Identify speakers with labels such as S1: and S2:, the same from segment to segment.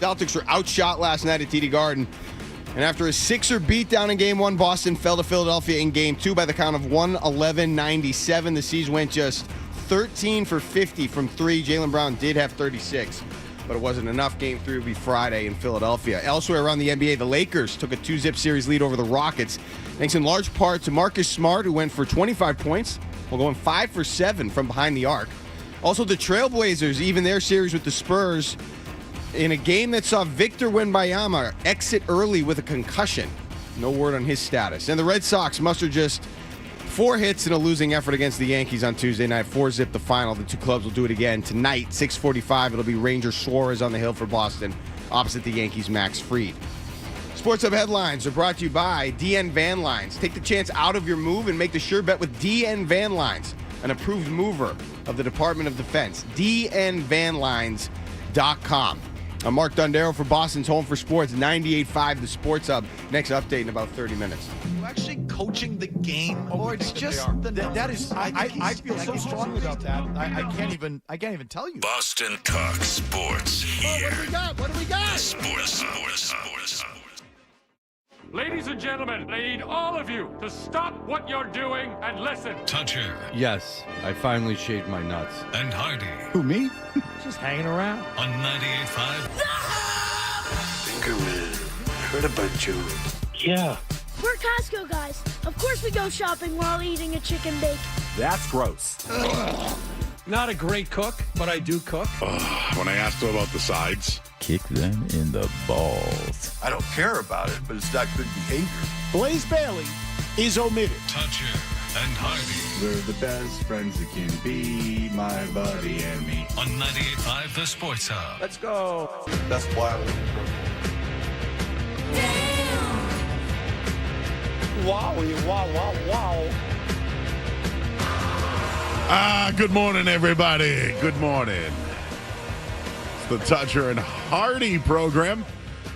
S1: Celtics were outshot last night at TD Garden. And after a Sixer beatdown in Game 1, Boston fell to Philadelphia in Game 2 by the count of 111-97. The Seas went just 13 for 50 from 3. Jaylen Brown did have 36, but it wasn't enough. Game 3 will be Friday in Philadelphia. Elsewhere around the NBA, the Lakers took a 2-zip series lead over the Rockets, thanks in large part to Marcus Smart, who went for 25 points, while going 5 for 7 from behind the arc. Also, the Trailblazers even their series with the Spurs in a game that saw Victor Wembanyama exit early with a concussion. No word on his status. And the Red Sox mustered just 4 hits in a losing effort against the Yankees on Tuesday night. 4-zip the final. The two clubs will do it again tonight, 6:45. It'll be Ranger Suarez on the hill for Boston, opposite the Yankees' Max Fried. Sports Hub headlines are brought to you by DN Van Lines. Take the chance out of your move and make the sure bet with DN Van Lines, an approved mover of the Department of Defense. DNVanlines.com. I'm Mark Dondero for Boston's Home for Sports, 98.5 The Sports Hub. Next update in about 30 minutes.
S2: Are you actually coaching the game, or it's just
S3: that is? I feel so strongly about that. I can't even tell you.
S4: Boston talk sports here.
S3: What do we got?
S4: Sports.
S5: Ladies and gentlemen, I need all of you to stop what you're doing and listen.
S4: Toucher
S6: Yes, I finally shaved my nuts.
S4: and Hardy
S3: Who, me?
S6: Just hanging around.
S4: on 98.5.
S7: Fingerman, heard about you.
S8: Yeah.
S9: We're Costco guys. Of course we go shopping while eating a chicken bake.
S3: That's gross.
S6: Not a great cook, but I do cook.
S10: When I asked him about the sides,
S11: Kick them in the balls.
S7: I don't care about it, but it's not good behavior.
S3: Blaze Bailey is omitted.
S4: Toucher and Hardy
S10: we're the best friends that can be, my buddy and me.
S4: on 98.5 The Sports Hub.
S6: Let's go.
S7: That's why I was
S10: Good morning, everybody. Good morning. It's the Toucher and Hardy program.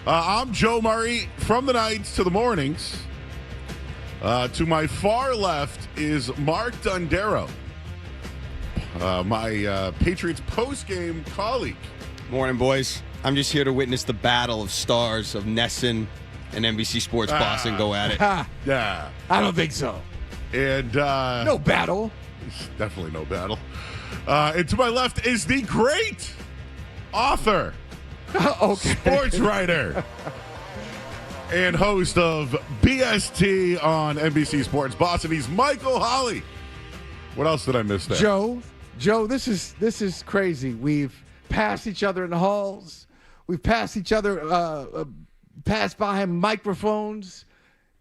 S10: I'm Joe Murray from the nights to the mornings. To my far left is Mark Dondero, my Patriots postgame colleague.
S1: Morning, boys. I'm just here to witness the battle of stars of Nesson and NBC Sports Boston go at it.
S10: Yeah.
S3: I don't think so.
S10: And
S3: No battle.
S10: definitely no battle. And to my left is the great author,
S3: Okay.
S10: sports writer, and host of BST on NBC Sports Boston. He's Michael Holley. What else did I miss there?
S3: Joe, this is crazy. We've passed each other in the halls. We've passed each other, passed by microphones.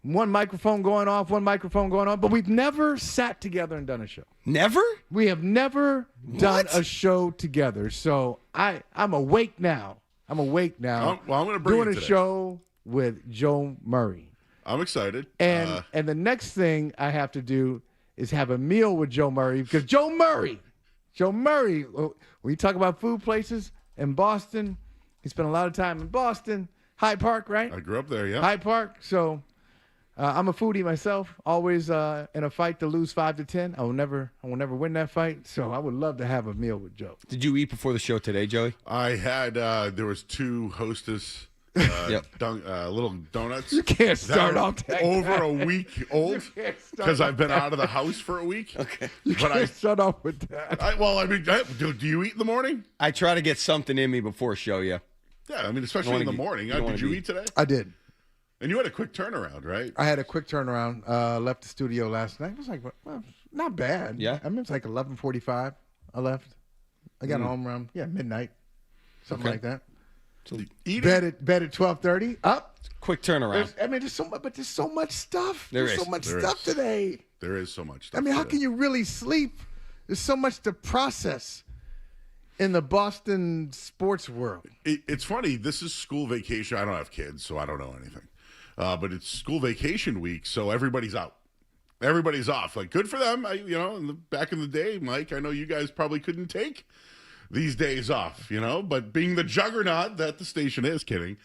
S3: One microphone going off, one microphone going on. But we've never sat together and done a show.
S1: Never?
S3: We have never done a show together. So I'm awake now.
S10: Well, I'm going to bring
S3: doing
S10: it
S3: a
S10: today.
S3: show with Joe Murray.
S10: I'm excited.
S3: And the next thing I have to do is have a meal with Joe Murray, because Joe Murray, when you talk about food places in Boston, he spent a lot of time in Boston, Hyde Park, right?
S10: I grew up there, yeah.
S3: Hyde Park. So I'm a foodie myself, always in a fight to lose 5-10. I will never win that fight. So I would love to have a meal with Joe.
S1: Did you eat before the show today, Joey?
S10: I had, there was 2 Hostess little donuts.
S3: You can't start off that
S10: over
S3: guy.
S10: a week old because I've been out of the house for a week.
S1: Okay.
S3: You can't start off with that.
S10: Do you eat in the morning?
S1: I try to get something in me before a show, yeah.
S10: Yeah, I mean, especially in the morning. Did you eat today?
S3: I did.
S10: And you had a quick turnaround, right?
S3: I had a quick turnaround. Left the studio last night. It was like, well, not bad.
S1: Yeah?
S3: I mean, it's like 11:45. I left. I got home around midnight, something like that.
S10: So eating.
S3: Bed at 12:30. Up.
S1: Quick turnaround.
S3: There's so much stuff.
S1: There
S3: so much stuff today.
S10: There is so much stuff.
S3: I mean, how
S10: today.
S3: can you really sleep? There's so much to process in the Boston sports world.
S10: It's funny. This is school vacation. I don't have kids, so I don't know anything. But it's school vacation week, so everybody's out. Everybody's off. Like, good for them. Back in the day, Mike, I know you guys probably couldn't take these days off, but being the juggernaut that the station is, kidding.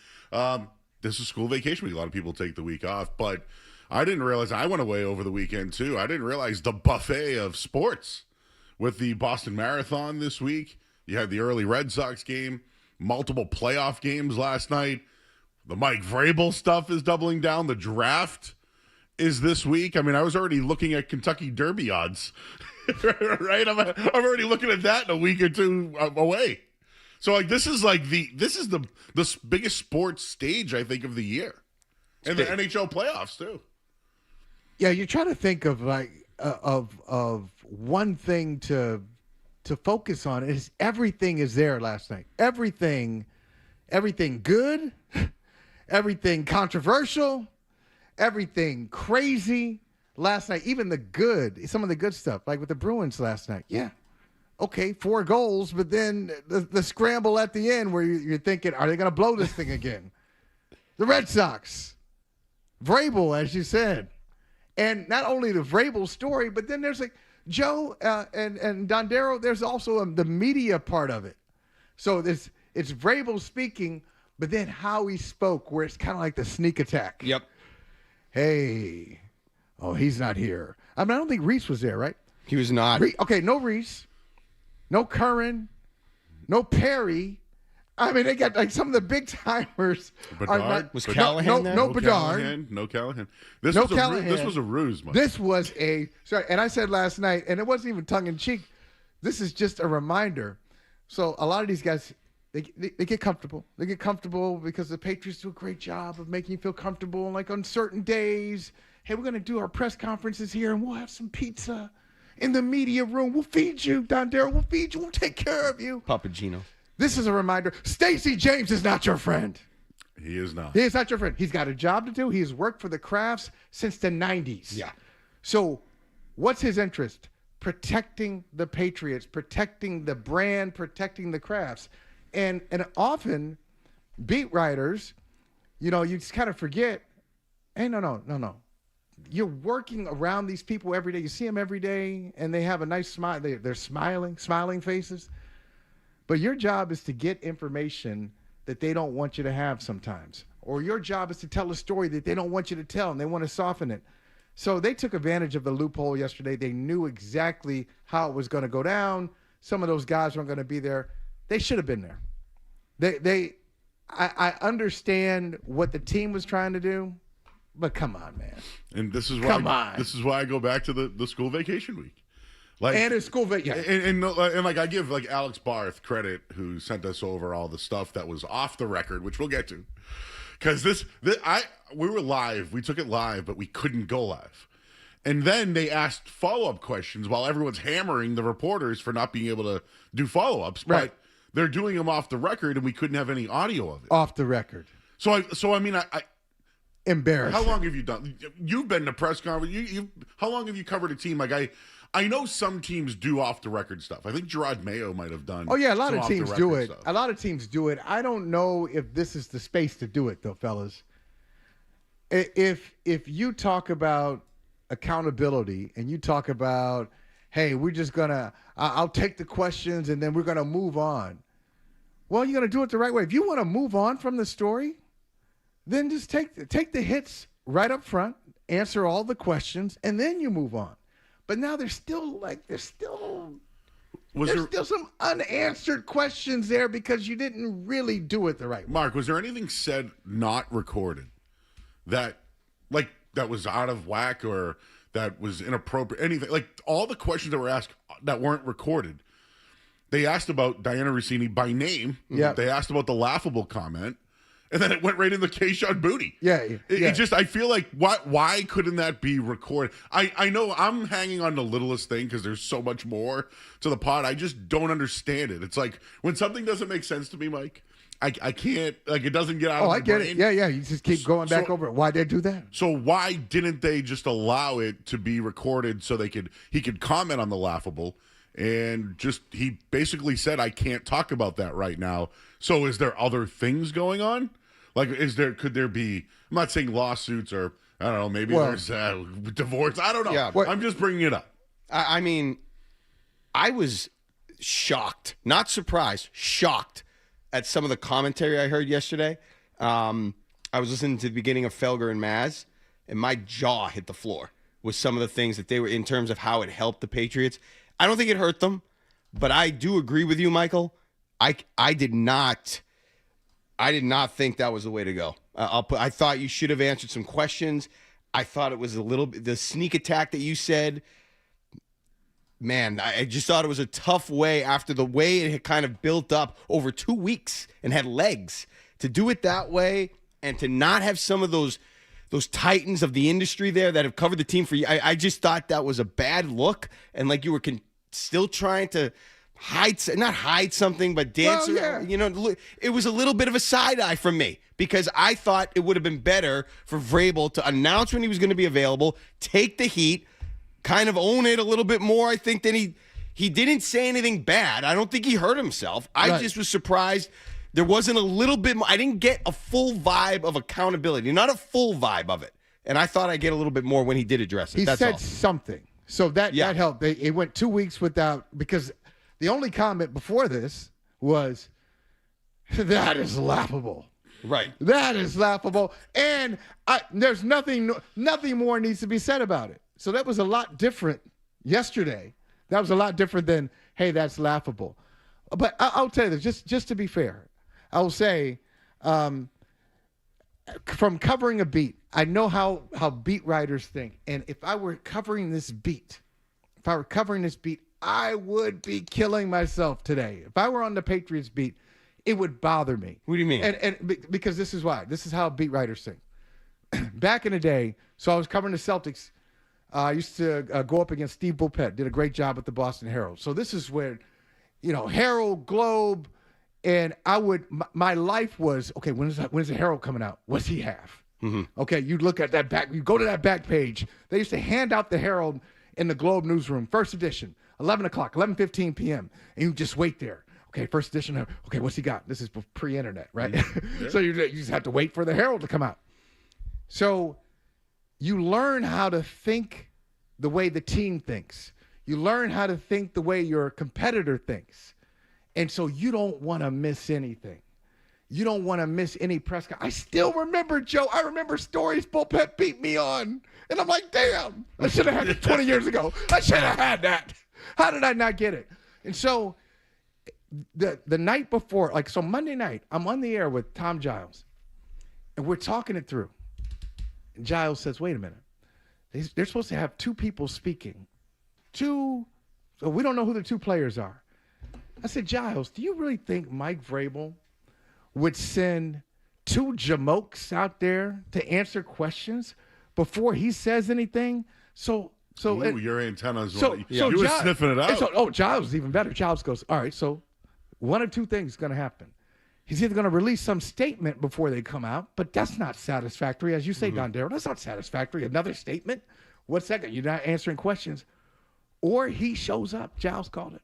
S10: This is school vacation week. A lot of people take the week off, but I didn't realize I went away over the weekend too. I didn't realize the buffet of sports with the Boston Marathon this week. You had the early Red Sox game. multiple playoff games last night. The Mike Vrabel stuff is doubling down. The draft is this week. I mean, I was already looking at Kentucky Derby odds, right? I'm already looking at that in a week or two away. So like this is the biggest sports stage I think of the year, and the NHL playoffs too.
S3: Yeah, you're trying to think of like of one thing to focus on. Is everything is there last night? Everything good, everything controversial, everything crazy last night. Even some of the good stuff, like with the Bruins last night. Yeah. Okay, 4 goals, but then the scramble at the end where you're thinking, are they going to blow this thing again? The Red Sox, Vrabel, as you said. And not only the Vrabel story, but then there's like Joe and Dondero, there's also the media part of it. So it's Vrabel speaking, but then how he spoke, where it's kind of like the sneak attack.
S1: Yep.
S3: Hey, he's not here. I mean, I don't think Reese was there, right?
S1: He was not.
S3: Okay, no Reese. No Curran, no Perry. I mean, they got like some of the big timers.
S10: Bedard?
S1: Was Callahan there?
S3: No Bedard.
S10: No Callahan. This was a ruse, Mike.
S3: This was and I said last night, and it wasn't even tongue in cheek. This is just a reminder. So a lot of these guys, they get comfortable. They get comfortable because the Patriots do a great job of making you feel comfortable. Like on certain days, hey, we're going to do our press conferences here, and we'll have some pizza. In the media room, we'll feed you, Dondero. We'll feed you. We'll take care of you.
S1: Papagino.
S3: This is a reminder. Stacey James is not your friend.
S10: He is not.
S3: He is not your friend. He's got a job to do. He's worked for the Crafts since the 90s.
S1: Yeah.
S3: So what's his interest? Protecting the Patriots, protecting the brand, protecting the Crafts. And often beat writers, you just kind of forget, hey, no. You're working around these people every day. You see them every day, and they have a nice smile. They're smiling faces. But your job is to get information that they don't want you to have sometimes. Or your job is to tell a story that they don't want you to tell, and they want to soften it. So they took advantage of the loophole yesterday. They knew exactly how it was going to go down. Some of those guys weren't going to be there. They should have been there. I understand what the team was trying to do. But come on, man.
S10: And this is why I go back to the school vacation week.
S3: And it's school vacation.
S10: And like I give like Alex Barth credit, who sent us over all the stuff that was off the record, which we'll get to. Because we were live, we took it live, but we couldn't go live. And then they asked follow-up questions while everyone's hammering the reporters for not being able to do follow-ups.
S3: Right.
S10: But they're doing them off the record, and we couldn't have any audio of it.
S3: Off the record.
S10: So I mean,
S3: embarrassing.
S10: How long have you done? You've been to press conference. How long have you covered a team? Like I know some teams do off the record stuff. I think Gerard Mayo might have done.
S3: Oh yeah, a lot of teams do it.
S10: Stuff.
S3: A lot of teams do it. I don't know if this is the space to do it though, fellas. If you talk about accountability and you talk about, hey, we're just gonna, I'll take the questions and then we're gonna move on. Well, you're gonna do it the right way. If you want to move on from the story, then just take the hits right up front, answer all the questions, and then you move on. But now there's still some unanswered questions there because you didn't really do it the right way.
S10: Mark, was there anything said not recorded that was out of whack or that was inappropriate? Anything like all the questions that were asked that weren't recorded. They asked about Diana Russini by name.
S3: Yeah.
S10: They asked about the laughable comment. And then it went right in the Keyshawn booty.
S3: It
S10: just, I feel like, why couldn't that be recorded? I know I'm hanging on the littlest thing because there's so much more to the pod. I just don't understand it. It's like when something doesn't make sense to me, Mike, I can't, like, it doesn't get out of my brain.
S3: It. Yeah. You just keep going back over it. Why'd they do that?
S10: So why didn't they just allow it to be recorded so he could comment on the laughable? And he basically said, I can't talk about that right now. So is there other things going on? Like, could there be, I'm not saying lawsuits or, I don't know, maybe there's divorce. I don't know.
S1: Yeah,
S10: I'm just bringing it up.
S1: I mean, I was shocked, not surprised, shocked at some of the commentary I heard yesterday. I was listening to the beginning of Felger and Maz, and my jaw hit the floor with some of the things that they were, in terms of how it helped the Patriots. I don't think it hurt them, but I do agree with you, Michael. I did not I did not think that was the way to go. I thought you should have answered some questions. I thought it was a little bit the sneak attack that you said. Man, I just thought it was a tough way after the way it had kind of built up over 2 weeks and had legs to do it that way and to not have some of those titans of the industry there that have covered the team for you. I just thought that was a bad look, and like you were still trying to not hide something, but dance.
S3: Well, yeah.
S1: You know, it was a little bit of a side eye from me because I thought it would have been better for Vrabel to announce when he was going to be available, take the heat, kind of own it a little bit more. I think that he didn't say anything bad. I don't think he hurt himself. I just was surprised there wasn't a little bit more. I didn't get a full vibe of accountability, not a full vibe of it. And I thought I'd get a little bit more when he did address it.
S3: He
S1: That's
S3: said
S1: all.
S3: something. So that helped. It went 2 weeks without, because the only comment before this was, that is laughable.
S1: Right.
S3: That is laughable. And there's nothing more needs to be said about it. So that was a lot different yesterday. That was a lot different than, hey, that's laughable. But I'll tell you this, just to be fair, I will say, from covering a beat, I know how beat writers think. And if I were covering this beat, I would be killing myself today. If I were on the Patriots beat, it would bother me.
S1: What do you mean?
S3: And because this is why. This is how beat writers think. Back in the day, so I was covering the Celtics. I used to go up against Steve Bulpett. Did a great job with the Boston Herald. So this is where, Herald, Globe, and my life was, okay, when's the Herald coming out? What's he have? Mm-hmm. Okay, you look at that back, you go to that back page. They used to hand out the Herald in the Globe newsroom, first edition, 11 o'clock, 11:15 p.m., and you just wait there. Okay, first edition, okay, what's he got? This is pre-internet, right? Mm-hmm. So you just have to wait for the Herald to come out. So you learn how to think the way the team thinks. You learn how to think the way your competitor thinks. And so you don't want to miss anything. You don't want to miss any press conference. I still remember, Joe, stories Bulpett beat me on. And I'm like, damn, I should have had it 20 years ago. I should have had that. How did I not get it? And so the night before, so Monday night, I'm on the air with Tom Giles. And we're talking it through. And Giles says, wait a minute. They're supposed to have two people speaking. So we don't know who the two players are. I said, Giles, do you really think Mike Vrabel would send two jamokes out there to answer questions before he says anything?
S10: Your antennas. You were
S3: Giles,
S10: sniffing it out.
S3: Giles is even better. Giles goes, all right, so one of two things is going to happen. He's either going to release some statement before they come out, but that's not satisfactory. As you say, Don Darrow, that's not satisfactory. Another statement? What's that? You're not answering questions. Or he shows up. Giles called it.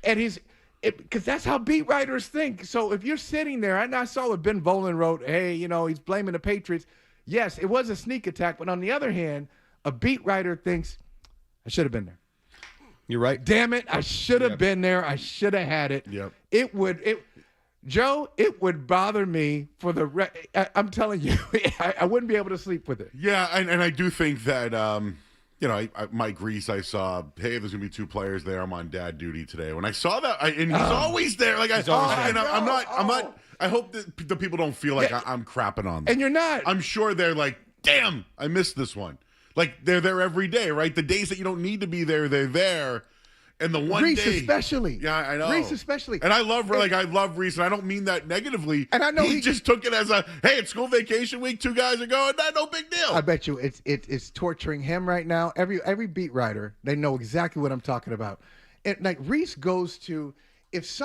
S3: And because that's how beat writers think. So if you're sitting there, and I saw what Ben Volen wrote, hey, he's blaming the Patriots. Yes, it was a sneak attack. But on the other hand, a beat writer thinks, I should have been there.
S1: You're right.
S3: Damn it, I should have been there. I should have had it.
S10: Yep.
S3: Joe, it would bother me for I'm telling you, I wouldn't be able to sleep with it.
S10: Yeah, and I do think that, Mike Reese, I saw, hey, there's going to be two players there. I'm on dad duty today. When I saw that, and he's always there. I'm not, I hope that the people don't feel like I'm crapping on them.
S3: And you're not.
S10: I'm sure they're like, damn, I missed this one. Like, they're there every day, right? The days that you don't need to be there, they're there. And the one
S3: Reese
S10: day,
S3: especially.
S10: Yeah, I know.
S3: Reese especially.
S10: And I love Reese, and I don't mean that negatively.
S3: And I know
S10: he just took it as hey, it's school vacation week, two guys are going, no big deal.
S3: I bet you it's torturing him right now. Every beat writer, they know exactly what I'm talking about. And like Reese goes to, if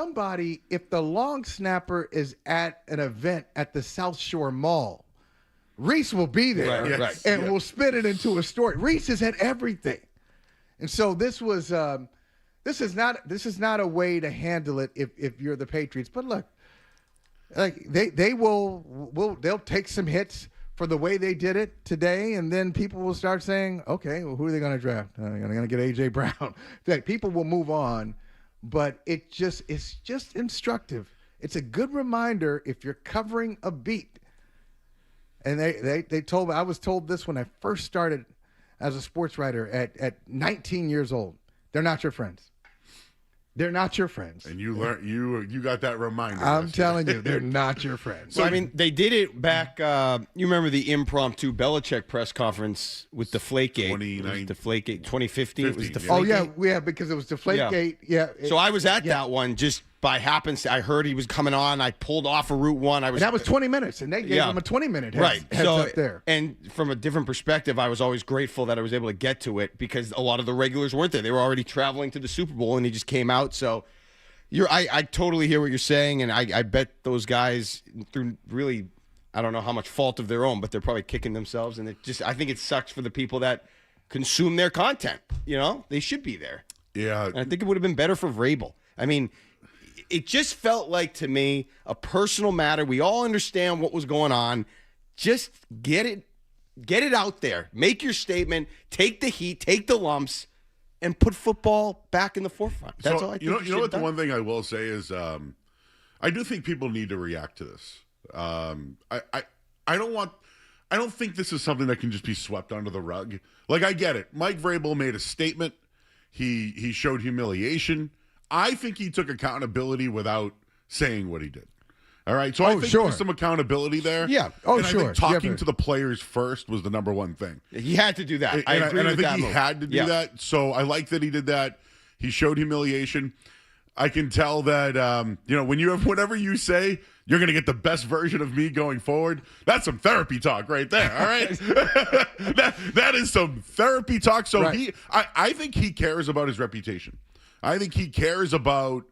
S3: the long snapper is at an event at the South Shore Mall, Reese will be there and will spin it into a story. Reese is at everything. And so this was this is not a way to handle it if you're the Patriots. But look, like they'll take some hits for the way they did it today, and then people will start saying, okay, well, who are they going to draft? They're going to get A.J. Brown. People will move on, but it's just instructive. It's a good reminder if you're covering a beat. And they told me, I was told this when I first started as a sports writer at 19 years old. They're not your friends. They're not your friends.
S10: And you learn you got that reminder.
S3: I'm telling you, they're not your friends.
S1: So, I mean, they did it back. You remember the impromptu Belichick press conference with Deflategate? 2015. It was Deflategate.
S3: Oh, yeah, because it was Deflategate. Yeah.
S1: So I was at that one just by happenstance. I heard he was coming on. I pulled off of Route 1.
S3: And that was 20 minutes, and they gave him a 20-minute heads up there.
S1: And from a different perspective, I was always grateful that I was able to get to it because a lot of the regulars weren't there. They were already traveling to the Super Bowl, and he just came out. So I totally hear what you're saying, and I bet those guys, through really, I don't know how much fault of their own, but they're probably kicking themselves. And I think it sucks for the people that consume their content. They should be there.
S10: Yeah.
S1: And I think it would have been better for Vrabel. I mean, it just felt like, to me, a personal matter. We all understand what was going on. Just get it out there. Make your statement. Take the heat. Take the lumps, and put football back in the forefront. That's all I think.
S10: You know what? The one thing I will say is, I do think people need to react to this. I don't think this is something that can just be swept under the rug. Like, I get it. Mike Vrabel made a statement. He showed humiliation. I think he took accountability without saying what he did. All right. So I think there's some accountability there.
S1: Yeah.
S10: And I think talking to the players first was the number one thing.
S1: He had to do that. I agree with
S10: I think
S1: that
S10: he
S1: move.
S10: had to do that. So I like that he did that. He showed humiliation. I can tell that, whenever you say you're going to get the best version of me going forward, that's some therapy talk right there. All right. that is some therapy talk. So I think he cares about his reputation. I think he cares about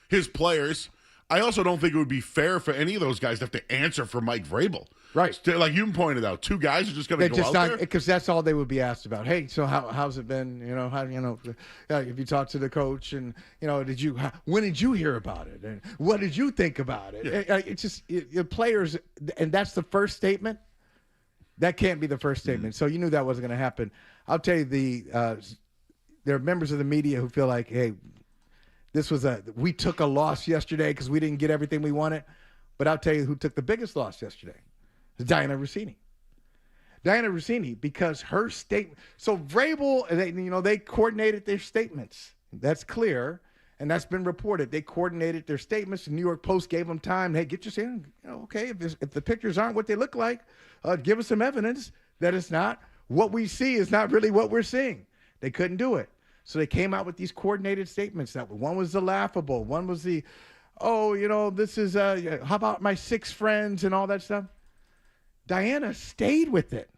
S10: his players. I also don't think it would be fair for any of those guys to have to answer for Mike Vrabel.
S3: Right.
S10: Like you pointed out, two guys are just going to go out there.
S3: Because that's all they would be asked about. Hey, so how's it been? If you talk to the coach and, when did you hear about it? And what did you think about it?
S10: Yeah.
S3: It's just your players, and that's the first statement. That can't be the first statement. So you knew that wasn't going to happen. I'll tell you, there are members of the media who feel like, hey, we took a loss yesterday because we didn't get everything we wanted. But I'll tell you who took the biggest loss yesterday. It's Diana Russini. Diana Russini, because her statement. So Vrabel, they coordinated their statements. That's clear, and that's been reported. They coordinated their statements. The New York Post gave them time. Hey, get your saying. Okay, if the pictures aren't what they look like, give us some evidence that it's not. What we see is not really what we're seeing. They couldn't do it. So they came out with these coordinated statements. That one was the laughable. One was the, this is, how about my 6 friends and all that stuff? Diana stayed with it.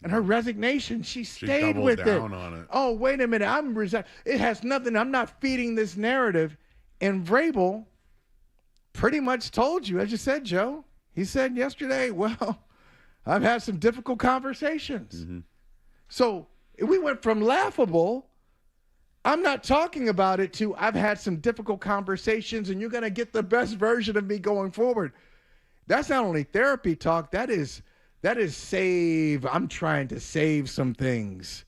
S3: And her resignation, she stayed with it.
S10: Doubled down on it.
S3: Oh, wait a minute. It has nothing. I'm not feeding this narrative. And Vrabel pretty much told you, as you said, Joe. He said yesterday, well, I've had some difficult conversations. Mm-hmm. So we went from laughable, I'm not talking about it, to I've had some difficult conversations and you're going to get the best version of me going forward. That's not only therapy talk. That is I'm trying to save some things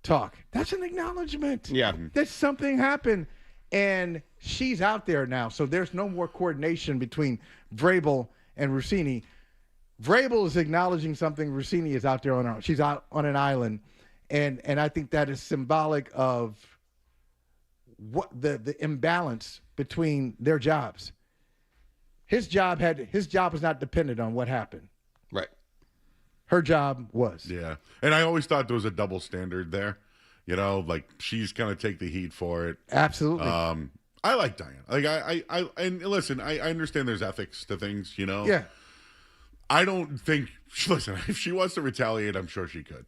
S3: talk. That's an acknowledgement.
S1: Yeah.
S3: That something happened. And she's out there now. So there's no more coordination between Vrabel and Russini. Vrabel is acknowledging something. Russini is out there on her own. She's out on an island. And I think that is symbolic of what the imbalance between their jobs. His job was not dependent on what happened.
S1: Right.
S3: Her job was.
S10: Yeah. And I always thought there was a double standard there. Like she's going to take the heat for it.
S3: Absolutely.
S10: I like Diana. Like and listen, I understand there's ethics to things,
S3: Yeah.
S10: I don't think, listen, if she wants to retaliate, I'm sure she could.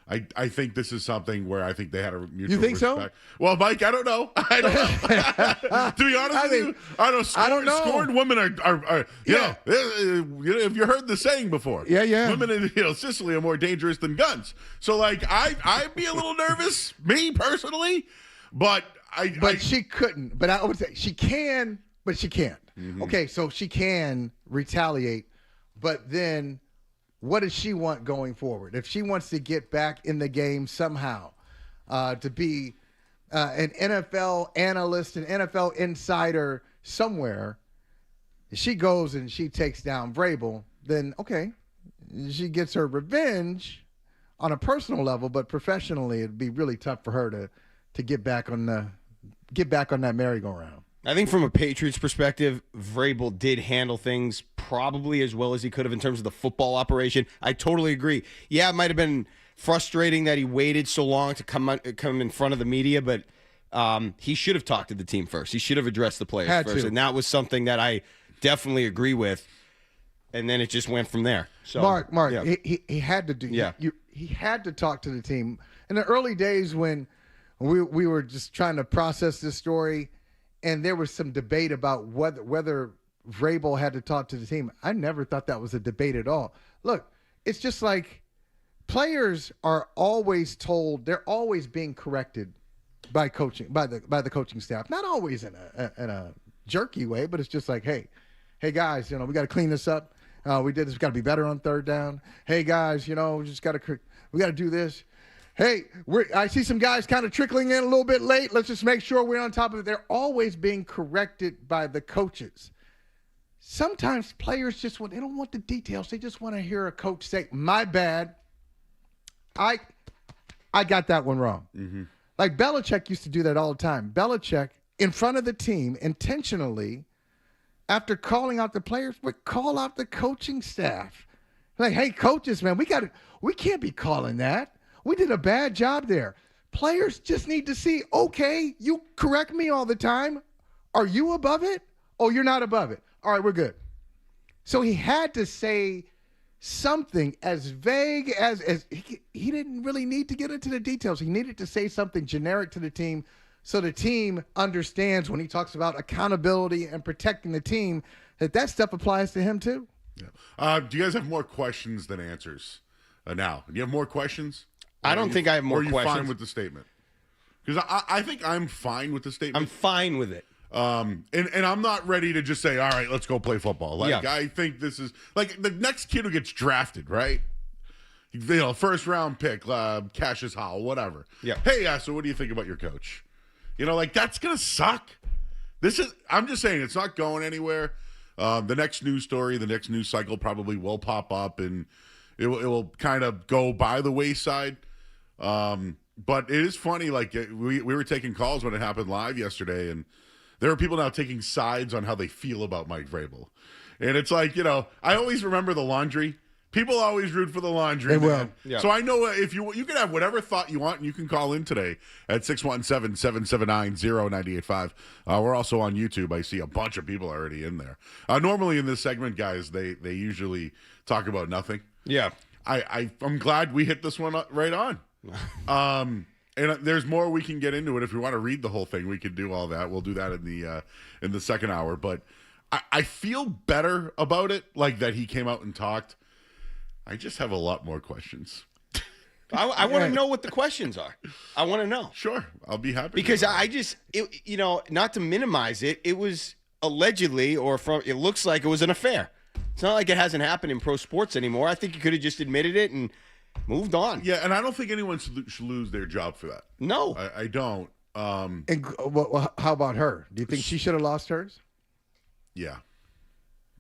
S10: I think this is something where I think they had a mutual
S3: You think
S10: respect. So? Well, Mike, I don't know. To be honest with you, I don't know. Scorned women are if you heard the saying before.
S3: Yeah.
S10: Women in Sicily are more dangerous than guns. So I'd be a little nervous, me personally, but
S3: she couldn't. But I would say she can, but she can't. Mm-hmm. Okay, so she can retaliate, but then what does she want going forward? If she wants to get back in the game somehow, to be an NFL analyst, an NFL insider somewhere, she goes and she takes down Vrabel, then okay, she gets her revenge on a personal level, but professionally it'd be really tough for her to get back on get back on that merry-go-round.
S1: I think from a Patriots perspective, Vrabel did handle things probably as well as he could have in terms of the football operation. I totally agree. Yeah, it might have been frustrating that he waited so long to come in front of the media, but he should have talked to the team first. He should have addressed the players first, and that was something that I definitely agree with. And then it just went from there. So,
S3: Mark,
S1: yeah.
S3: he had to do.
S1: Yeah.
S3: He had to talk to the team in the early days when we were just trying to process this story, and there was some debate about whether Vrabel had to talk to the team. I never thought that was a debate at all. Look, it's just like players are always told, they're always being corrected by the coaching staff. Not always in a jerky way, but it's just like, hey guys, we got to clean this up. We did this. We got to be better on third down. Hey guys, we got to do this. Hey, I see some guys kind of trickling in a little bit late. Let's just make sure we're on top of it. They're always being corrected by the coaches. Sometimes players they don't want the details. They just want to hear a coach say, "My bad. I got that one wrong." Mm-hmm. Like Belichick used to do that all the time. Belichick, in front of the team, intentionally, after calling out the players, would call out the coaching staff. Like, hey, coaches, man, we can't be calling that. We did a bad job there. Players just need to see, okay, you correct me all the time. Are you above it? Oh, you're not above it. All right, we're good. So he had to say something as vague as he didn't really need to get into the details. He needed to say something generic to the team so the team understands when he talks about accountability and protecting the team that stuff applies to him too.
S10: Yeah. Do you guys have more questions than answers now? Do you have more questions?
S1: I don't think I have more questions.
S10: Or are you fine with the statement? Because I think I'm fine with the statement.
S1: I'm fine with it.
S10: And I'm not ready to just say, all right, let's go play football. Like,
S1: yeah.
S10: I think this is like the next kid who gets drafted, right? First round pick, Cassius Howell, whatever.
S1: Yeah.
S10: Hey, so what do you think about your coach? That's gonna suck. I'm just saying it's not going anywhere. The next news story, the next news cycle probably will pop up, and it will kind of go by the wayside. But it is funny. Like we were taking calls when it happened live yesterday, and there are people now taking sides on how they feel about Mike Vrabel. And it's like, I always remember the laundry. People always root for the laundry.
S3: They will.
S10: Yeah. So I know if you can have whatever thought you want, and you can call in today at 617-779-0985. We're also on YouTube. I see a bunch of people already in there. Normally in this segment, guys, they usually talk about nothing.
S1: Yeah.
S10: I'm glad we hit this one right on. And there's more we can get into it. If we want to read the whole thing, we can do all that. We'll do that in the second hour. But I feel better about it, like that he came out and talked. I just have a lot more questions.
S1: I want to know what the questions are. I want to know.
S10: Sure, I'll be happy.
S1: Because not to minimize it, it was allegedly, it looks like it was an affair. It's not like it hasn't happened in pro sports anymore. I think you could have just admitted it and moved on.
S10: Yeah, and I don't think anyone should lose their job for that.
S1: No.
S10: I don't.
S3: And how about her? Do you think she should have lost hers?
S10: Yeah.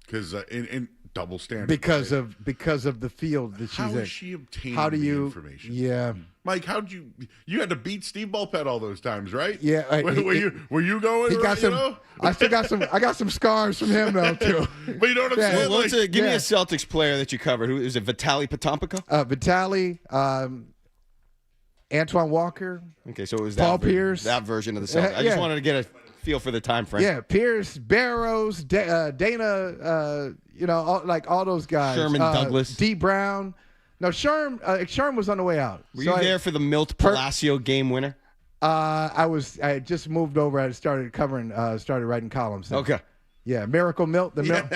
S10: Because in double standard.
S3: Because of the field that she's in.
S10: How is she obtaining the information?
S3: Yeah.
S10: Mike, you had to beat Steve Bulpett all those times, right?
S3: Yeah.
S10: Were you going?
S3: He got some. I still got some. I got some scars from him though too.
S10: But you know what I'm saying?
S1: Give me a Celtics player that you covered. Who is it? Vitaly Potampeko?
S3: Vitaly, Antoine Walker.
S1: Okay, so it was
S3: Paul Pierce.
S1: That version of the Celtics. I just wanted to get a feel for the time frame.
S3: Yeah, Pierce, Barrows, Dana. All those guys.
S1: Sherman Douglas,
S3: D. Brown. No, Sherm was on the way out.
S1: Were you there for the Milt Palacio game winner?
S3: I had just moved over. I started writing columns. Then.
S1: Okay.
S3: Yeah, Miracle Milt.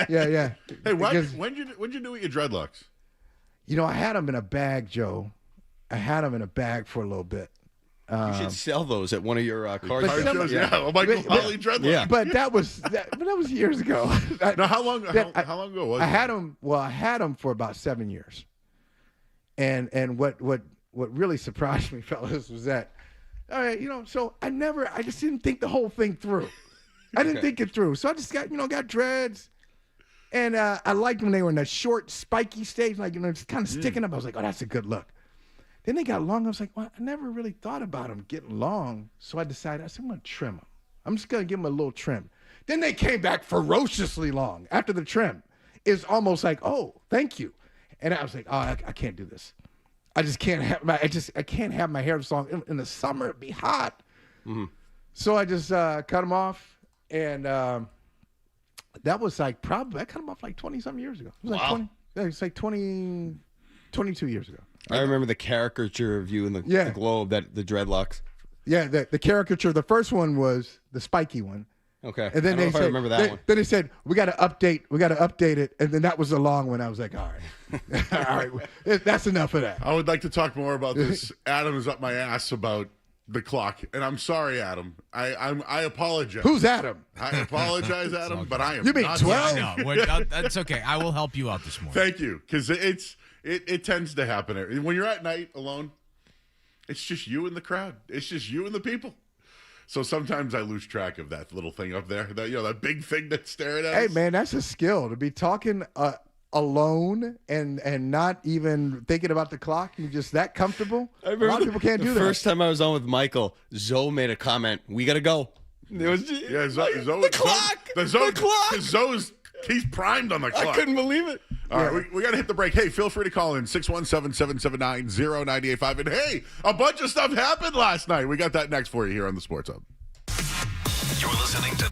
S3: Yeah.
S10: Hey, when'd you do it? Your dreadlocks?
S3: I had them in a bag, Joe. I had them in a bag for a little bit.
S1: You should sell those at one of your card shows.
S10: Yeah, Michael Holly dreadlocks.
S3: Yeah. But that was years ago.
S10: Now, how long ago was it?
S3: I had them for about 7 years. And what really surprised me, fellas, was that, all right, so I just didn't think the whole thing through. I didn't think it through. So I just got dreads. And I liked when they were in that short, spiky stage, just kind of sticking up. I was like, oh, that's a good look. Then they got long. I was like, well, I never really thought about them getting long. So I decided, I'm going to trim them. I'm just going to give them a little trim. Then they came back ferociously long after the trim. It's almost like, oh, thank you. And I was like, oh, I can't do this. I just can't have I can't have my hair this long. In the summer, it'd be hot. Mm-hmm. So I just cut them off. And that was like probably, I cut them off like 20-something years ago. It was like 20. Yeah, it's like 22 years ago.
S1: I remember the caricature of you in the Globe, that the dreadlocks.
S3: Yeah, the caricature. The first one was the spiky one.
S1: Okay.
S3: And then
S1: I remember that one.
S3: Then they said, we got to update it. And then that was the long one. I was like, all right. All right. That's enough of that.
S10: I would like to talk more about this. Adam is up my ass about the clock. And I'm sorry, Adam. I apologize.
S3: Who's Adam?
S10: I apologize, Adam, but I am
S3: You mean
S10: not
S3: 12?
S8: No, that's okay. I will help you out this morning.
S10: Thank you. Because it tends to happen. When you're at night alone, it's just you and the crowd. It's just you and the people. So sometimes I lose track of that little thing up there, that big thing that's staring at us.
S3: Hey, man, that's a skill to be talking alone and not even thinking about the clock. You're just that comfortable. A lot of people can't do that.
S1: The first time I was on with Michael, Zoe made a comment. We got to go. It was
S10: Zoe,
S1: the clock. The clock.
S10: Zoe's he's primed on the clock.
S1: I couldn't believe it.
S10: All right, we got to hit the break. Hey, feel free to call in 617-779-0985. And hey, a bunch of stuff happened last night. We got that next for you here on the Sports Hub.
S4: You're listening to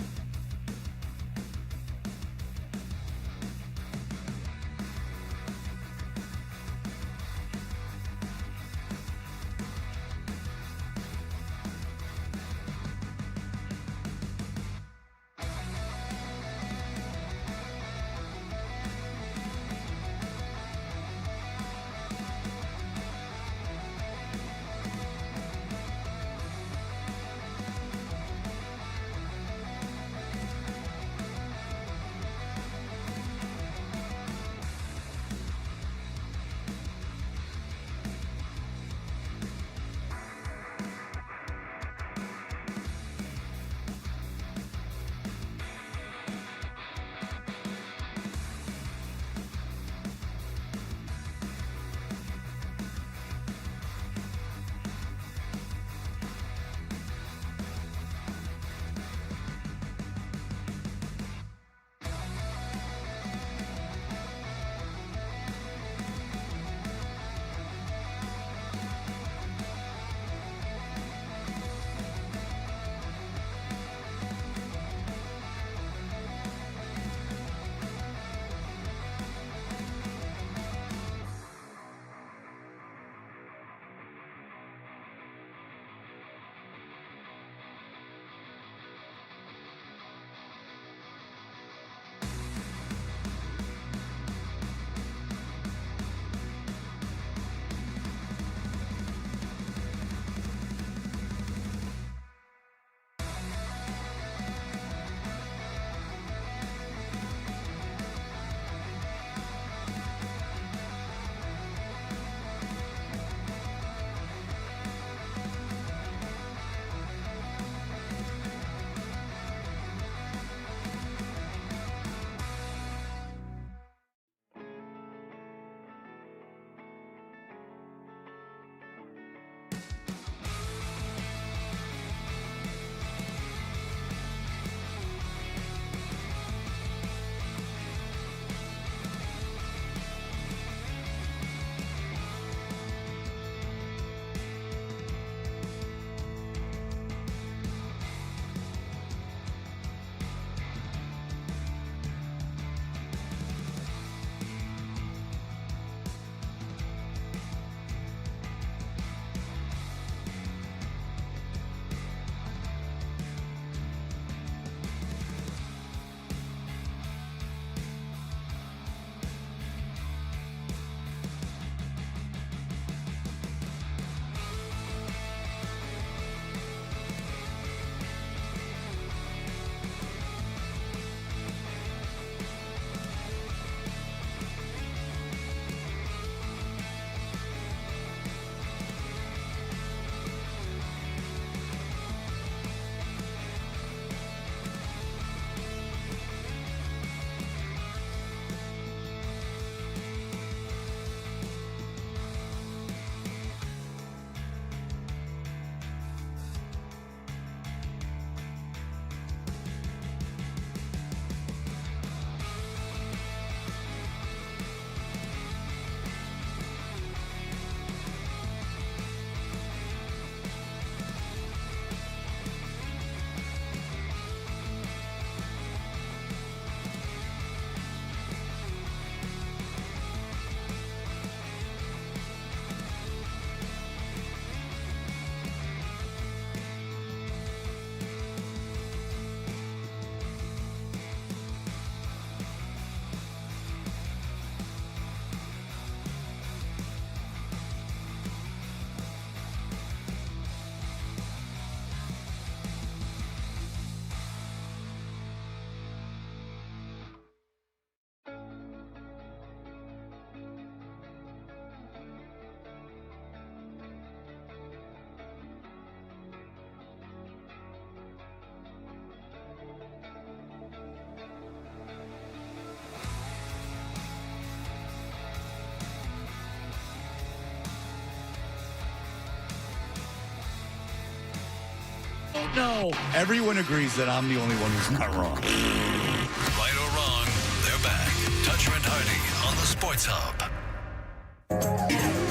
S6: don't know.
S7: Everyone agrees that I'm the only one who's not wrong.
S4: Right or wrong, they're back. Toucher and Hardy on the Sports Hub.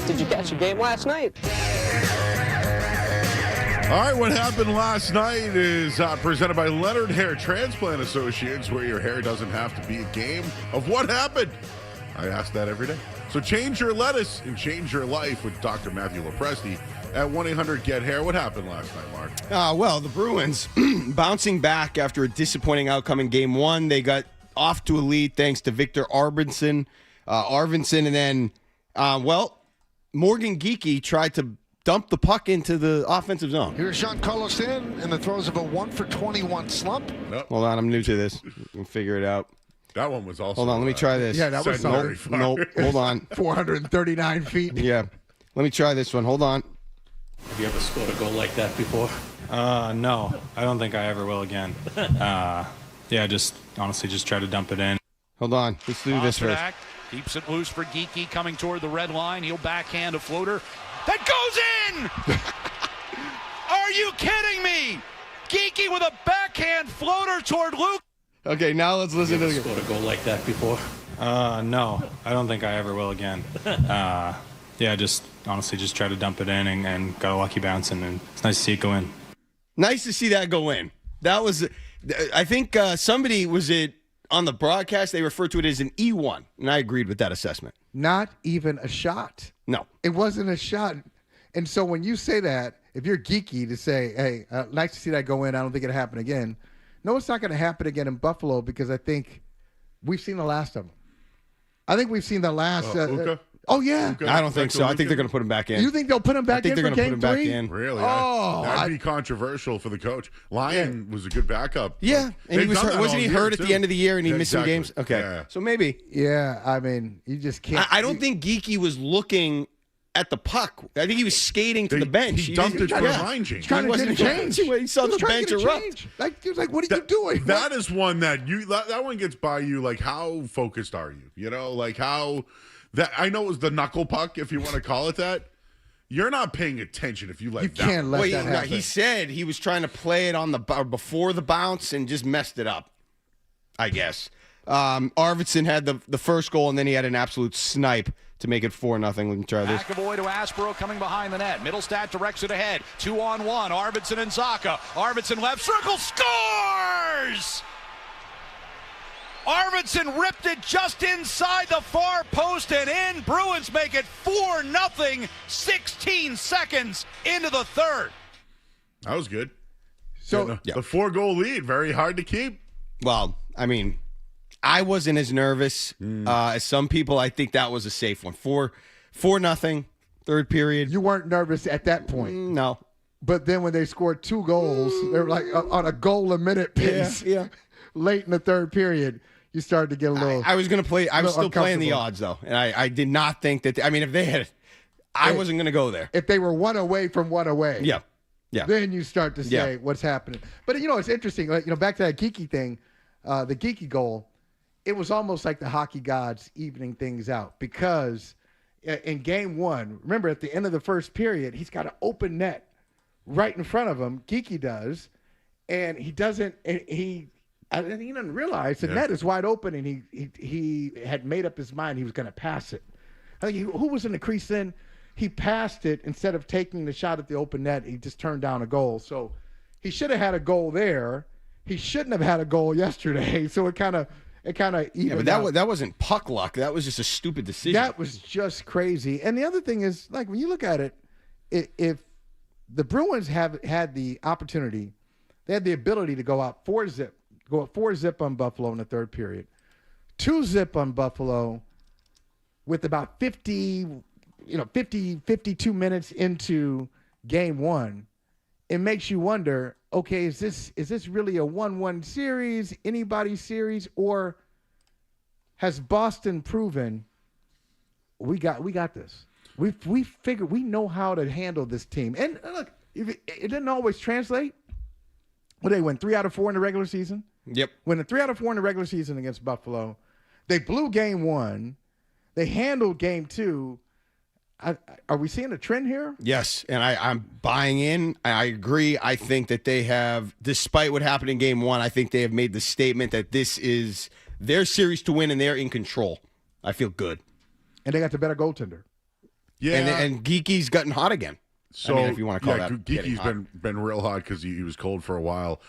S12: Did you catch a game last night?
S10: All right, what happened last night is presented by Leonard Hair Transplant Associates, where your hair doesn't have to be a game of what happened. I ask that every day. So change your lettuce and change your life with Dr. Matthew Lopresti at 1-800-GET-HAIR. What happened last night, Mark?
S1: Well, the Bruins bouncing back after a disappointing outcome in Game 1. They got off to a lead thanks to Victor Arvidsson. And then, Morgan Geekie tried to dump the puck into the offensive zone.
S2: Here's Jean-Carlos Stanton in the throes of a 1-for-21 slump.
S10: Nope.
S1: Hold on, I'm new to this. We'll figure it out.
S10: That one was also.
S1: Hold on, let me try this.
S3: Yeah, that was
S1: Nope, hold on.
S3: 439 feet.
S1: Yeah. Let me try this one. Hold on.
S6: Have you ever scored a goal like that before?
S13: No. I don't think I ever will again. Just try to dump it in.
S1: Hold on. Let's do this first.
S5: Keeps it loose for Geekie coming toward the red line. He'll backhand a floater. That goes in! Are you kidding me? Geekie with a backhand floater toward Luke.
S1: Okay, now let's listen to it.
S6: Scored a goal like that before?
S13: No. I don't think I ever will again. Just try to dump it in and got a lucky bounce, and it's nice to see it go in.
S1: Nice to see that go in. That was, I think somebody was it on the broadcast, they referred to it as an E1, and I agreed with that assessment.
S3: Not even a shot.
S1: No.
S3: It wasn't a shot. And so when you say that, if you're geeky to say, hey, nice to see that go in, I don't think it'll happen again. No, it's not going to happen again in Buffalo because I think we've seen the last of them. I think we've seen the last.
S10: Uka?
S3: Oh, yeah.
S10: Uka?
S1: I don't think so. I think they're going to put him back in.
S3: You think they'll put him back in for game 3?
S1: I think they're going to put him back in.
S10: Really?
S3: Oh,
S10: that'd be controversial for the coach. Lyon was a good backup.
S1: Yeah, and he was hurt. Wasn't he hurt at the end of the year and he missed some games? Okay,
S10: yeah.
S1: So maybe.
S3: Yeah, I mean, you just can't.
S1: I don't think Geekie was looking at the puck. I think he was skating to the bench.
S10: He dumped it for a line change.
S3: Trying to get a change.
S1: He saw the bench erupt.
S3: He was like, what are you doing?
S10: That is one that one gets by you. Like, how focused are you? You know, like how that. I know it was the knuckle puck, if you want to call it that. You're not paying attention if you let.
S3: You can't let that happen.
S1: He said he was trying to play it on the before the bounce and just messed it up. I guess. Arvidsson had the first goal, and then he had an absolute snipe to make it 4-0. We can try this.
S5: McAvoy to Aspero coming behind the net. Middlestat directs it ahead. 2-on-1. Arvidsson and Zaka. Arvidsson left circle. Scores! Arvidsson ripped it just inside the far post and in. Bruins make it 4-0. 16 seconds into the third.
S10: That was good.
S3: So
S10: the 4-goal lead, very hard to keep.
S1: Well, I mean, I wasn't as nervous as some people. I think that was a safe one. 4-0, third period.
S3: You weren't nervous at that point.
S1: No.
S3: But then when they scored 2 goals, they were like on a goal a minute pace.
S1: Yeah.
S3: Late in the third period, you started to get a little.
S1: I was going to play. I was still playing the odds though, and I did not think that. If they had, I wasn't going to go there.
S3: If they were one away from one away,
S1: yeah.
S3: Then you start to say what's happening. But it's interesting. Like, back to that geeky thing, the geeky goal. It was almost like the hockey gods evening things out because in game 1, remember at the end of the first period, he's got an open net right in front of him. Geeky does, and he doesn't. He doesn't realize the net is wide open, and he had made up his mind he was going to pass it. I think who was in the crease then? He passed it instead of taking the shot at the open net. He just turned down a goal. So he should have had a goal there. He shouldn't have had a goal yesterday. So it kind of even.
S1: Yeah, but that wasn't puck luck. That was just a stupid decision.
S3: That was just crazy. And the other thing is, like, when you look at it, if the Bruins have had the opportunity, they had the ability to go out 4-zip on Buffalo in the third period, 2-zip on Buffalo with about 52 minutes into game 1. It makes you wonder, okay, is this really a 1-1 series, anybody's series, or has Boston proven we got this? We figured we know how to handle this team. And look, it didn't always translate. Well, they went 3 out of 4 in the regular season.
S1: Yep.
S3: Went 3 out of 4 in the regular season against Buffalo. They blew game 1. They handled game 2. Are we seeing a trend here?
S1: Yes, and I'm buying in. I agree. I think that they have, despite what happened in game one, I think they have made the statement that this is their series to win and they're in control. I feel good.
S3: And they got the better goaltender.
S10: Yeah.
S1: And Geeky's gotten hot again.
S10: So,
S1: I mean, if you want to call that
S10: Geeky's been real hot because he was cold for a while.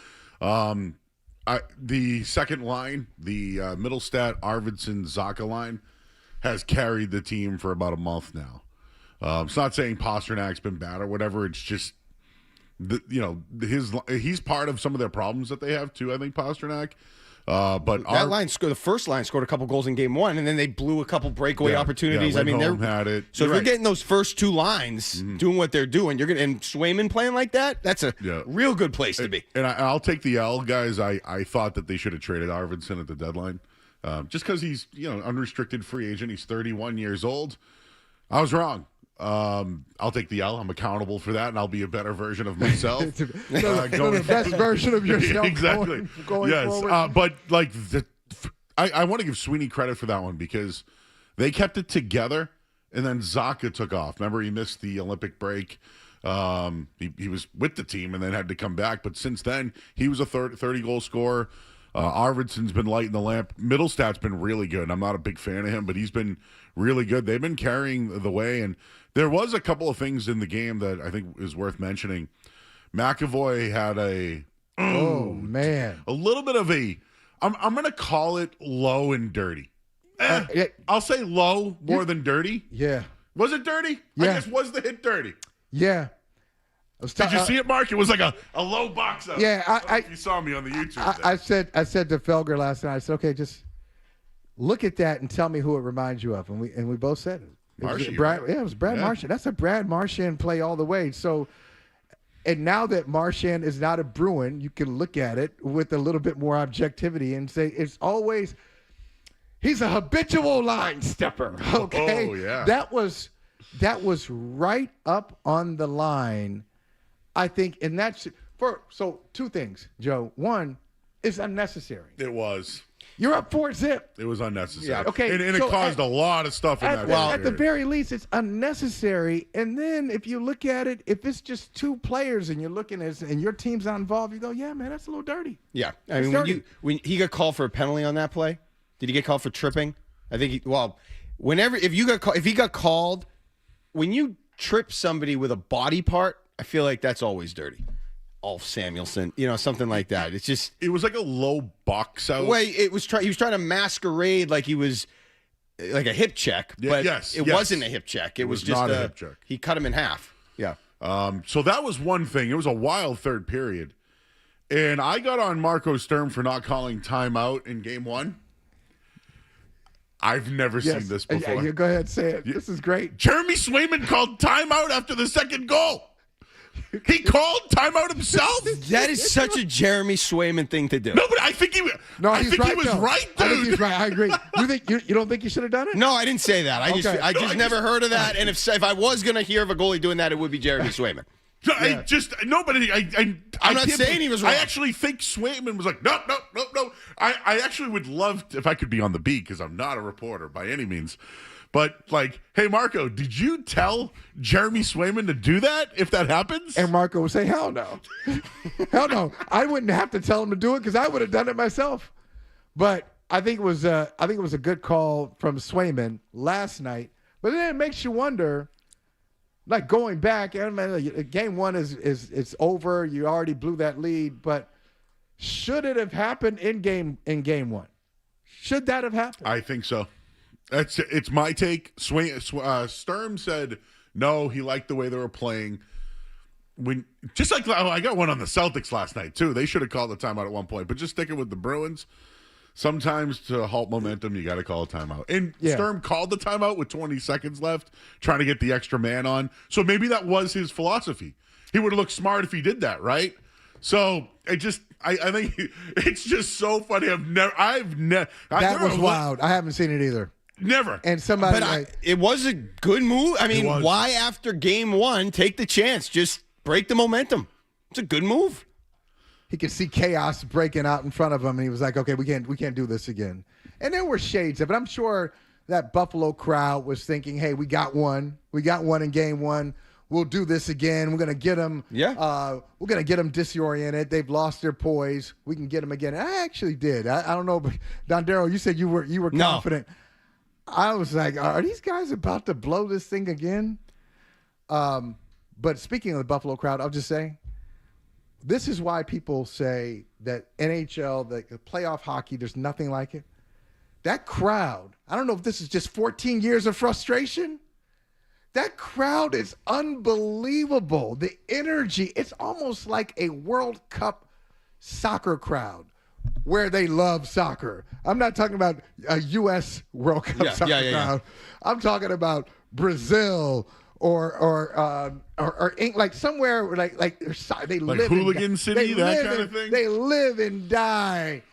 S10: The second line, the Middlestat, Arvidsson, Zacha line, has carried the team for about a month now. It's not saying Pasternak's been bad or whatever. It's just, he's part of some of their problems that they have too. I think Pastrnak. But
S1: the first line scored a couple goals in game one, and then they blew a couple breakaway opportunities. I mean,
S10: had it.
S1: So if you're getting those first two lines doing what they're doing, and Swayman playing like that, that's a real good place to be.
S10: And I'll take the L, guys. I thought that they should have traded Arvidsson at the deadline, just because he's unrestricted free agent. He's 31 years old. I was wrong. I'll take the L. I'm accountable for that, and I'll be a better version of myself.
S3: The best version of yourself.
S10: Exactly.
S3: Going forward.
S10: But I want to give Sweeney credit for that one because they kept it together, and then Zacha took off. Remember, he missed the Olympic break. He was with the team and then had to come back. But since then, he was a 30-goal scorer. Arvidsson's been lighting the lamp. Middlestat's been really good. I'm not a big fan of him, but he's been really good. They've been carrying the way, and there was a couple of things in the game that I think is worth mentioning. McAvoy had a little bit of a I'm going to call it low and dirty. I'll say low more than dirty.
S3: Yeah.
S10: Was it dirty?
S3: Yeah.
S10: I guess was the hit dirty?
S3: Yeah.
S10: Did you see it, Mark? It was like a low box up.
S3: Yeah,
S10: you saw me on the YouTube.
S3: I said to Felger last night, I said, okay, just look at that and tell me who it reminds you of. And we both said it. It was Brad Marchand. That's a Brad Marchand play all the way. So, and now that Marchand is not a Bruin, you can look at it with a little bit more objectivity and say he's a habitual line stepper. Okay.
S10: Oh, yeah.
S3: That was right up on the line. I think, and that's so two things, Joe. One, it's unnecessary.
S10: It was.
S3: You're up 4-0.
S10: It was unnecessary.
S3: Yeah, okay.
S10: And it caused a lot of stuff in that game.
S3: At the very least, it's unnecessary. And then if you look at it, if it's just two players and you're looking at and your team's not involved, you go, yeah, man, that's a little dirty.
S1: Yeah. I mean, when he got called for a penalty on that play, did he get called for tripping? I think if he got called, when you trip somebody with a body part, I feel like that's always dirty. Ulf Samuelsson, something like that. It's just
S10: it was like a low box out.
S1: Well, he was trying to masquerade like he was like a hip check, but it wasn't a hip check. It was just
S10: not a hip check.
S1: He cut him in half. Yeah.
S10: So that was one thing. It was a wild third period, and I got on Marco Sturm for not calling timeout in game one. I've never seen this before.
S3: Yeah, go ahead, say it. This is great.
S10: Jeremy Swayman called timeout after the second goal. He called timeout himself.
S1: That is such a Jeremy Swayman thing to do.
S10: No, but I think he was right, dude.
S3: I think he's right. I agree. You don't think you should have done it?
S1: No, I didn't say that. I just never heard of that. And if I was going to hear of a goalie doing that, it would be Jeremy Swayman.
S10: I'm
S1: not saying he was wrong.
S10: I actually think Swayman was like, no. I actually would love if I could be on the beat because I'm not a reporter by any means. But, hey, Marco, did you tell Jeremy Swayman to do that if that happens?
S3: And Marco would say, hell no. Hell no. I wouldn't have to tell him to do it because I would have done it myself. But I think it was a good call from Swayman last night. But then it makes you wonder, going back, game one is over. You already blew that lead. But should it have happened in game one? Should that have happened?
S10: I think so. It's my take. Sturm said no. He liked the way they were playing. I got one on the Celtics last night too. They should have called the timeout at one point. But just sticking with the Bruins, sometimes to halt momentum, you got to call a timeout. And Sturm called the timeout with 20 seconds left, trying to get the extra man on. So maybe that was his philosophy. He would have looked smart if he did that, right? So I think it's just so funny.
S3: That was wild. I haven't seen it either.
S10: Never.
S3: And somebody.
S1: It was a good move. I mean, why after game one take the chance? Just break the momentum. It's a good move.
S3: He could see chaos breaking out in front of him, and he was like, "Okay, we can't do this again." And there were shades of it. I'm sure that Buffalo crowd was thinking, hey, we got one. We got one in game one. We'll do this again. We're going to get them.
S1: Yeah.
S3: We're going to get them disoriented. They've lost their poise. We can get them again. And I actually did. I don't know, but Don Darryl, you said you were confident. I was like, are these guys about to blow this thing again? But speaking of the Buffalo crowd, I'll just say, this is why people say that NHL, the playoff hockey, there's nothing like it. That crowd, I don't know if this is just 14 years of frustration. That crowd is unbelievable. The energy, it's almost like a World Cup soccer crowd where they love soccer. I'm not talking about a U.S. World Cup soccer crowd. I'm talking about Brazil or like somewhere like they
S10: like
S3: live
S10: Hooligan City, that kind of thing.
S3: They live and die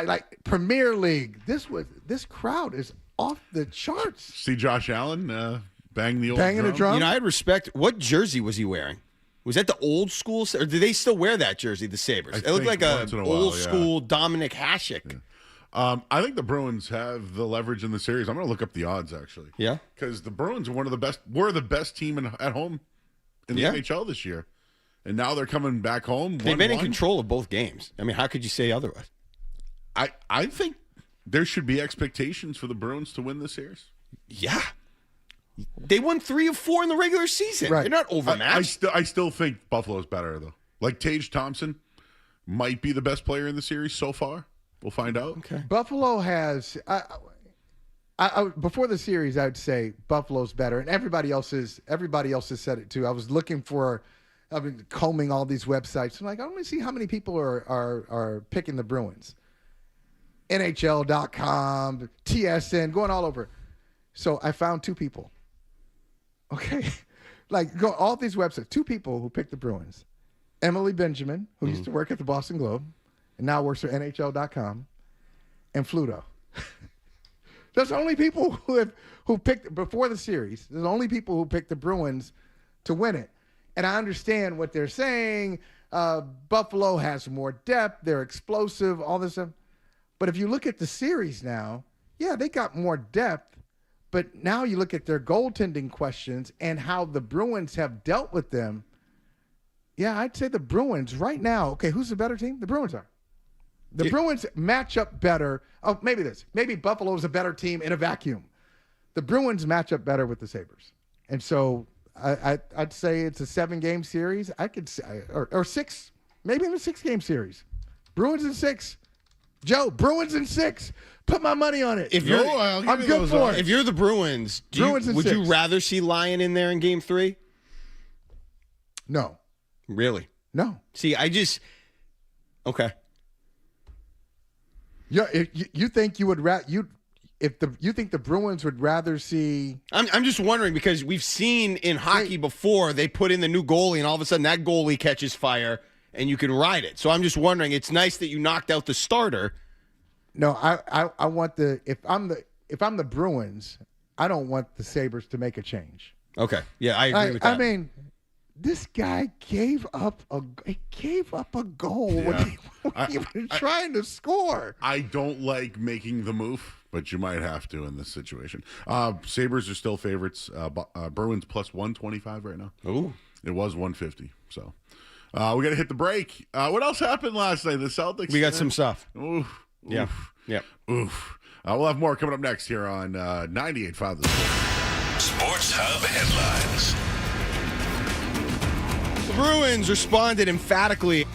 S3: like Premier League. This crowd is off the charts.
S10: See Josh Allen banging
S3: the drum.
S1: You know, I had respect. What jersey was he wearing? Was that the old school, or do they still wear that jersey, the Sabres? It looked like a old school Dominic Hasek.
S10: Yeah. I think the Bruins have the leverage in the series. I'm going to look up the odds, actually.
S1: Yeah.
S10: Because the Bruins are we're the best team at home in the NHL this year. And now they're coming back home.
S1: They've been in control of both games. I mean, how could you say otherwise?
S10: I think there should be expectations for the Bruins to win this series.
S1: Yeah. They won 3 of 4 in the regular season.
S3: Right.
S1: They're not overmatched.
S10: I still think Buffalo's better, though. Like Tage Thompson might be the best player in the series so far. We'll find out.
S1: Okay.
S3: Buffalo has before the series, I would say Buffalo's better, and everybody else has said it too. I've been combing all these websites. I'm like, I want to see how many people are picking the Bruins. NHL.com, TSN, going all over. So I found 2 people. Okay. Like, go all these websites. 2 people who picked the Bruins. Emily Benjamin, who used to work at the Boston Globe and now works for NHL.com, and Fluto. Those are the only people who picked, before the series, they're the only people who picked the Bruins to win it. And I understand what they're saying. Buffalo has more depth. They're explosive, all this stuff. But if you look at the series now, yeah, they got more depth. But now you look at their goaltending questions and how the Bruins have dealt with them. Yeah, I'd say the Bruins right now. Okay, who's the better team? The Bruins are. The Bruins match up better. Oh, maybe Buffalo's a better team in a vacuum. The Bruins match up better with the Sabres. And so I'd say it's a 7-game series. I could say, or 6, maybe in a 6-game series. Bruins in 6. Joe, Bruins in 6. Put my money on it.
S1: I'm
S3: good for it.
S1: If you're the Bruins, would you rather see Lyon in there in Game 3?
S3: No.
S1: Really?
S3: No.
S1: See, okay.
S3: Yeah, you think you would you think the Bruins would rather see?
S1: I'm just wondering because we've seen in hockey before they put in the new goalie and all of a sudden that goalie catches fire and you can ride it. So I'm just wondering. It's nice that you knocked out the starter.
S3: No, I want if I'm the Bruins, I don't want the Sabres to make a change.
S1: Okay, yeah, I agree with that.
S3: I mean, this guy gave up a goal when he was trying to score.
S10: I don't like making the move, but you might have to in this situation. Sabres are still favorites. Bruins plus 125 right now.
S1: Ooh.
S10: It was 150. So we got to hit the break. What else happened last night? The Celtics.
S1: We got some stuff.
S10: Oof.
S1: Yeah. Yeah.
S10: Oof. We'll have more coming up next here on 98.5 The
S4: Sports Hub headlines.
S1: The Bruins responded emphatically.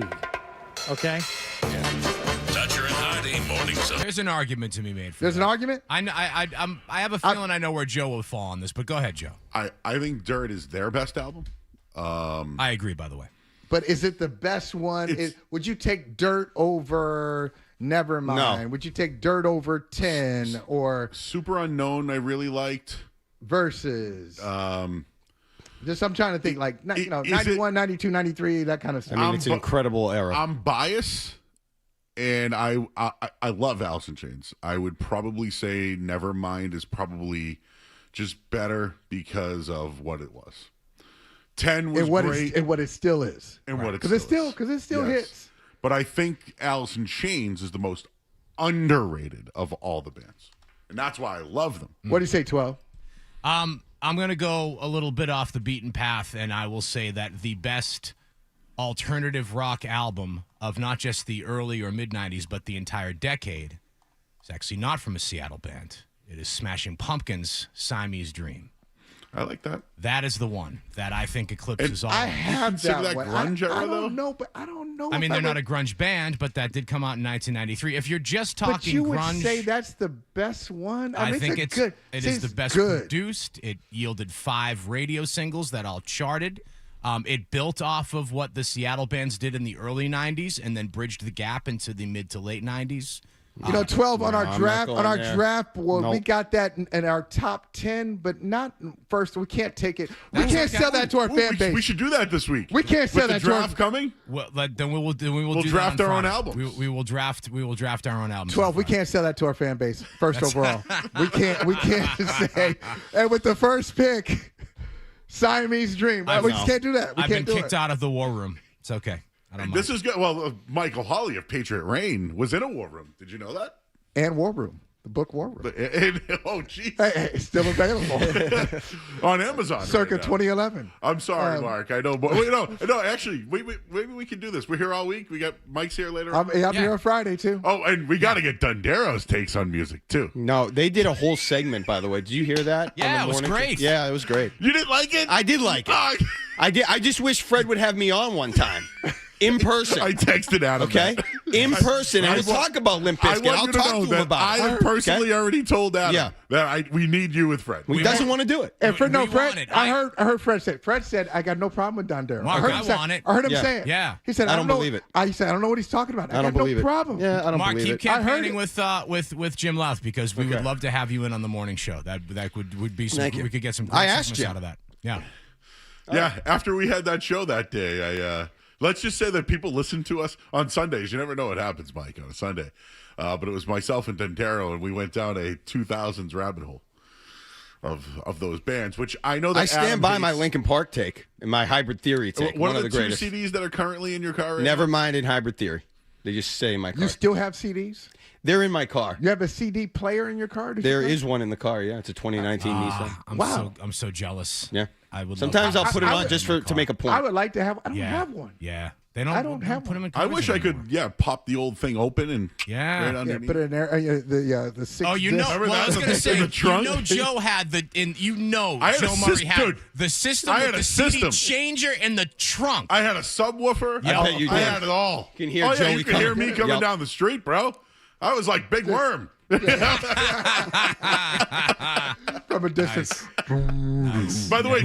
S6: guarantee. Okay?
S4: Toucher and Hardy morning show.
S8: There's an argument to be made for
S3: There's
S8: that.
S3: an argument?
S8: I have a feeling I know where Joe will fall on this, but go ahead, Joe.
S10: I think Dirt is their best album.
S8: I agree, by the way.
S3: But is it the best one? Would you take Dirt over Nevermind?
S1: No.
S3: Would you take Dirt over 10 or
S10: Super Unknown I really liked.
S3: Versus? Just I'm trying to think like 91, 92, 93, that kind of stuff.
S1: I mean, it's an incredible era.
S10: I'm biased, and I love Alice in Chains. I would probably say Nevermind is probably just better because of what it was. 10 was great.
S3: And what it still is.
S10: And what it
S3: Because
S10: still
S3: it still hits.
S10: But I think Alice in Chains is the most underrated of all the bands. And that's why I love them.
S3: What do you say, 12?
S8: I'm going to go a little bit off the beaten path, and I will say that the best alternative rock album of not just the early or mid-'90s, but the entire decade is actually not from a Seattle band. It is Smashing Pumpkins' Siamese Dream.
S10: I like that.
S8: That is the one that I think eclipses all.
S3: I have that one.
S10: grunge era,
S3: I
S10: though?
S3: don't know, but I don't know.
S8: I mean, they're not a grunge band, but that did come out in 1993. If you're just talking
S3: But you would
S8: grunge,
S3: say that's the best one?
S8: I think
S3: it's
S8: it
S3: good.
S8: is the best produced. It yielded 5 radio singles that all charted. It built off of what the Seattle bands did in the early 90s and then bridged the gap into the mid to late 90s.
S3: 12 on our draft board,
S1: Nope.
S3: we got that in our top 10, but not first. We can't take it. We
S8: That's
S3: can't
S8: okay.
S3: sell that to our fan base.
S10: We should do that this week.
S3: We can't sell
S10: With
S3: that
S10: the
S3: to our
S10: draft coming.
S8: Well, then we will do
S10: draft
S8: that on
S10: our own
S8: Friday.
S10: albums.
S8: We will draft our own albums.
S3: 12. We can't sell that to our fan base. First overall, we can't say. And with the first pick, Siamese Dream. We just can't do that.
S8: I've been kicked out of the war room. It's okay. I don't mind.
S10: This is good. Well, Michael Hawley of Patriot Rain was in a war room. Did you know that?
S3: And War Room, the book War Room.
S10: Oh, jeez.
S3: Hey, it's still available
S10: on Amazon.
S3: Circa
S10: right now.
S3: 2011.
S10: I'm sorry, Mark. I know, but wait, no. Actually, maybe we can do this. We're here all week. We got Mike's here later.
S3: I'm here on Friday too.
S10: Oh, and we got to get Dundero's takes on music too.
S1: No, they did a whole segment, by the way. Did you hear that?
S8: Yeah, it was great.
S1: Yeah, it was great.
S10: You didn't like it?
S1: I did like it. I did. I just wish Fred would have me on one time. In person.
S10: I texted Adam.
S1: Okay? In person. And we'll talk about Limp Bizkit. I'll talk to him about it.
S10: I have personally already told Adam that we need you with Fred.
S1: He doesn't want to do it.
S3: And Fred, I heard Fred say. Fred said, "I got no problem with Dondero."
S8: Mark,
S3: I heard him say it.
S8: Yeah.
S3: He said,
S1: I don't believe it.
S3: He said, "I don't know what he's talking about.
S1: I don't believe
S3: no problem."
S1: Yeah, I don't
S8: Mark,
S1: believe
S8: keep
S1: it.
S8: campaigning with Jim Louth because we would love to have you in on the morning show. That would be some.
S1: Thank you.
S8: We could get some.
S1: I asked you
S8: out of that. Yeah.
S10: Yeah. After we had that show that day, let's just say that people listen to us on Sundays. You never know what happens, Mike, on a Sunday. But it was myself and Dentero, and we went down a 2000s rabbit hole of those bands, which I know that
S1: I stand
S10: Adam
S1: by
S10: hates.
S1: my Linkin Park take and my Hybrid Theory take.
S10: What
S1: One
S10: are
S1: of
S10: the
S1: greatest.
S10: 2 CDs that are currently in your car right now?
S1: Nevermind and Hybrid Theory. They just say in my car.
S3: You still have CDs?
S1: They're in my car.
S3: You have a CD player in your car?
S1: There is one in the car, yeah. It's a 2019 Nissan.
S8: I'm so jealous.
S1: Yeah.
S8: I would.
S1: Sometimes I'll put it on just to make a point.
S3: I would like to have. I don't have one.
S8: Yeah.
S3: I don't have
S8: put them in
S10: I
S8: covers
S10: wish I
S8: anymore.
S10: could, pop the old thing open and right underneath.
S3: Put it in there. The 6
S8: Oh, you know.
S10: Remember
S8: Well, I was
S10: that
S8: going to
S10: in
S8: say,
S10: the trunk?
S8: Joe had the.
S10: I had
S8: Joe
S10: a
S8: Murray
S10: system,
S8: had
S10: dude.
S8: the system
S10: I
S8: with
S10: had
S8: the
S10: a
S8: CD
S10: system.
S8: changer in the trunk.
S10: I had a subwoofer.
S1: I bet you
S10: I
S1: did.
S10: had it all.
S1: You can hear
S10: yeah,
S1: Joey
S10: you can hear me
S1: coming.
S10: coming
S1: Yep.
S10: down the street, bro. I was like Big Worm.
S3: From a distance.
S8: Nice.
S10: By the way,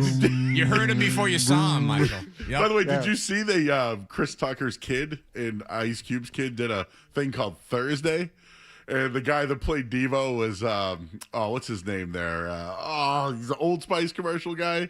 S8: You heard him before you saw him, Michael. Yep.
S10: by the way, did you see the Chris Tucker's kid and Ice Cube's kid did a thing called Thursday? And the guy that played Devo was, what's his name there? He's an Old Spice commercial guy.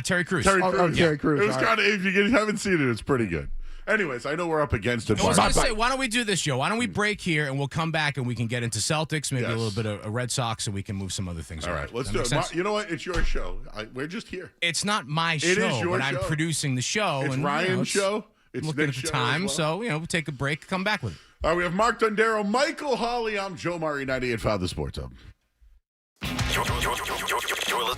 S8: Terry Crews.
S10: Terry Crews.
S3: Terry Crews.
S10: It was kind of, if you haven't seen it, it's pretty good. Anyways, I know we're up against it.
S8: I was
S10: but-
S8: going to say, why don't we do this, Joe? Why don't we break here and we'll come back and we can get into Celtics, maybe a
S10: Yes.
S8: little bit of Red Sox, and we can move some other things
S10: All
S8: around.
S10: right, let's
S8: Does
S10: do
S8: that
S10: it.
S8: make sense?
S10: You know what? It's your show. We're just here.
S8: It's not my show,
S10: It is your
S8: but I'm
S10: show.
S8: producing the show.
S10: It's
S8: and,
S10: Ryan's show. It's
S8: looking
S10: Nick's
S8: at the
S10: show
S8: time,
S10: as well.
S8: so we'll take a break, come back with it.
S10: All right, we have Mark Dondero, Michael Hawley. I'm Joe Murray, 98.5 The Sports Hub.
S4: You're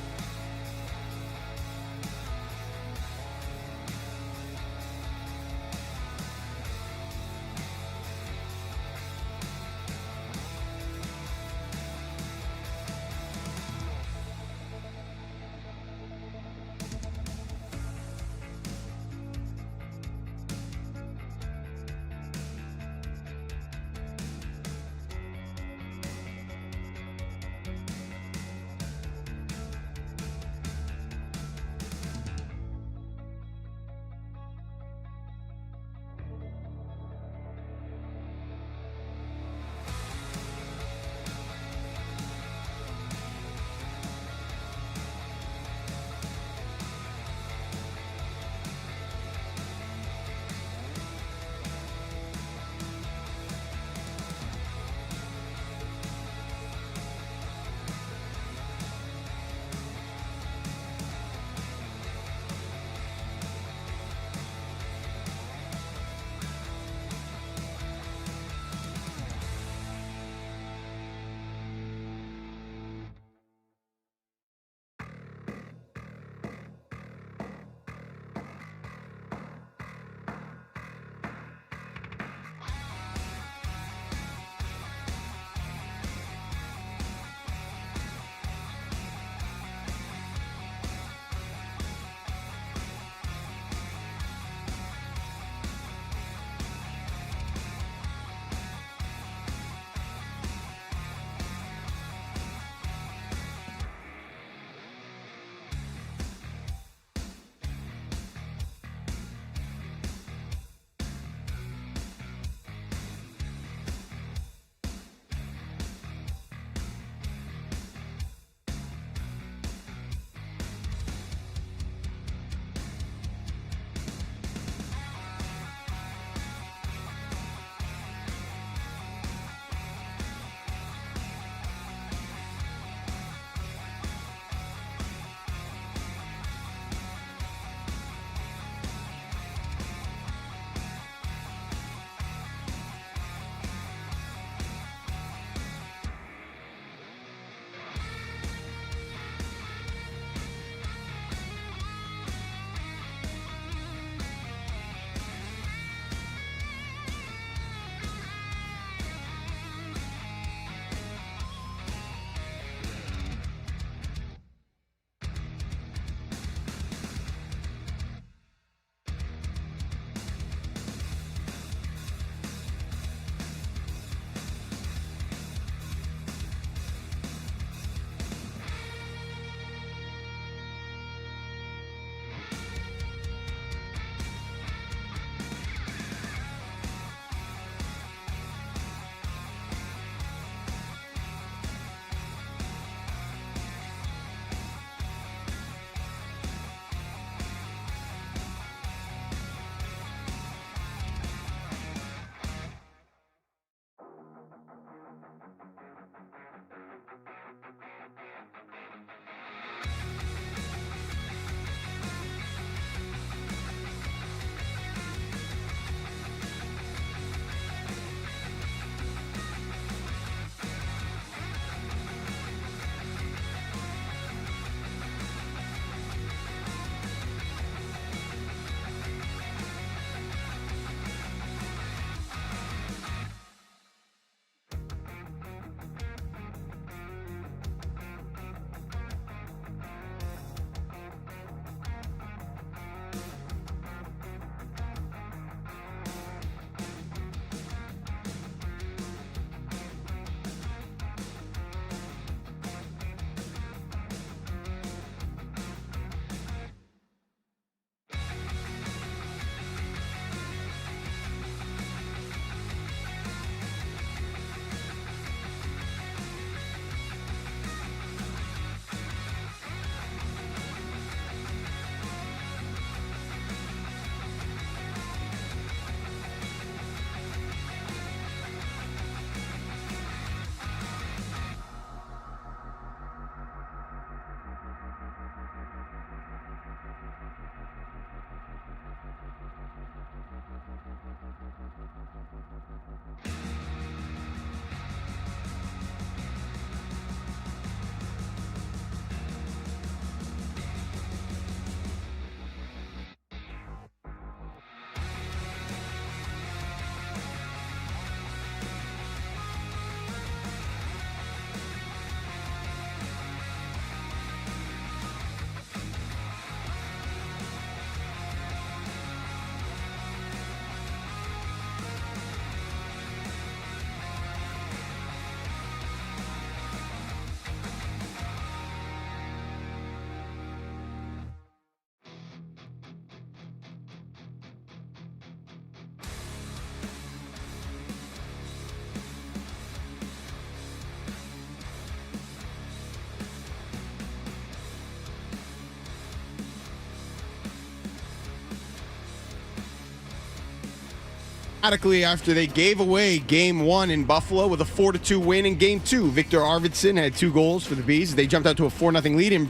S1: Dramatically after they gave away Game 1 in Buffalo with a 4-2 win in Game 2. Victor Arvidsson had 2 goals for the Bees. They jumped out to a 4-0 lead, and,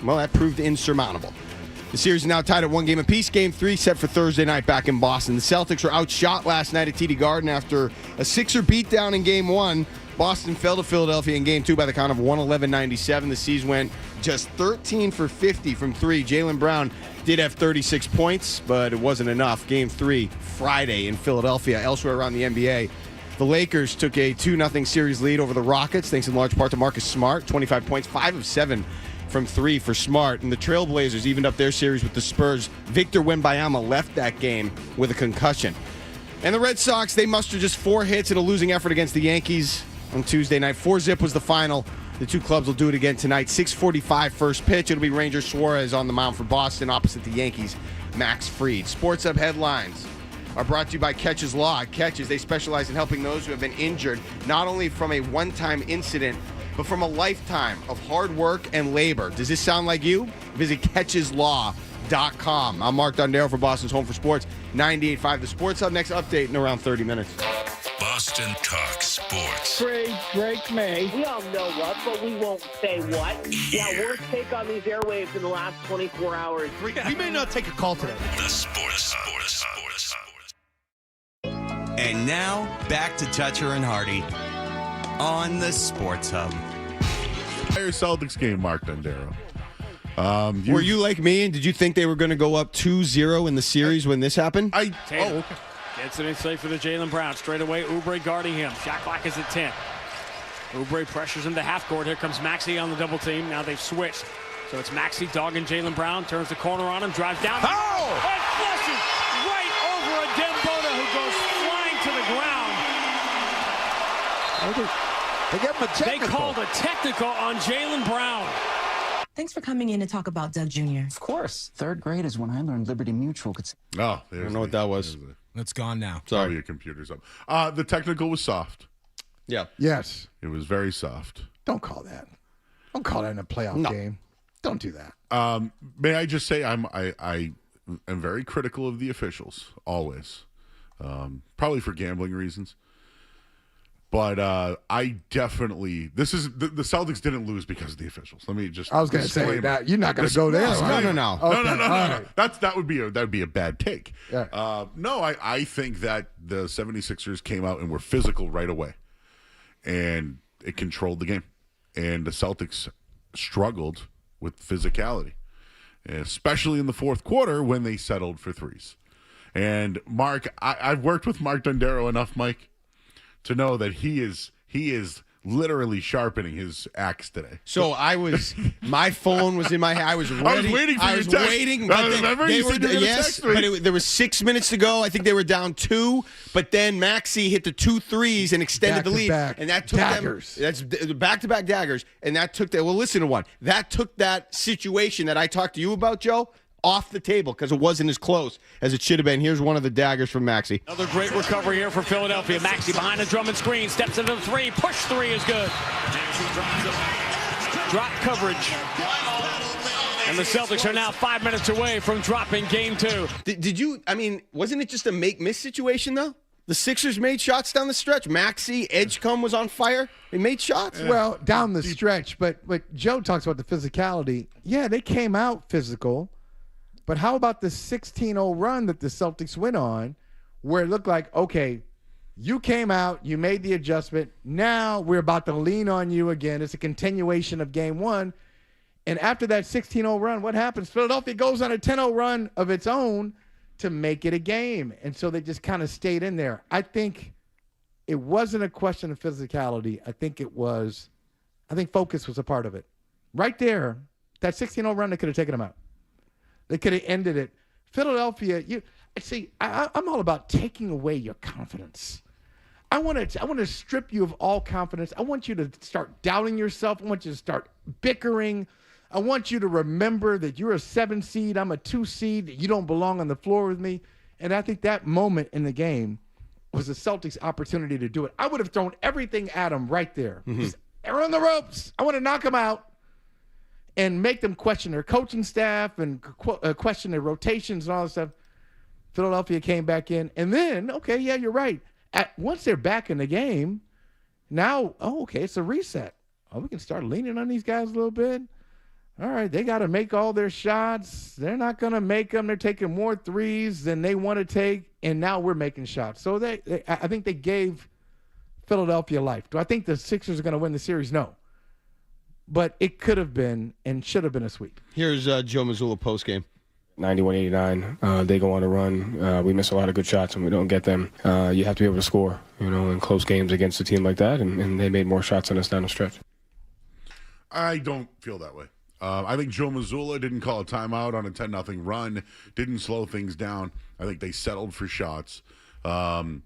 S1: well, that proved insurmountable. The series is now tied at 1 game apiece. Game 3 set for Thursday night back in Boston. The Celtics were outshot last night at TD Garden after a Sixer beatdown in Game 1. Boston fell to Philadelphia in Game 2 by the count of 111-97. The Seas went just 13 for 50 from 3. Jaylen Brown did have 36 points, but it wasn't enough. Game 3, Friday in Philadelphia. Elsewhere around the NBA, the Lakers took a 2-0 series lead over the Rockets, thanks in large part to Marcus Smart. 25 points, 5 of 7 from 3 for Smart. And the Trailblazers evened up their series with the Spurs. Victor Wembanyama left that game with a concussion. And the Red Sox, they mustered just 4 hits in a losing effort against the Yankees on Tuesday night. 4-zip was the final. The two clubs will do it again tonight. 6:45 first pitch. It'll be Ranger Suarez on the mound for Boston opposite the Yankees, Max Fried. Sports Hub headlines are brought to you by Catches Law. Catches, they specialize in helping those who have been injured, not only from a one-time incident, but from a lifetime of hard work and labor. Does this sound like you? Visit catcheslaw.com. I'm Mark Dondero for Boston's Home for Sports, 98.5 The Sports Hub. Next update in around 30 minutes.
S4: Boston Talk Sports.
S14: Drake May. We all know what, but we won't say what. Yeah, worst take on these airwaves in the last 24 hours.
S15: We may not take a call today.
S4: The Sports Hub.
S16: And now, back to Toucher and Hardy on the Sports Hub.
S10: Your Celtics game, Mark Dondero.
S1: Were you like me, and did you think they were going to go up 2-0 in the series when this happened?
S17: Okay. Gets it in safe for the Jaylen Brown. Straight away, Oubre guarding him. Shot clock is at 10. Oubre pressures him to half court. Here comes Maxey on the double team. Now they've switched. So it's Maxey dogging Jaylen Brown. Turns the corner on him. Drives down.
S15: Oh!
S17: And flushes right over a Dembona who goes flying to the ground.
S3: They gave him a technical.
S17: They called a technical on Jaylen Brown.
S18: Thanks for coming in to talk about Doug Jr.
S19: Of course. 3rd grade is when I learned Liberty Mutual could...
S10: Oh,
S1: I don't know what that was.
S8: It's gone now.
S10: Sorry, your computer's up. The technical was soft.
S1: Yeah.
S3: Yes.
S10: It was very soft.
S3: Don't call that. Don't call that in a playoff game. Don't do that.
S10: May I just say I am very critical of the officials, always. Probably for gambling reasons. But I definitely the Celtics didn't lose because of the officials. Let me just.
S3: I was going to say that you're not going to go there.
S10: No.
S3: Okay.
S10: No. That would be a bad take.
S3: Yeah.
S10: No, I think that the 76ers came out and were physical right away, and it controlled the game, and the Celtics struggled with physicality, especially in the fourth quarter when they settled for threes. And Mark, I've worked with Mark Dondero enough, Mike, to know that he is literally sharpening his axe today.
S1: So my phone was in my hand. I was ready.
S10: I was waiting for your text.
S1: But there was 6 minutes to go. I think they were down 2, but then Maxey hit the 2 threes and extended the lead. And that took
S3: daggers.
S1: That's back-to-back daggers. And that took that. Well, listen to one. That took that situation that I talked to you about, Joe, off the table because it wasn't as close as it should have been. Here's one of the daggers from Maxey.
S17: Another great recovery here for Philadelphia. Maxey behind the Drummond screen, steps into the 3, push 3 is good. Drop coverage. And the Celtics are now 5 minutes away from dropping game 2.
S1: Wasn't it just a make-miss situation, though? The Sixers made shots down the stretch. Maxey, Edgecombe was on fire. They made shots.
S3: Yeah. Well, down the stretch. But Joe talks about the physicality. Yeah, they came out physical. But how about the 16-0 run that the Celtics went on where it looked like, okay, you came out, you made the adjustment. Now we're about to lean on you again. It's a continuation of game 1. And after that 16-0 run, what happens? Philadelphia goes on a 10-0 run of its own to make it a game. And so they just kind of stayed in there. I think it wasn't a question of physicality. I think focus was a part of it. Right there, that 16-0 run, they could have taken them out. They could have ended it. Philadelphia, I'm all about taking away your confidence. I want to strip you of all confidence. I want you to start doubting yourself. I want you to start bickering. I want you to remember that you're a 7 seed. I'm a 2 seed. You don't belong on the floor with me. And I think that moment in the game was the Celtics' opportunity to do it. I would have thrown everything at them right there. Mm-hmm. They're on the ropes. I want to knock them out and make them question their coaching staff and question their rotations and all that stuff. Philadelphia came back in. And then, okay, yeah, you're right. Once they're back in the game, now, okay, it's a reset. Oh, we can start leaning on these guys a little bit. All right, they got to make all their shots. They're not going to make them. They're taking more threes than they want to take, and now we're making shots. So I think they gave Philadelphia life. Do I think the Sixers are going to win the series? No. But it could have been and should have been a sweep.
S1: Here's Joe Mazzulla postgame.
S15: 91-89. They go on a run. We miss a lot of good shots, and we don't get them. You have to be able to score, in close games against a team like that, and they made more shots than us down the stretch.
S10: I don't feel that way. I think Joe Mazzulla didn't call a timeout on a 10-0 run, didn't slow things down. I think they settled for shots.
S3: The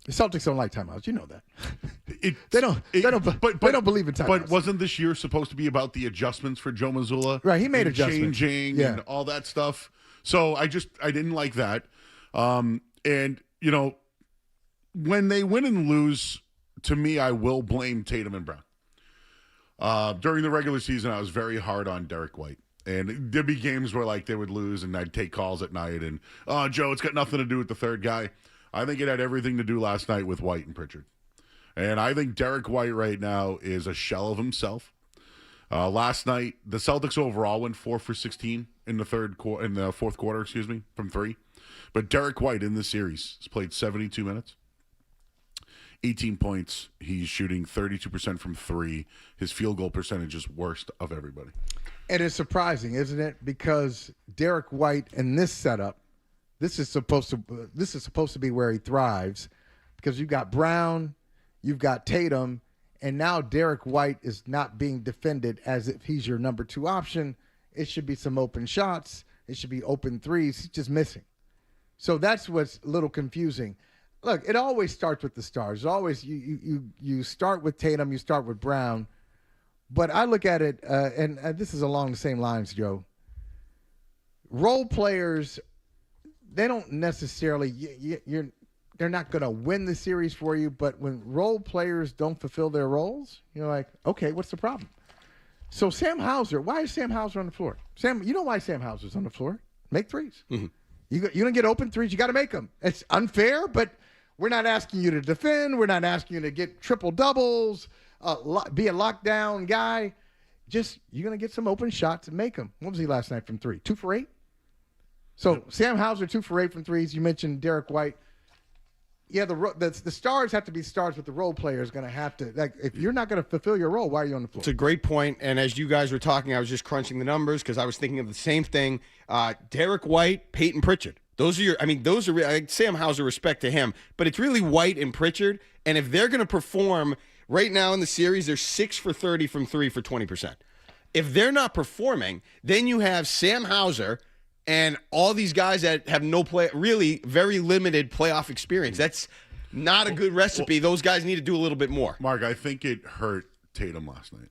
S3: Celtics don't like timeouts. You know that. They don't believe in timeouts.
S10: But wasn't this year supposed to be about the adjustments for Joe Mazzulla?
S3: Right, he made adjustments.
S10: Changing and all that stuff. So I didn't like that. And, when they win and lose, to me, I will blame Tatum and Brown. During the regular season, I was very hard on Derek White. And there'd be games where, they would lose, and I'd take calls at night. And, Joe, it's got nothing to do with the third guy. I think it had everything to do last night with White and Pritchard. And I think Derek White right now is a shell of himself. Last night, the Celtics overall went 4 for 16 in the fourth quarter, from 3. But Derek White in this series has played 72 minutes. 18 points. He's shooting 32% from 3. His field goal percentage is worst of everybody.
S3: And it's surprising, isn't it? Because Derek White in this setup, this is supposed to be where he thrives, because you've got Brown, you've got Tatum, and now Derek White is not being defended as if he's your number 2 option. It should be some open shots. It should be open threes. He's just missing. So that's what's a little confusing. Look, it always starts with the stars. Always you start with Tatum, you start with Brown. But I look at it, and this is along the same lines, Joe. Role players, they don't necessarily they're not going to win the series for you, but when role players don't fulfill their roles, you're like, okay, what's the problem? So Sam Hauser, why is Sam Hauser on the floor? You know why Sam Hauser's on the floor? Make threes. Mm-hmm. You don't get open threes. You got to make them. It's unfair, but we're not asking you to defend. We're not asking you to get triple doubles, be a lockdown guy. Just you're going to get some open shots and make them. What was he last night from 3? 2 for 8? So Sam Hauser, 2 for 8 from threes. You mentioned Derek White. Yeah, the stars have to be stars, but the role player is going to have to. If you're not going to fulfill your role, why are you on the floor?
S1: It's a great point. And as you guys were talking, I was just crunching the numbers because I was thinking of the same thing. Derek White, Peyton Pritchard. Those are Sam Hauser, respect to him, but it's really White and Pritchard. And if they're going to perform right now in the series, they're 6 for 30 from 3 for 20%. If they're not performing, then you have Sam Hauser and all these guys that have really very limited playoff experience. That's not a good recipe. Those guys need to do a little bit more.
S10: Mark, I think it hurt Tatum last night.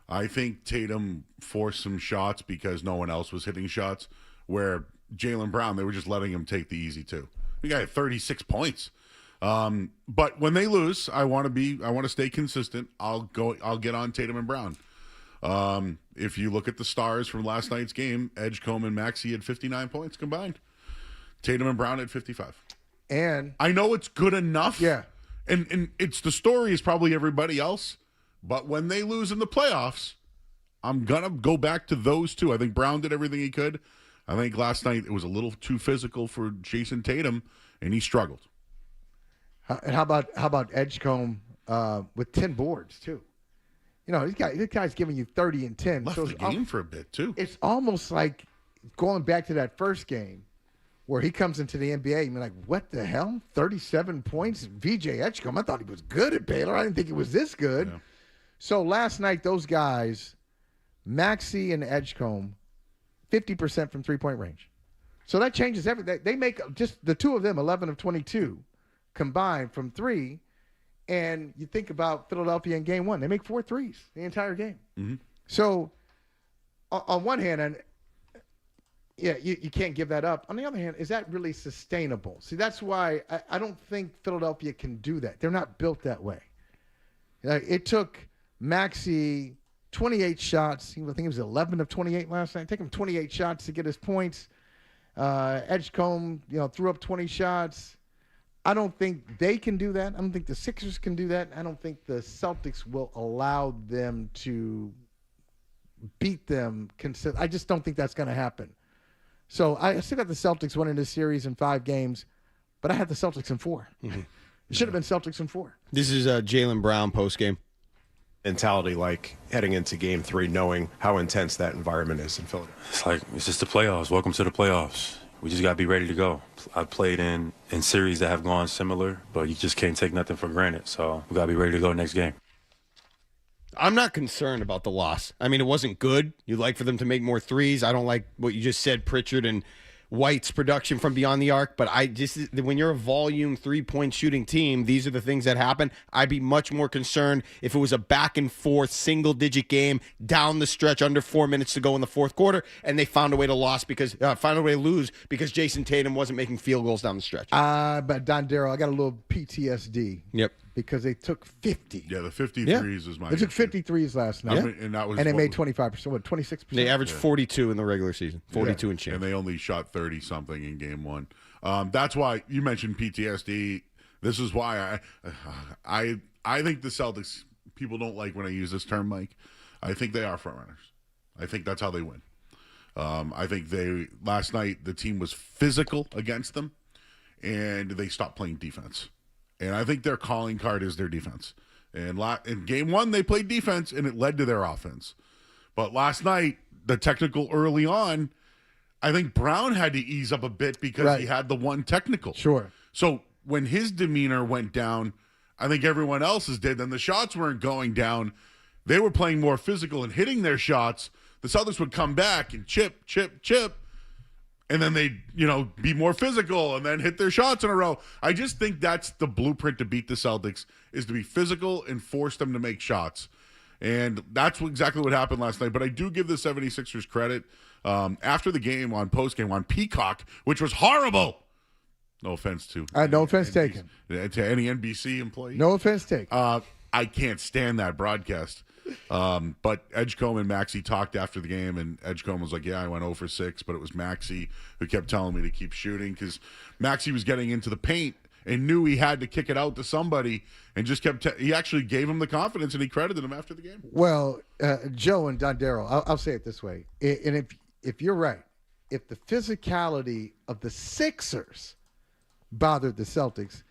S10: I think Tatum forced some shots because no one else was hitting shots, where Jaylen Brown, they were just letting him take the easy 2. The guy had 36 points. But when they lose, I want to stay consistent. I'll get on Tatum and Brown. If you look at the stars from last night's game, Edgecombe and Maxey had 59 points combined. Tatum and Brown had 55.
S3: And
S10: I know it's good enough.
S3: Yeah.
S10: And it's the story is probably everybody else. But when they lose in the playoffs, I'm going to go back to those 2. I think Brown did everything he could. I think last night it was a little too physical for Jason Tatum, and he struggled.
S3: And how about Edgecombe with 10 boards, too? This guy's giving you 30 and 10.
S10: Left the game for a bit, too.
S3: It's almost like going back to that first game where he comes into the NBA and you're like, what the hell? 37 points? VJ Edgecombe, I thought he was good at Baylor. I didn't think he was this good. Yeah. So last night, those guys, Maxey and Edgecombe, 50% from three-point range. So that changes everything. They make just the 2 of them, 11 of 22 combined from 3. And you think about Philadelphia in game 1, they make 4 threes the entire game.
S10: Mm-hmm.
S3: So on one hand, you can't give that up. On the other hand, is that really sustainable? See, that's why I don't think Philadelphia can do that. They're not built that way. It took Maxey 28 shots. I think it was 11 of 28 last night. It took him 28 shots to get his points. Edgecombe, threw up 20 shots. I don't think they can do that. I don't think the Sixers can do that. I don't think the Celtics will allow them to beat them. I just don't think that's going to happen. So I still got the Celtics winning this series in 5 games, but I had the Celtics in 4. Mm-hmm. It should have been Celtics in 4.
S1: This is Jaylen Brown postgame.
S20: Mentality like heading into Game 3, knowing how intense that environment is in Philadelphia.
S21: It's just the playoffs. Welcome to the playoffs. We just got to be ready to go. I've played in series that have gone similar, but you just can't take nothing for granted. So we got to be ready to go next game.
S1: I'm not concerned about the loss. I mean, it wasn't good. You'd like for them to make more threes. I don't like what you just said, Pritchard and White's production from beyond the arc, but when you're a volume 3-point shooting team, these are the things that happen. I'd be much more concerned if it was a back and forth single-digit game down the stretch under 4 minutes to go in the fourth quarter, and they found a way to lose because Jason Tatum wasn't making field goals down the stretch.
S3: But Don Darrell, I got a little PTSD.
S1: Yep.
S3: Because they took 50.
S10: Yeah, the 53s is my
S3: They took 53s last night.
S10: And
S3: they made 25%, 26%?
S1: They averaged 42 in the regular season, 42 and change.
S10: And they only shot 30-something in Game 1. That's why you mentioned PTSD. This is why I think the Celtics, people don't like when I use this term, Mike. I think they are frontrunners. I think that's how they win. I think last night the team was physical against them, and they stopped playing defense. And I think their calling card is their defense. And in Game 1, they played defense, and it led to their offense. But last night, the technical early on, I think Brown had to ease up a bit because he had the one technical.
S3: Sure.
S10: So when his demeanor went down, I think everyone else's did. Then the shots weren't going down. They were playing more physical and hitting their shots. The Celtics would come back and chip. And then they'd, be more physical and then hit their shots in a row. I just think that's the blueprint to beat the Celtics, is to be physical and force them to make shots. And that's exactly what happened last night. But I do give the 76ers credit. After the game, on postgame, on Peacock, which was horrible. No offense to
S3: no offense taken.
S10: To any NBC employee.
S3: No offense taken.
S10: I can't stand that broadcast. But Edgecombe and Maxey talked after the game, and Edgecombe was like, I went 0 for 6, but it was Maxey who kept telling me to keep shooting because Maxey was getting into the paint and knew he had to kick it out to somebody and just kept he actually gave him the confidence, and he credited him after the game.
S3: Well, Joe and Don Darrell, I'll say it this way. And if you're right, if the physicality of the Sixers bothered the Celtics,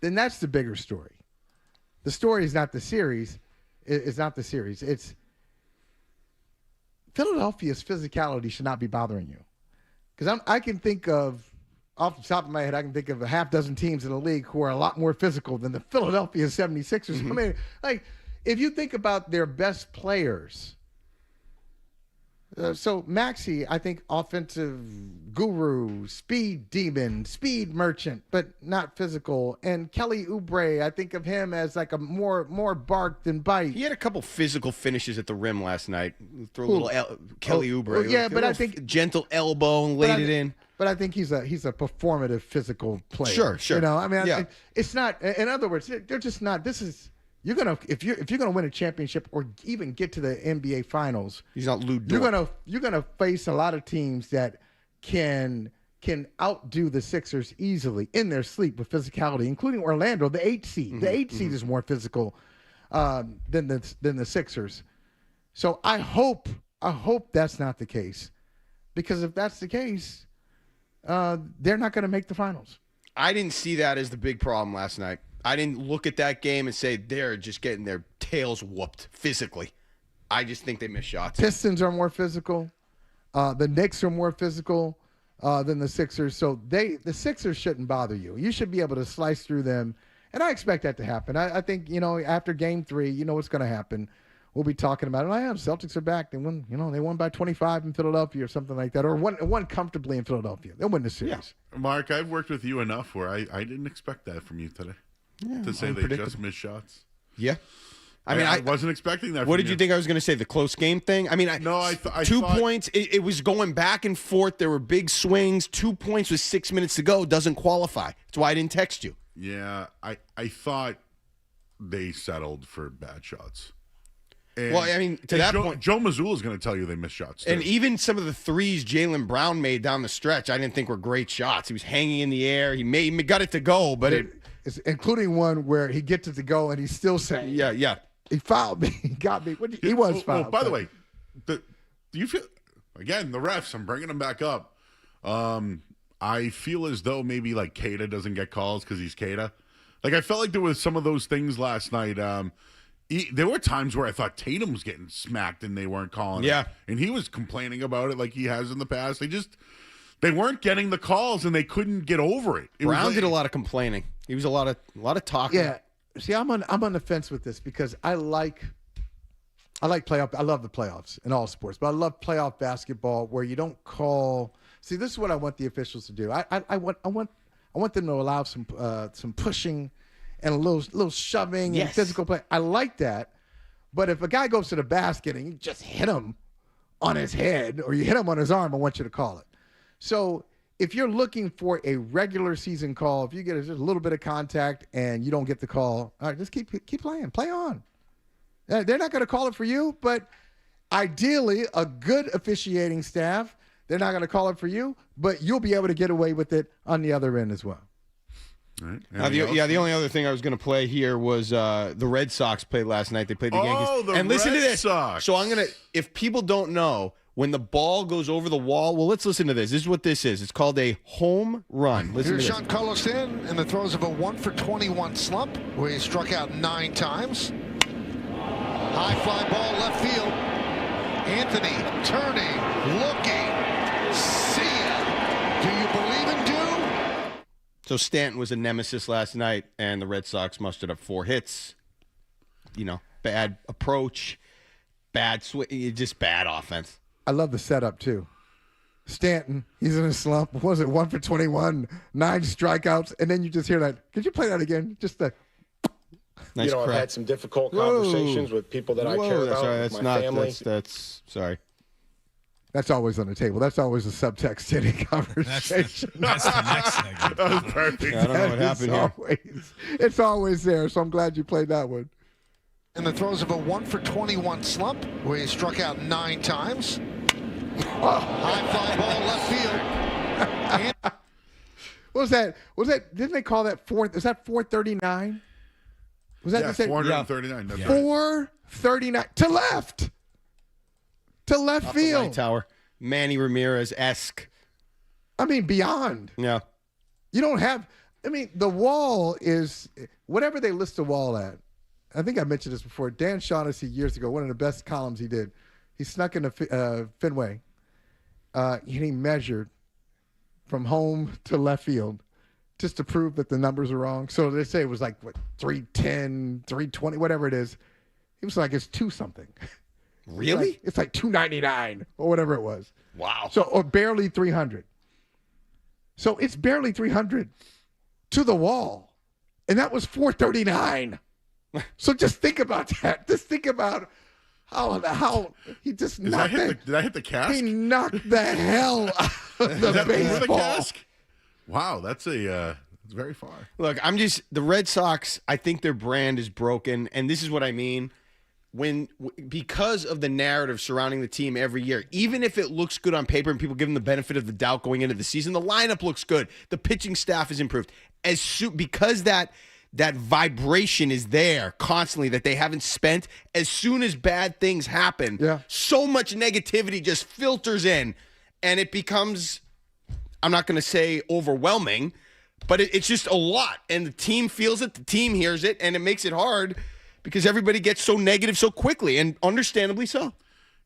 S3: then that's the bigger story. The story is not the series. It's not the series. It's Philadelphia's physicality should not be bothering you. Because I can think of, off the top of my head, I can think of a half dozen teams in the league who are a lot more physical than the Philadelphia 76ers. Mm-hmm. I mean, if you think about their best players, so Maxey, I think offensive guru, speed demon, speed merchant, but not physical. And Kelly Oubre, I think of him as like a more bark than bite.
S1: He had a couple physical finishes at the rim last night. Throw a little Kelly Oubre.
S3: Yeah, but I think
S1: gentle elbow and laid it in.
S3: But I think he's a performative physical player.
S1: Sure.
S3: It's not. In other words, they're just not. This is. You're gonna if you're gonna win a championship or even get to the NBA Finals.
S1: He's not Lou Dort.
S3: You're gonna face a lot of teams that can outdo the Sixers easily in their sleep with physicality, including Orlando, the 8 seed. Mm-hmm. The 8 seed is more physical than the Sixers. So I hope that's not the case, because if that's the case, they're not going to make the finals.
S1: I didn't see that as the big problem last night. I didn't look at that game and say they're just getting their tails whooped physically. I just think they missed shots.
S3: Pistons are more physical. The Knicks are more physical than the Sixers. So the Sixers shouldn't bother you. You should be able to slice through them. And I expect that to happen. I think, after Game 3, what's going to happen. We'll be talking about it. Celtics are back. They won, they won by 25 in Philadelphia or something like that, or won comfortably in Philadelphia. They'll win the series.
S10: Yeah. Mark, I've worked with you enough where I didn't expect that from you today. To say they just missed shots.
S1: Yeah.
S10: I wasn't expecting that.
S1: What did you think I was going to say? The close game thing? I mean, I thought 2 points. It was going back and forth. There were big swings. 2 points with 6 minutes to go doesn't qualify. That's why I didn't text you.
S10: Yeah, I thought they settled for bad shots. And,
S1: well, I mean, to that point,
S10: Joe Mazzulla is going to tell you they missed shots, too.
S1: And even some of the threes Jaylen Brown made down the stretch, I didn't think were great shots. He was hanging in the air. He got it to go, but
S3: it's including one where he gets it to go and he's still saying,
S1: yeah.
S3: He fouled me. He got me. He was fouled.
S10: Oh, by the way, do you feel, again, the refs, I'm bringing them back up. I feel as though maybe like Keita doesn't get calls because he's Keita. Like I felt like there was some of those things last night. There were times where I thought Tatum was getting smacked and they weren't calling it. And he was complaining about it like he has in the past. They weren't getting the calls and they couldn't get over it.
S1: Brown did a lot of complaining. He was a lot of talking.
S3: Yeah. See, I'm on the fence with this because I like playoff. I love the playoffs in all sports, but I love playoff basketball where you don't call. See, this is what I want the officials to do. I want them to allow some pushing and a little shoving and physical play. I like that, but if a guy goes to the basket and you just hit him on his head or you hit him on his arm, I want you to call it. So if you're looking for a regular season call, if you get just a little bit of contact and you don't get the call, all right, just keep playing. Play on. They're not going to call it for you, but ideally, a good officiating staff, they're not going to call it for you, but you'll be able to get away with it on the other end as well.
S10: All right.
S1: The only other thing I was going to play here was the Red Sox played last night. They played the Yankees.
S10: And
S1: listen to this.
S10: Sox.
S1: So I'm going to, if people don't know, when the ball goes over the wall, well, let's listen to this. This is what this is. It's called a home run. Listen
S2: Here's
S1: to
S2: Sean Carlos in the throes of a 1-for-21 slump where he struck out 9 times. High fly ball left field. Anthony turning, looking. See ya. Do you believe in do?
S1: So Stanton was a nemesis last night, and the Red Sox mustered up 4 hits. Bad approach, just bad offense.
S3: I love the setup, too. Stanton, he's in a slump. What was it, 1-for-21, 9 strikeouts, and then you just hear that. Could you play that again? Just the...
S1: Nice
S15: I've had some difficult conversations with people that I care about, my family.
S1: Sorry.
S3: That's always on the table. That's always a subtext in a conversation.
S8: That's the next segment.
S10: That was perfect.
S1: Yeah, I don't know what happened here.
S3: It's always there, so I'm glad you played that one.
S2: In the throes of a 1-for-21 slump where he struck out 9 times. High fly ball left field.
S3: What was that? Didn't they call that fourth? Is that 439? Was that the same?
S10: 439. That's
S3: 439 to left. To left
S1: Off
S3: field.
S1: The light tower. Manny Ramirez-esque.
S3: I mean, beyond.
S1: Yeah.
S3: You don't have. I mean, the wall is whatever they list the wall at. I think I mentioned this before. Dan Shaughnessy years ago, one of the best columns he did. He snuck into Fenway. He measured from home to left field just to prove that the numbers are wrong. So they say it was like, 310, 320, whatever it is. He was like, it's 2-something.
S1: Really?
S3: It's like 299 or whatever it was.
S1: Wow.
S3: So, or barely 300. So it's barely 300 to the wall. And that was 439. So just think about that. Just think about how he just knocked that.
S10: Did I hit the cask?
S3: He knocked the hell out of the baseball.
S10: Cask? Wow, that's it's very far.
S1: Look, the Red Sox, I think their brand is broken, and this is what I mean. Because of the narrative surrounding the team every year, even if it looks good on paper and people give them the benefit of the doubt going into the season, the lineup looks good. The pitching staff is improved. Because that vibration is there constantly that they haven't spent, as soon as bad things happen, so much negativity just filters in, and it becomes, I'm not going to say overwhelming, but it's just a lot. And the team feels it, the team hears it, and it makes it hard because everybody gets so negative so quickly, and understandably so.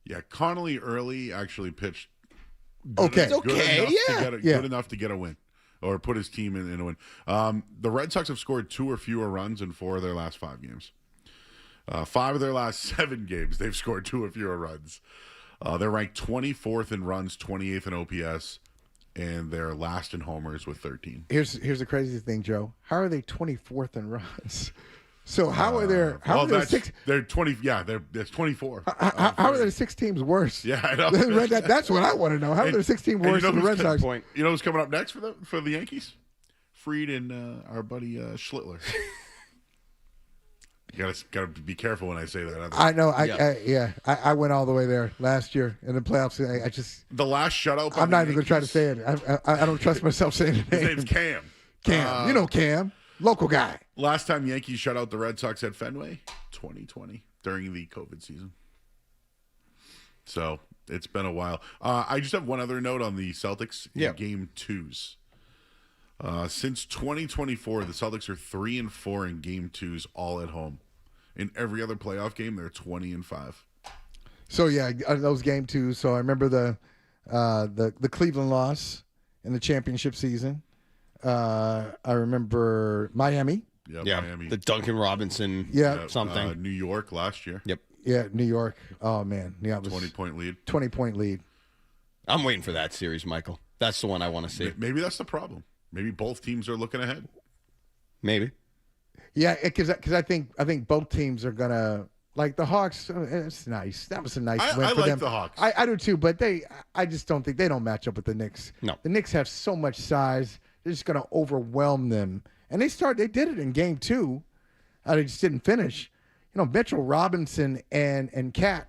S10: Yeah, Connolly early actually pitched
S3: good
S10: enough to get a win. Or put his team in a win. The Red Sox have scored 2 or fewer runs in 4 of their last 5 games. 5 of their last 7 games, they've scored 2 or fewer runs. They're ranked 24th in runs, 28th in OPS, and they're last in homers with 13.
S3: Here's the crazy thing, Joe. How are they 24th in runs? So how are there? How are there 6?
S10: They're 20. Yeah, there's 24.
S3: How are there 6 teams worse?
S10: Yeah, I know.
S3: That's what I want to know. How are there 6 teams worse than the Red Sox?
S10: You know who's coming up next for the Yankees? Fried and our buddy Schlittler. You gotta be careful when I say that.
S3: I know. I went all the way there last year in the playoffs. I just
S10: the last shutout.
S3: I'm not even going to try to say it. I don't trust myself saying the name.
S10: His name's Cam.
S3: Cam, you know Cam, local guy.
S10: Last time Yankees shut out the Red Sox at Fenway, 2020 during the COVID season. So it's been a while. I just have one other note on the Celtics in Game 2s. Since 2024, the Celtics are 3-4 in Game 2s, all at home. In every other playoff game, they're 20-5.
S3: So yeah, those Game 2s. So I remember the Cleveland loss in the championship season. I remember Miami.
S10: Yeah, Miami.
S1: The Duncan Robinson. Something.
S10: New York last year.
S1: Yep.
S3: Yeah, New York. Oh man, yeah, it was
S10: 20-point lead.
S3: 20-point lead.
S1: I'm waiting for that series, Michael. That's the one I want to see.
S10: Maybe that's the problem. Maybe both teams are looking ahead.
S1: Maybe.
S3: Yeah, because I think both teams are gonna like the Hawks. It's nice. That was a nice win
S10: I
S3: for
S10: like
S3: them.
S10: the Hawks.
S3: I do too, but I just don't think they don't match up with the Knicks.
S1: No,
S3: the Knicks have so much size. They're just gonna overwhelm them. And they did it in Game 2. They just didn't finish. You know, Mitchell Robinson and Cat.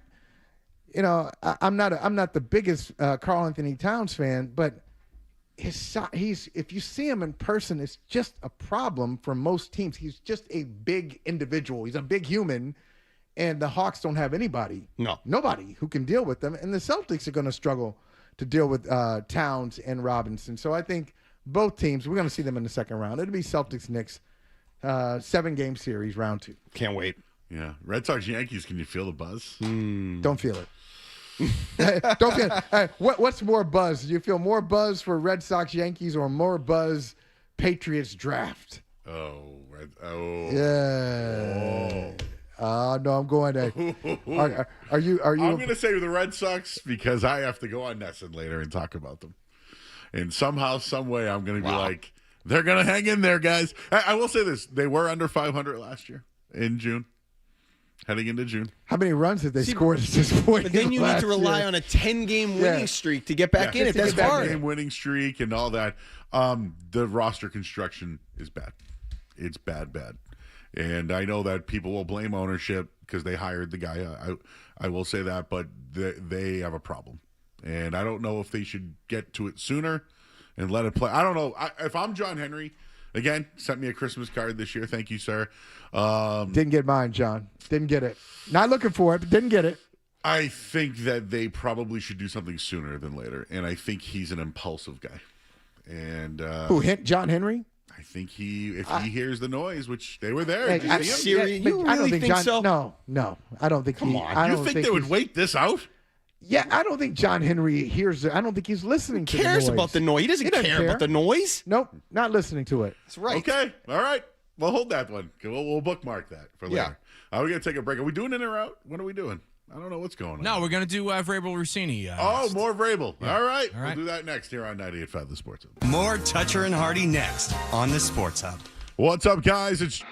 S3: You know, I'm not the biggest Karl Anthony Towns fan, but if you see him in person, it's just a problem for most teams. He's just a big individual. He's a big human, and the Hawks don't have nobody who can deal with them. And the Celtics are going to struggle to deal with Towns and Robinson. So I think both teams, we're going to see them in the second round. It'll be Celtics-Knicks, 7-game series, round 2.
S1: Can't wait.
S10: Yeah, Red Sox Yankees. Can you feel the buzz?
S3: Don't feel it. Don't feel it. What's more buzz? Do you feel more buzz for Red Sox Yankees or more buzz Patriots draft? Yeah. No, I'm going to. Are you?
S10: I'm going to say the Red Sox because I have to go on Nesson later and talk about them. And somehow, some way, I'm going to be like, they're going to hang in there, guys. I will say this: they were under 500 last year in June. Heading into June.
S3: How many runs did they score at this point?
S1: But then you need to rely on a 10-game winning streak to get back in it. That's hard.
S10: 10-game winning streak and all that. The roster construction is bad. It's bad. And I know that people will blame ownership because they hired the guy. I will say that, but they have a problem. And I don't know if they should get to it sooner and let it play. I don't know. If I'm John Henry, again, sent me a Christmas card this year. Thank you, sir.
S3: Didn't get mine, John. Didn't get it. Not looking for it, but didn't get it.
S10: I think that they probably should do something sooner than later. And I think he's an impulsive guy. And
S3: who, John Henry?
S10: I think if he hears the noise, which they were there.
S1: I don't think
S3: John,
S1: so?
S3: No. I don't think
S10: Come on. You think they would wait this out?
S3: Yeah, I don't think John Henry hears it. I don't think he's listening to the noise.
S1: Who cares about the noise? He doesn't care about the noise.
S3: Nope, not listening to it.
S1: That's right.
S10: Okay, all right. We'll hold that one. We'll bookmark that for later. We're going to take a break. Are we doing in or out? What are we doing? I don't know what's going on.
S8: No, we're going to do Vrabel Russini.
S10: More Vrabel.
S8: Yeah.
S10: All right. We'll do that next here on 98.5 The Sports Hub.
S16: More Toucher and Hardy next on The Sports Hub.
S10: What's up, guys? It's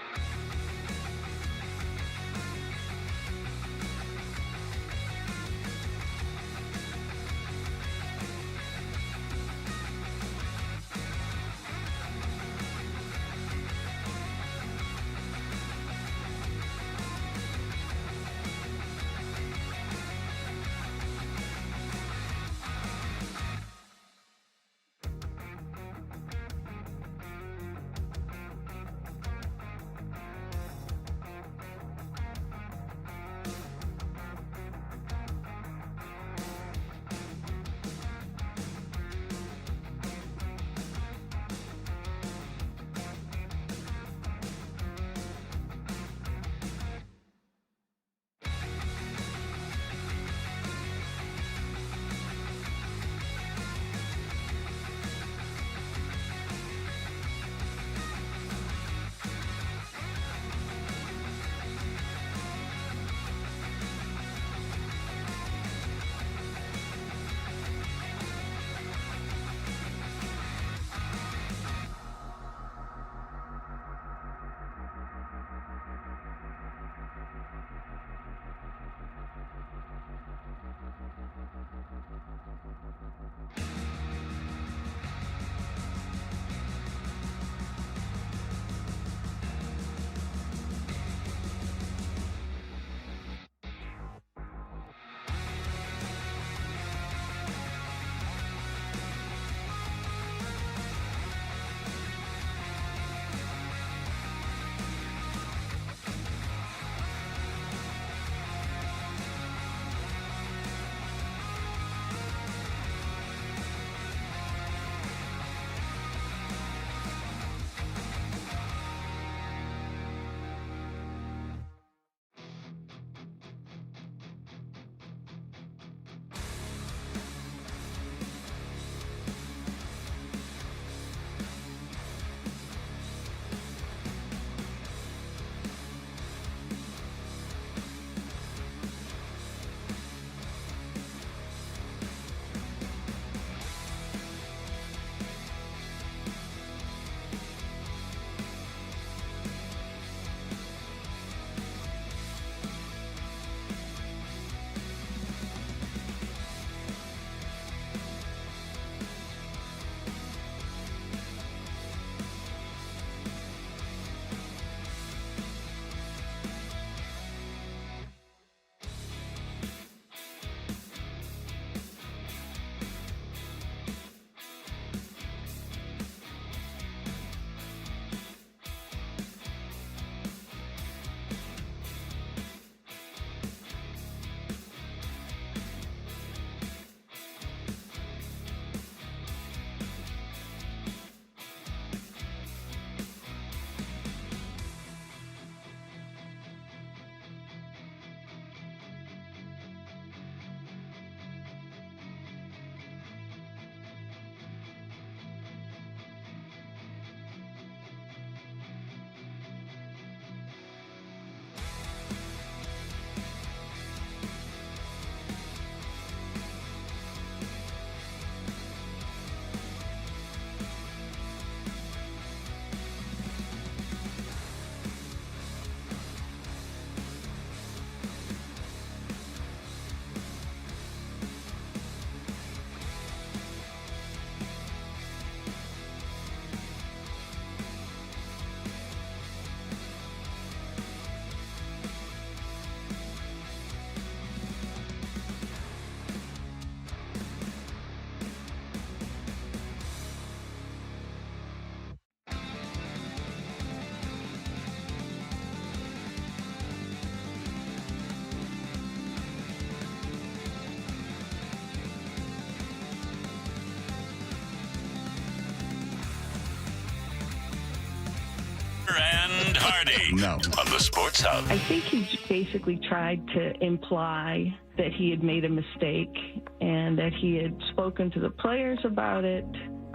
S4: Hardy.
S10: No.
S4: On the Sports Hub.
S9: I think he basically tried to imply that he had made a mistake and that he had spoken to the players about it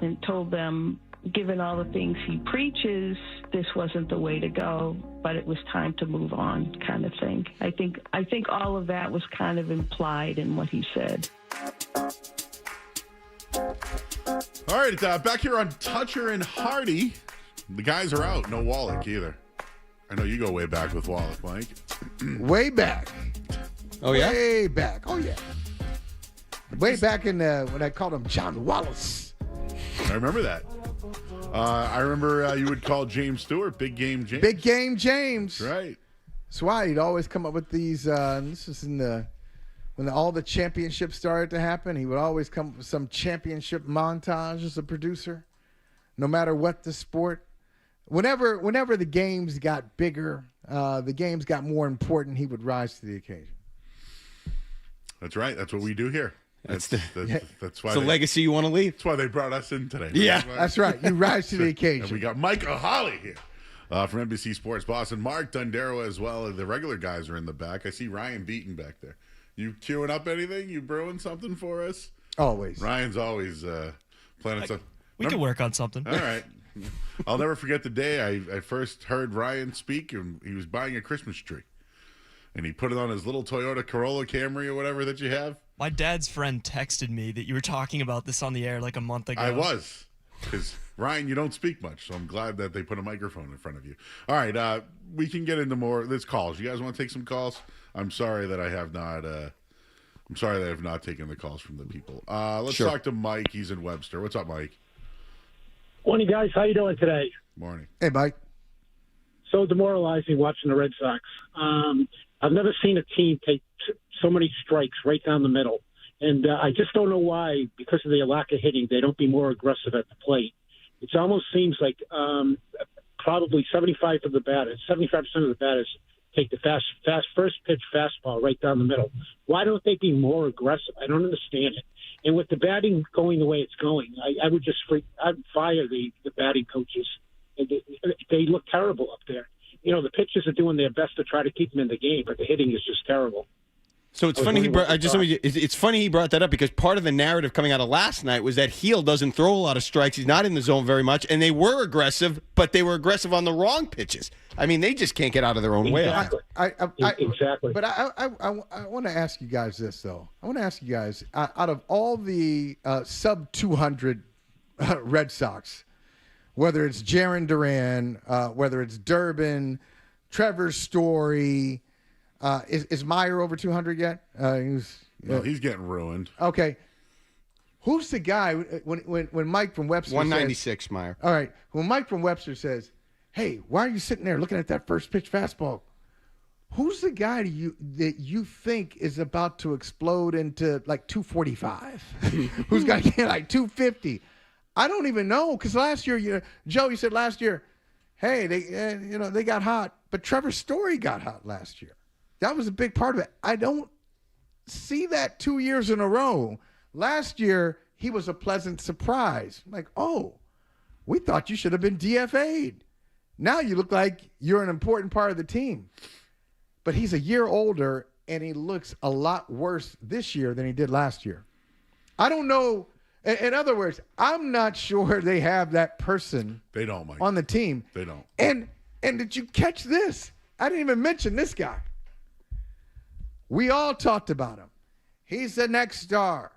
S9: and told them, given all the things he preaches, this wasn't the way to go, but it was time to move on, kind of thing. I think all of that was kind of implied in what he said.
S10: All right, back here on Toucher and Hardy. The guys are out. No Wallach either. I know you go way back with Wallach, Mike.
S3: Way back.
S1: Oh, yeah?
S3: Way back. Oh, yeah. Way back in when I called him John Wallace.
S10: I remember that. I remember you would call James Stewart Big Game James.
S3: Big Game James.
S10: That's right.
S3: That's why he'd always come up with these. This is when all the championships started to happen. He would always come up with some championship montage as a producer, no matter what the sport. Whenever the games got bigger, the games got more important, he would rise to the occasion.
S10: That's right. That's what we do here. That's why
S1: it's a legacy you want to leave.
S10: That's why they brought us in today.
S1: Yeah,
S3: that's right. You rise to the occasion.
S10: And we got Mike O'Holly here from NBC Sports Boston. Mark Dundero as well. The regular guys are in the back. I see Ryan Beaton back there. You queuing up anything? You brewing something for us?
S3: Always.
S10: Ryan's always planning something.
S22: We can work on something.
S10: All right. I'll never forget the day I first heard Ryan speak, and he was buying a Christmas tree. And he put it on his little Toyota Corolla Camry or whatever that you have.
S22: My dad's friend texted me that you were talking about this on the air like a month ago.
S10: I was. Because, Ryan, you don't speak much, so I'm glad that they put a microphone in front of you. All right, we can get into more. This calls. You guys want to take some calls? I'm sorry that I have not. I'm sorry that I have not taken the calls from the people. Let's talk to Mike. He's in Webster. What's up, Mike?
S23: Morning, guys. How you doing today?
S10: Morning.
S3: Hey, Mike.
S23: So demoralizing watching the Red Sox. I've never seen a team take so many strikes right down the middle. And I just don't know why, because of their lack of hitting, they don't be more aggressive at the plate. It almost seems like probably 75% of the batters take the fast first pitch fastball right down the middle. Why don't they be more aggressive? I don't understand it. And with the batting going the way it's going, I would just I'd fire the batting coaches. They look terrible up there. You know, the pitchers are doing their best to try to keep them in the game, but the hitting is just terrible.
S1: So it's funny it's funny he brought that up, because part of the narrative coming out of last night was that Heel doesn't throw a lot of strikes. He's not in the zone very much, and they were aggressive, but they were aggressive on the wrong pitches. I mean, they just can't get out of their own way.
S23: Exactly.
S3: But I want to ask you guys this, though. I want to ask you guys, out of all the sub-200 Red Sox, whether it's Jarren Duran, whether it's Durbin, Trevor Story, is Meyer over 200 yet?
S10: He's getting ruined.
S3: Okay. Who's the guy when Mike from Webster
S1: 196, Meyer.
S3: All right. When Mike from Webster says, hey, why are you sitting there looking at that first pitch fastball? Who's the guy that you think is about to explode into like 245? Who's got to get like 250? I don't even know, because last year, Joe, you said last year, hey, they got hot, but Trevor Story got hot last year. That was a big part of it. I don't see that 2 years in a row. Last year, he was a pleasant surprise. Like, oh, we thought you should have been DFA'd. Now you look like you're an important part of the team. But he's a year older, and he looks a lot worse this year than he did last year. I don't know. In other words, I'm not sure they have that person on the team.
S10: They don't.
S3: And did you catch this? I didn't even mention this guy. We all talked about him. He's the next star.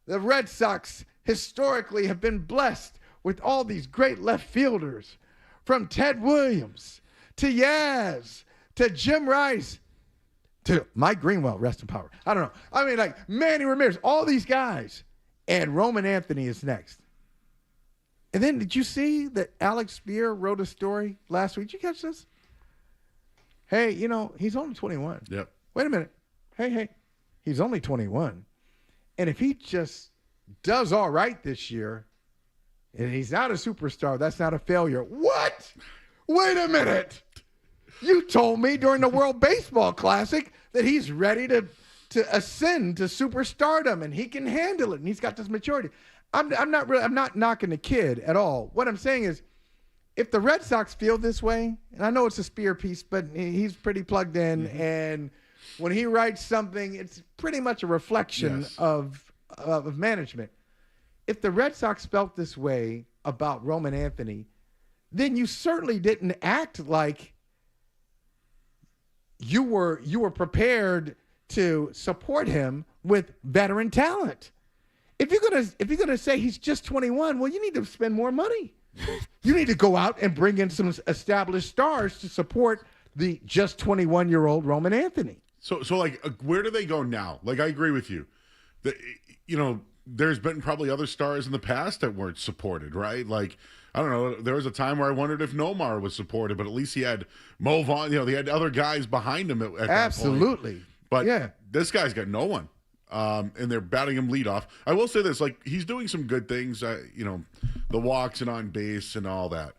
S3: The Red Sox historically have been blessed with all these great left fielders, from Ted Williams to Yaz to Jim Rice to Mike Greenwell, rest in power. I don't know. I mean, like Manny Ramirez, all these guys. And Roman Anthony is next. And then did you see that Alex Spear wrote a story last week? Did you catch this? Hey, he's only 21.
S10: Yep.
S3: Wait a minute. Hey, he's only 21. And if he just does all right this year, and he's not a superstar, that's not a failure. What? Wait a minute. You told me during the World Baseball Classic that he's ready to ascend to superstardom, and he can handle it, and he's got this maturity. I'm not knocking the kid at all. What I'm saying is, if the Red Sox feel this way, and I know it's a Spear piece, but he's pretty plugged in, and when he writes something, it's pretty much a reflection of management. If the Red Sox felt this way about Roman Anthony, then you certainly didn't act like you were prepared to support him with veteran talent. If you're gonna say he's just 21, well, you need to spend more money. You need to go out and bring in some established stars to support the just 21-year-old Roman Anthony.
S10: So like, where do they go now? Like, I agree with you. There's been probably other stars in the past that weren't supported, right? Like, I don't know. There was a time where I wondered if Nomar was supported, but at least he had Mo Vaughn. They had other guys behind him at
S3: Absolutely.
S10: that point. But this guy's got no one. And they're batting him leadoff. I will say this, like, he's doing some good things, the walks and on base and all that.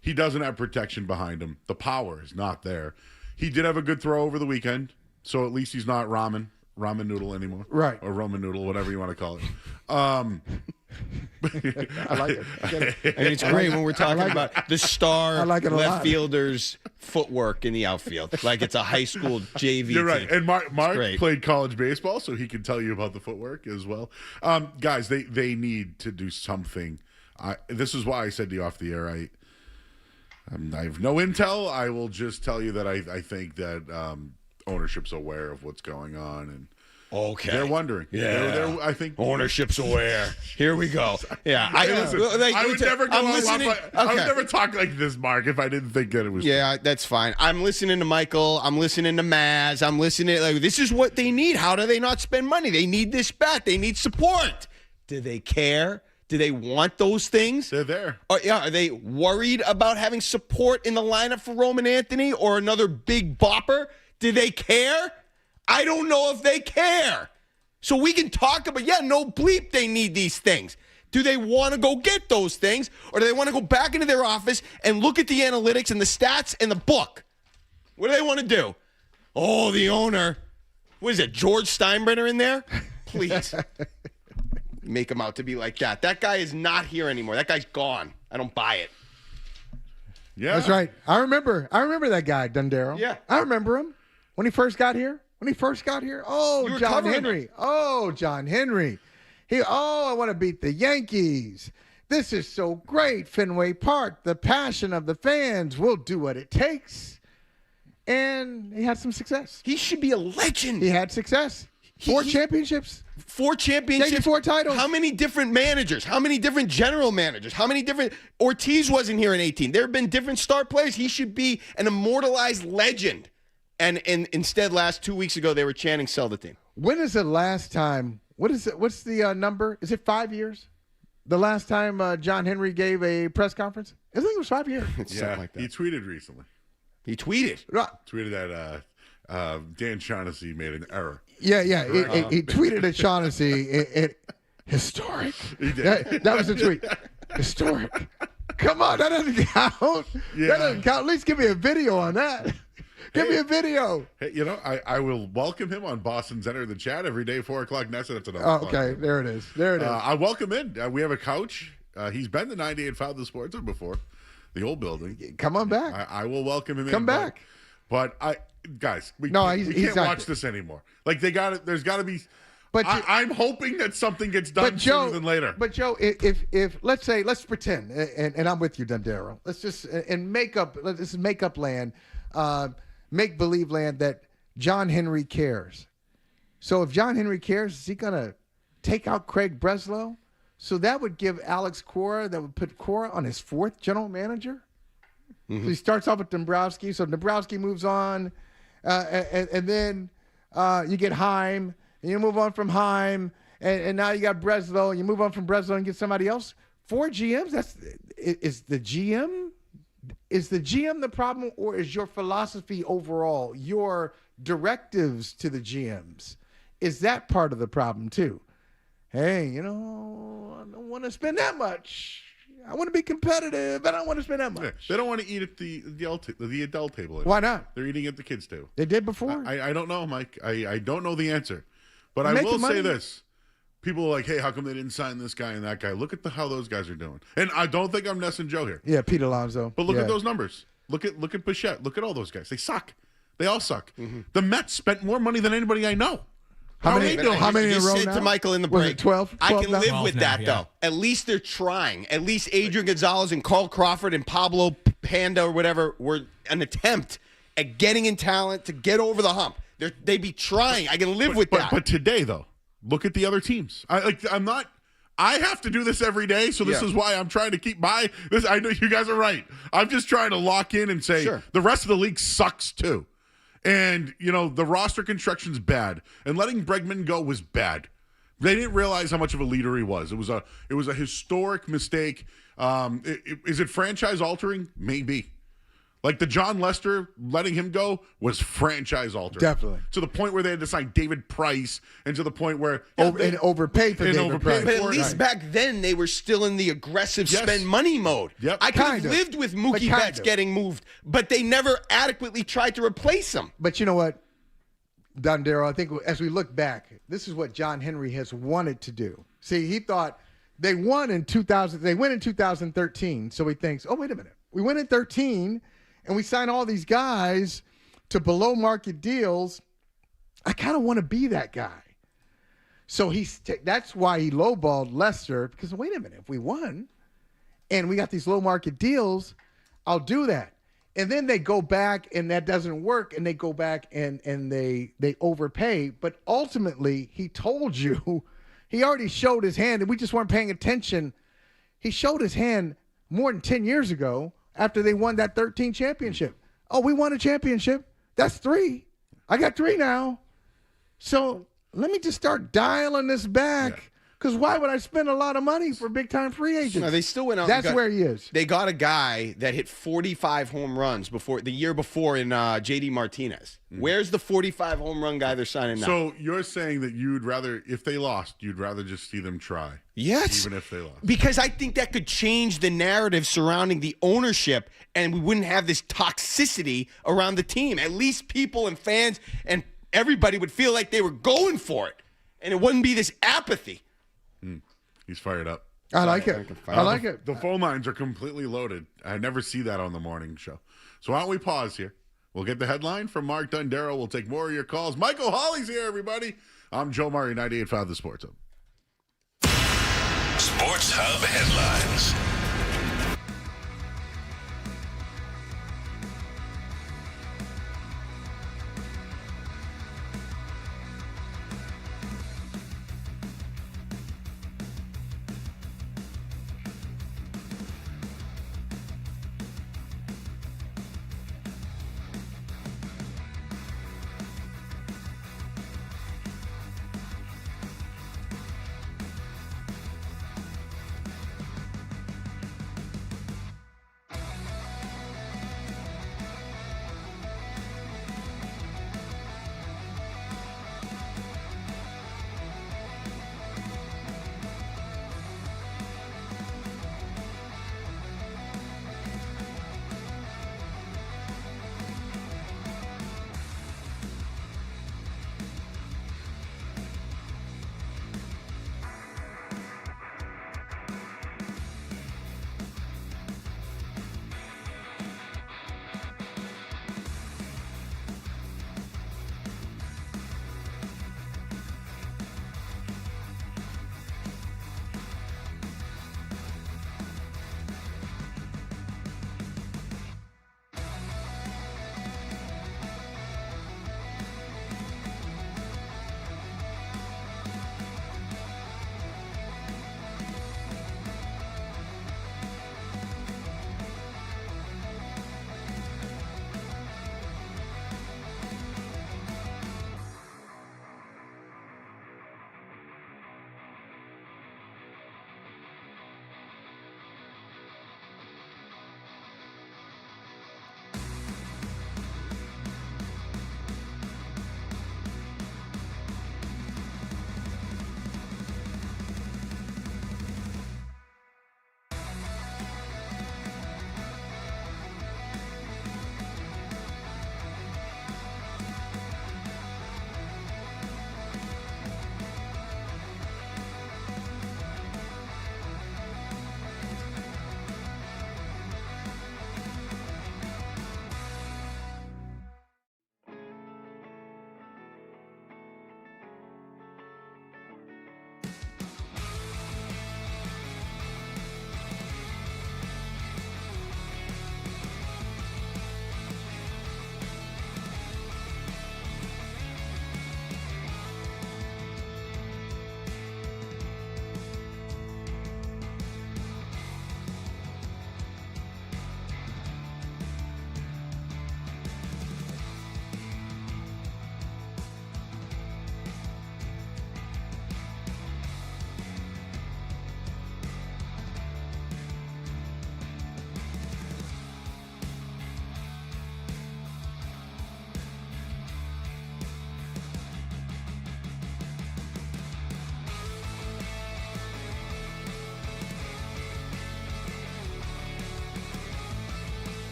S10: He doesn't have protection behind him. The power is not there. He did have a good throw over the weekend, so at least he's not ramen noodle anymore.
S3: Right.
S10: Or Roman noodle, whatever you want to call it.
S3: I like it.
S1: It's great when we're talking about the star left
S3: fielder
S1: fielder's footwork in the outfield. Like it's a high school JV
S10: You're right.
S1: team.
S10: And Mark played college baseball, so he can tell you about the footwork as well. Guys, they need to do something. This is why I said to you off the air, I have no intel. I will just tell you that I think that ownership's aware of what's going on, and they're wondering.
S1: Yeah,
S10: I think
S1: ownership's aware. Here we go. Yeah,
S10: I would never go I would never talk like this, Mark, if I didn't think that it was.
S1: Yeah, that's fine. I'm listening to Michael. I'm listening to Maz. I'm listening. Like, this is what they need. How do they not spend money? They need this bat. They need support. Do they care? Do they want those things?
S10: They're there.
S1: Are they worried about having support in the lineup for Roman Anthony or another big bopper? Do they care? I don't know if they care. So we can talk about, no bleep, they need these things. Do they want to go get those things, or do they want to go back into their office and look at the analytics and the stats and the book? What do they want to do? Oh, the owner. What is it, George Steinbrenner in there? Please. Make him out to be like that. That guy is not here anymore. That guy's gone. I don't buy it.
S10: Yeah.
S3: That's right. I remember that guy, Dundero.
S1: Yeah.
S3: I remember him when he first got here. Oh, John Henry. Oh, John Henry. I want to beat the Yankees. This is so great. Fenway Park, the passion of the fans. We'll do what it takes. And he had some success.
S1: He should be a legend.
S3: He had success. Four championships.
S1: 4 championships.
S3: 4 titles.
S1: How many different managers? How many different general managers? How many different... Ortiz wasn't here in 18. There have been different star players. He should be an immortalized legend. And instead, last 2 weeks ago, they were chanting sell the team.
S3: When is the last time... What's the number? Is it 5 years? The last time John Henry gave a press conference? I think it was 5 years.
S10: Something like that. He tweeted recently.
S1: He tweeted?
S10: Tweeted that Dan Shaughnessy made an error.
S3: Yeah. He tweeted at Shaughnessy. Historic.
S10: He did.
S3: That was the tweet. Historic. Come on, that doesn't count.
S10: Yeah.
S3: That doesn't count. At least give me a video on that. Give me a video.
S10: Hey, I will welcome him on Boston's Enter the Chat every day, 4 o'clock. That's another.
S3: Oh, okay, there it is.
S10: I welcome in. We have a couch. He's been to 98 Foul Sports before, the old building.
S3: Come on back.
S10: I will welcome him in.
S3: Come back.
S10: But guys, we
S3: he's
S10: can't
S3: not
S10: watch this anymore. Like there's got to be.
S3: But
S10: I'm hoping that something gets done sooner than later.
S3: But Joe, if let's pretend, and I'm with you, Dundero. Let's just this is make-up land, make-believe land that John Henry cares. So if John Henry cares, is he gonna take out Craig Breslow? So that would give Alex Cora, that would put Cora on his 4th general manager. Mm-hmm. So he starts off with Dombrowski. So Dombrowski moves on, and then you get Heim. And you move on from Heim, and now you got Breslow. You move on from Breslow and get somebody else. 4 GMs. Is the GM the problem, or is your philosophy overall, your directives to the GMs, is that part of the problem too? Hey, I don't want to spend that much. I want to be competitive, but I don't want to spend that much.
S10: Yeah, they don't want to eat at the adult table anymore.
S3: Why not?
S10: They're eating at the kids' table.
S3: They did before?
S10: I don't know, Mike. I don't know the answer. But I will say this. people are like, hey, how come they didn't sign this guy and that guy? Look at how those guys are doing. And I don't think I'm messing Joe here.
S3: Yeah, Pete Alonso.
S10: But look at those numbers. Look at Bichette. Look at all those guys. They suck. They all suck. The Mets spent more money than anybody I know.
S3: How many in a row
S1: said
S3: now?
S1: to Michael in the break,
S3: 12?
S1: I can
S3: now?
S1: live with that, though. At least they're trying. At least Adrian Gonzalez and Carl Crawford and Pablo Panda or whatever were an attempt at getting in talent to get over the hump. They be trying. I can live with that.
S10: But today, though, look at the other teams. I have to do this every day, so this is why I'm trying to keep this. I know you guys are right. I'm just trying to lock in and say the rest of the league sucks too. And, the roster construction's bad. And letting Bregman go was bad. They didn't realize how much of a leader he was. It was a historic mistake. Is it franchise altering? Maybe. Like the John Lester, letting him go was franchise altering.
S3: Definitely.
S10: To the point where they had to sign David Price, and to the point where
S3: and overpaid for David Price.
S1: But at least back then they were still in the aggressive spend money mode.
S10: Yep.
S1: I could have lived with Mookie Betts getting moved, but they never adequately tried to replace him.
S3: But you know what, Don Darrell, I think as we look back, this is what John Henry has wanted to do. See, he thought they won in 2000. They went in 2013, so he thinks, oh, wait a minute. We went in 13, and we signed all these guys to below market deals. I kind of want to be that guy. So that's why he lowballed Lester, because wait a minute, if we won and we got these low market deals, I'll do that. And then they go back and that doesn't work, and they go back and they overpay. But ultimately, he told you, he already showed his hand, and we just weren't paying attention. He showed his hand more than 10 years ago after they won that 13 championship. Oh, we won a championship. That's 3. I got 3 now. So let me just start dialing this back. Because why would I spend a lot of money for big-time free agents?
S1: No, they still went out.
S3: That's where he is.
S1: They got a guy that hit 45 home runs the year before in J.D. Martinez. Where's the 45 home run guy they're signing now?
S10: So you're saying that you'd rather, if they lost, you'd rather just see them try.
S1: Yes.
S10: Even if they lost.
S1: Because I think that could change the narrative surrounding the ownership, and we wouldn't have this toxicity around the team. At least people and fans and everybody would feel like they were going for it, and it wouldn't be this apathy.
S10: He's fired up.
S3: I like it. I like it.
S10: The phone lines are completely loaded. I never see that on the morning show. So why don't we pause here? We'll get the headline from Mark Dundero. We'll take more of your calls. Michael Hawley's here, everybody. I'm Joe Murray, 98.5 The Sports Hub.
S4: Sports Hub headlines.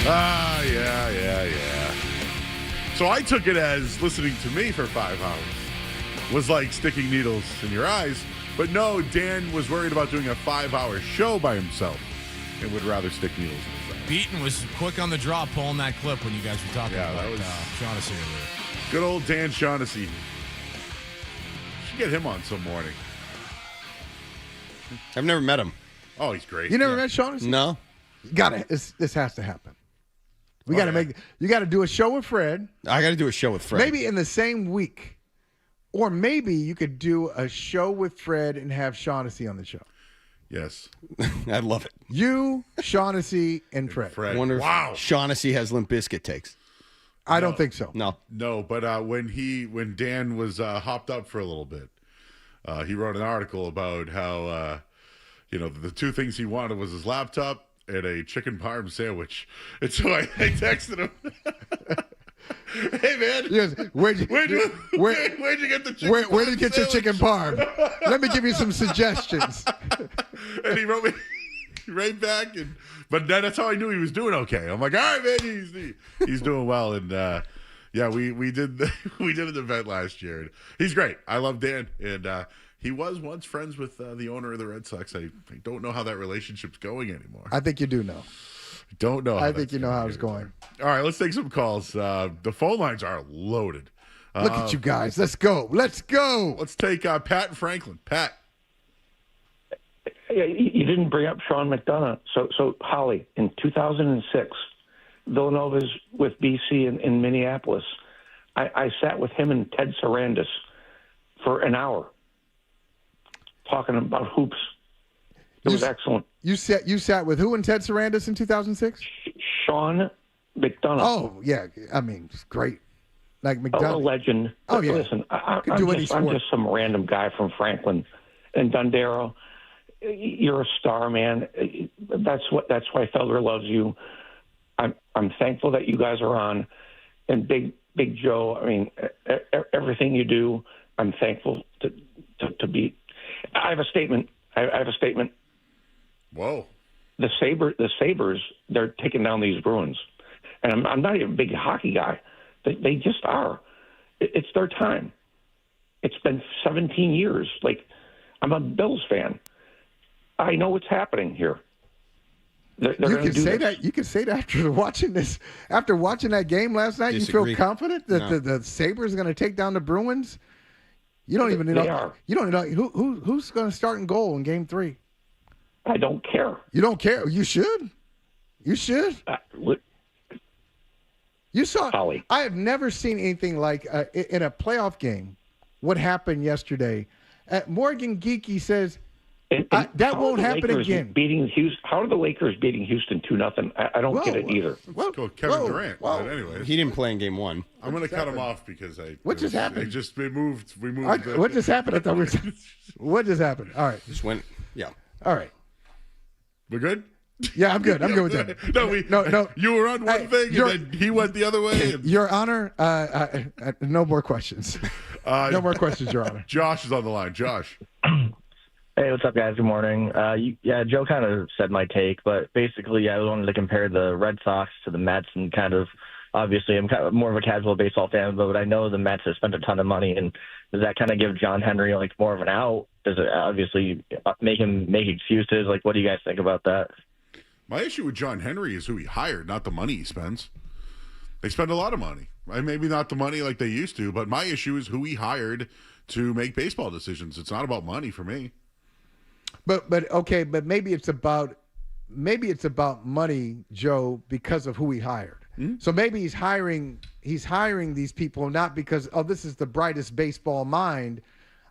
S10: Yeah. So I took it as listening to me for 5 hours was like sticking needles in your eyes. But no, Dan was worried about doing a 5-hour show by himself and would rather stick needles in his eyes.
S8: Beaton was quick on the draw pulling that clip when you guys were talking about Shaughnessy earlier.
S10: Good old Dan Shaughnessy. Should get him on some morning.
S1: I've never met him.
S10: Oh, he's great.
S3: You never met Shaughnessy?
S1: No.
S3: This has to happen. You got to do a show with Fred.
S1: I got to do a show with Fred.
S3: Maybe in the same week. Or maybe you could do a show with Fred and have Shaughnessy on the show.
S10: Yes.
S1: I'd love it.
S3: You, Shaughnessy, and Fred.
S1: I wonder if Shaughnessy has Limp Bizkit takes.
S3: I don't think so.
S10: No, but when Dan was hopped up for a little bit, he wrote an article about how the two things he wanted was his laptop and a chicken parm sandwich. And so I texted him. Hey man,
S3: yes, where'd you
S10: get the chicken?
S3: Where did you get your chicken parm? Let me give you some suggestions.
S10: And he wrote me right back, but that's how I knew he was doing okay. I'm like, all right, man, he's doing well, and we did an event last year. And he's great. I love Dan, and he was once friends with the owner of the Red Sox. I don't know how that relationship's going anymore.
S3: I think you do know.
S10: Don't know.
S3: I think you know how it's going.
S10: All right, let's take some calls. The phone lines are loaded.
S3: Look at you guys. Let's go. Let's
S10: take Pat and Franklin. Pat.
S7: Yeah, you didn't bring up Sean McDonough. So Holly, in 2006, Villanova's with BC in Minneapolis. I sat with him and Ted Sarandis for an hour talking about hoops. It was excellent.
S3: You sat with who and Ted Sarandis in 2006?
S7: Sean McDonough.
S3: Oh, yeah. I mean, it's great. Like McDonough.
S7: A legend.
S3: Oh, yeah.
S7: Listen, I'm
S3: just
S7: some random guy from Franklin and Dundero. You're a star, man. That's why Felder loves you. I'm thankful that you guys are on. And Big Joe, I mean, everything you do, I'm thankful to be. I have a statement.
S10: Whoa.
S7: The Sabres, they're taking down these Bruins. And I'm not even a big hockey guy. They just are. It's their time. It's been 17 years. Like, I'm a Bills fan. I know what's happening here. They're
S3: you can say that. You can say that after watching this. After watching that game last night,
S1: Disagree.
S3: You feel confident that the Sabres are going to take down the Bruins. You don't even know.
S7: They are.
S3: You don't know who's going to start in goal in Game 3.
S7: I don't care.
S3: You don't care. You should. You should. You saw.
S7: Holly.
S3: I have never seen anything like in a playoff game. What happened yesterday? Morgan Geeky says that won't happen again.
S7: How are the Lakers beating Houston 2-0? I don't get it either.
S10: Let's go Kevin Durant. But anyways,
S1: he didn't play in Game 1.
S10: I'm going to cut him off because
S3: What just happened?
S10: We moved.
S3: What just happened? I thought what just happened? All right.
S1: Just went. Yeah.
S3: All right.
S10: We're good?
S3: Yeah, I'm good. I'm good with that.
S10: No. You were on one thing, and then he went the other way.
S3: Your Honor, no more questions. No more questions, Your Honor.
S10: Josh is on the line. Josh.
S11: Hey, what's up, guys? Good morning. Joe kind of said my take, but basically I wanted to compare the Red Sox to the Mets and kind of, obviously I'm kind of more of a casual baseball fan, but I know the Mets have spent a ton of money, and does that kind of give John Henry like more of an out? Does it obviously make him make excuses? Like, what do you guys think about that?
S10: My issue with John Henry is who he hired, not the money he spends. They spend a lot of money. Maybe not the money like they used to, but my issue is who he hired to make baseball decisions. It's not about money for me.
S3: But maybe it's about money, Joe, because of who he hired. Mm-hmm. So maybe he's hiring these people not because this is the brightest baseball mind.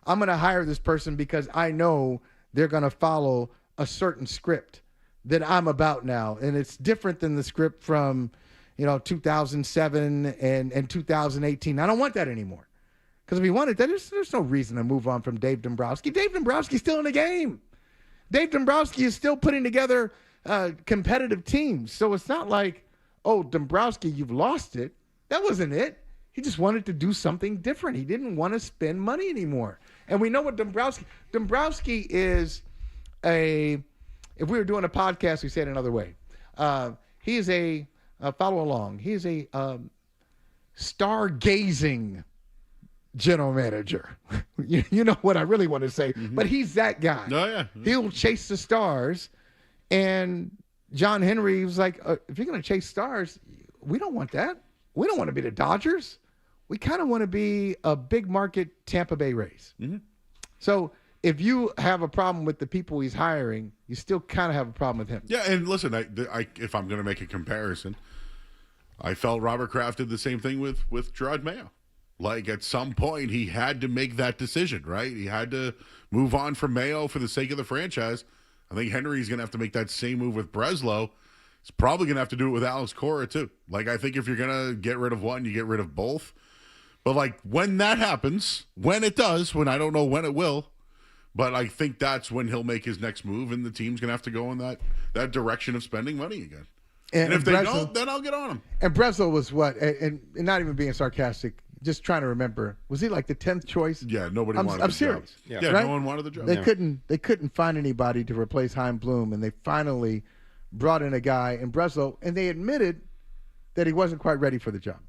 S3: I'm going to hire this person because I know they're going to follow a certain script that I'm about now, and it's different than the script from 2007 and 2018. I don't want that anymore. Because if he wanted that, there's no reason to move on from Dave Dombrowski. Dave Dombrowski's still in the game. Dave Dombrowski is still putting together competitive teams. So it's not like, Dombrowski, you've lost it. That wasn't it. He just wanted to do something different. He didn't want to spend money anymore. And we know what Dombrowski is if we were doing a podcast, we say it another way. He is a follow along. He's a stargazing general manager. you know what I really want to say, but he's that guy.
S10: Oh, yeah.
S3: He'll chase the stars. And John Henry was like, if you're going to chase stars, we don't want that. We don't want to be the Dodgers. We kind of want to be a big market Tampa Bay Rays. So if you have a problem with the people he's hiring, you still kind of have a problem with him.
S10: Yeah, and listen, if I'm going to make a comparison, I felt Robert Kraft did the same thing with Gerard Mayo. Like, at some point, he had to make that decision, right? He had to move on from Mayo for the sake of the franchise. I think Henry's going to have to make that same move with Breslow. He's probably going to have to do it with Alex Cora, too. Like, I think if you're going to get rid of one, you get rid of both. But, like, when that happens, when it does, when I don't know when it will, but I think that's when he'll make his next move, and the team's going to have to go in that direction of spending money again. And if they don't, then I'll get on him.
S3: And Breslow was what? And not even being sarcastic, just trying to remember. Was he like the 10th choice?
S10: Yeah, nobody wanted
S3: I'm
S10: the
S3: serious.
S10: job. Yeah,
S3: right?
S10: no one wanted the job.
S3: They couldn't find anybody to replace Chaim Bloom, and they finally brought in a guy in Breslow, and they admitted that he wasn't quite ready for the job,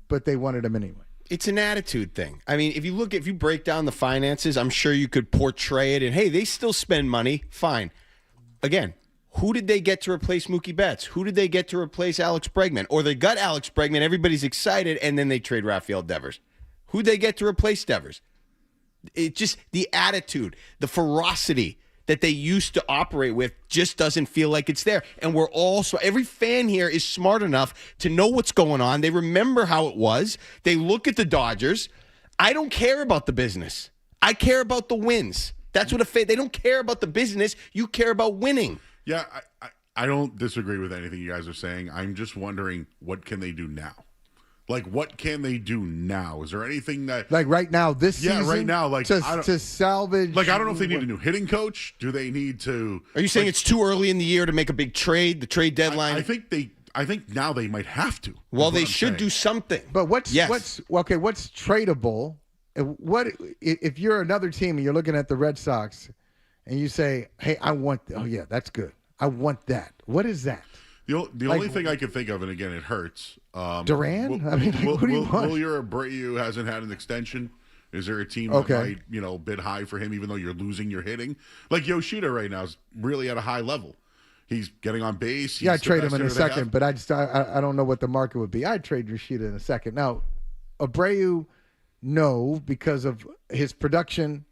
S3: but they wanted him anyway.
S1: It's an attitude thing. I mean, if you break down the finances, I'm sure you could portray it, and hey, they still spend money. Fine. Again, who did they get to replace Mookie Betts? Who did they get to replace Alex Bregman? Or they got Alex Bregman, everybody's excited, and then they trade Rafael Devers. Who'd they get to replace Devers? It just, the attitude, the ferocity that they used to operate with just doesn't feel like it's there. And we're all, so every fan here is smart enough to know what's going on. They remember how it was. They look at the Dodgers. I don't care about the business. I care about the wins. That's what they don't care about the business. You care about winning.
S10: Yeah, I don't disagree with anything you guys are saying. I'm just wondering, what can they do now? Like, what can they do now? Is there anything that...
S3: Like right now, this season?
S10: Yeah, right now. Like,
S3: to salvage...
S10: Like, I don't know if they need a new hitting coach. Do they need to...
S1: Are you saying it's too early in the year to make a big trade, the trade deadline?
S10: I think now they might have to.
S1: Well, they should do something.
S3: But what's tradable? What if you're another team and you're looking at the Red Sox and you say, hey, that's good. I want that. What is that?
S10: The only thing I can think of, and again, it hurts.
S3: Duran? What do you want?
S10: Will your Abreu hasn't had an extension? Is there a team that might, bid high for him, even though you're losing your hitting? Like Yoshida right now is really at a high level. He's getting on base.
S3: I'd trade him in a second, but I don't know what the market would be. I'd trade Yoshida in a second. Now, Abreu, no, because of his production.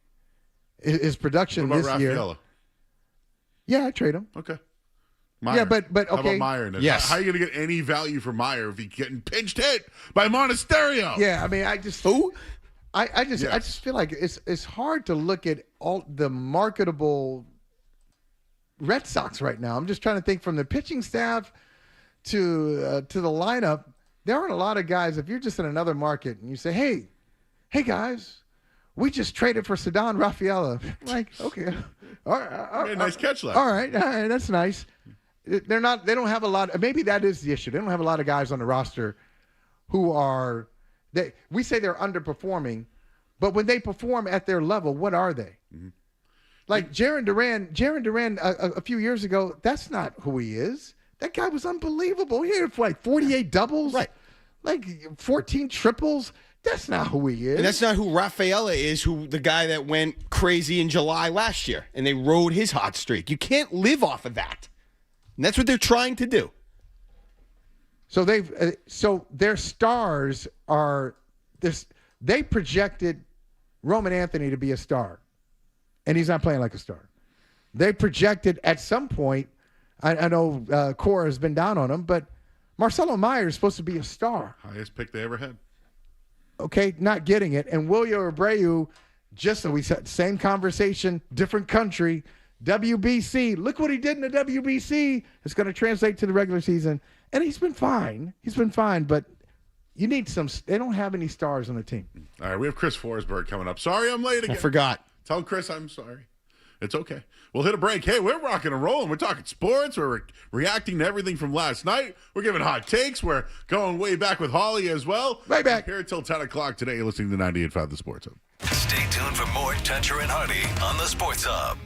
S3: His production
S10: what about
S3: this
S10: Rafaela?
S3: year. Yeah, I'd trade him.
S10: Okay. Meyer.
S3: Yeah, but okay.
S10: How about Meyer?
S1: Yes.
S10: How are you going to get any value for Meyer if he's getting pinched hit by Monasterio?
S3: Yeah, I mean, I just feel like it's hard to look at all the marketable Red Sox right now. I'm just trying to think from the pitching staff to the lineup. There aren't a lot of guys. If you're just in another market and you say, hey guys, we just traded for Ceddanne Rafaela. Like, okay, all right,
S10: nice catch last.
S3: All right, that's nice. They don't have a lot. Maybe that is the issue. They don't have a lot of guys on the roster who are. We say they're underperforming, but when they perform at their level, what are they? Mm-hmm. Like Jarren Duran a few years ago, that's not who he is. That guy was unbelievable. He had like 48 doubles,
S1: right?
S3: Like 14 triples. That's not who he is.
S1: And that's not who Rafaela is, who the guy that went crazy in July last year, and they rode his hot streak. You can't live off of that. And that's what they're trying to do.
S3: So their stars are this. They projected Roman Anthony to be a star, and he's not playing like a star. They projected at some point. I know Cora has been down on him, but Marcelo Meyer is supposed to be a star.
S10: Highest pick they ever had.
S3: Okay, not getting it. And William Abreu, just so we said, same conversation, different country. WBC, look what he did in the WBC. It's going to translate to the regular season. And he's been fine. But you need some. They don't have any stars on the team.
S10: All right, we have Chris Forsberg coming up. Sorry I'm late again.
S1: I forgot.
S10: Tell Chris I'm sorry. It's okay. We'll hit a break. Hey, we're rocking and rolling. We're talking sports. We're reacting to everything from last night. We're giving hot takes. We're going way back with Holly as well.
S3: Way back.
S10: Here until 10 o'clock today. You're listening to 98.5 The Sports Hub.
S4: Stay tuned for more Toucher and Hardy on The Sports Hub.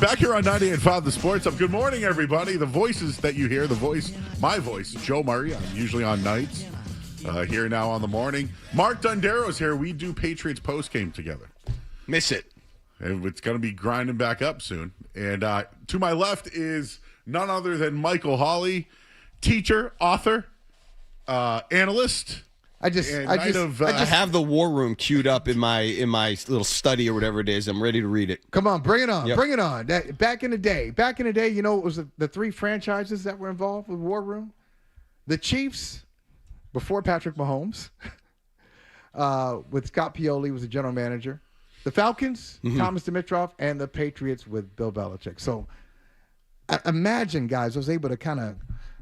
S10: back here on 98.5 The Sports Hub. Good morning, everybody. The voices that you hear, my voice, Joe Murray. I'm usually on nights. Here now on the morning. Mark Dundero's here. We do Patriots postgame together.
S1: Miss it.
S10: And it's going to be grinding back up soon. And to my left is none other than Michael Hawley, teacher, author, analyst.
S1: I have the War Room queued up in my little study or whatever it is. I'm ready to read it.
S3: Come on, bring it on.
S1: Yep.
S3: Bring it on. Back in the day, it was the three franchises that were involved with War Room. The Chiefs, before Patrick Mahomes, with Scott Pioli was the general manager. The Falcons, Thomas Dimitroff, and the Patriots with Bill Belichick. So imagine, guys, I was able to kind of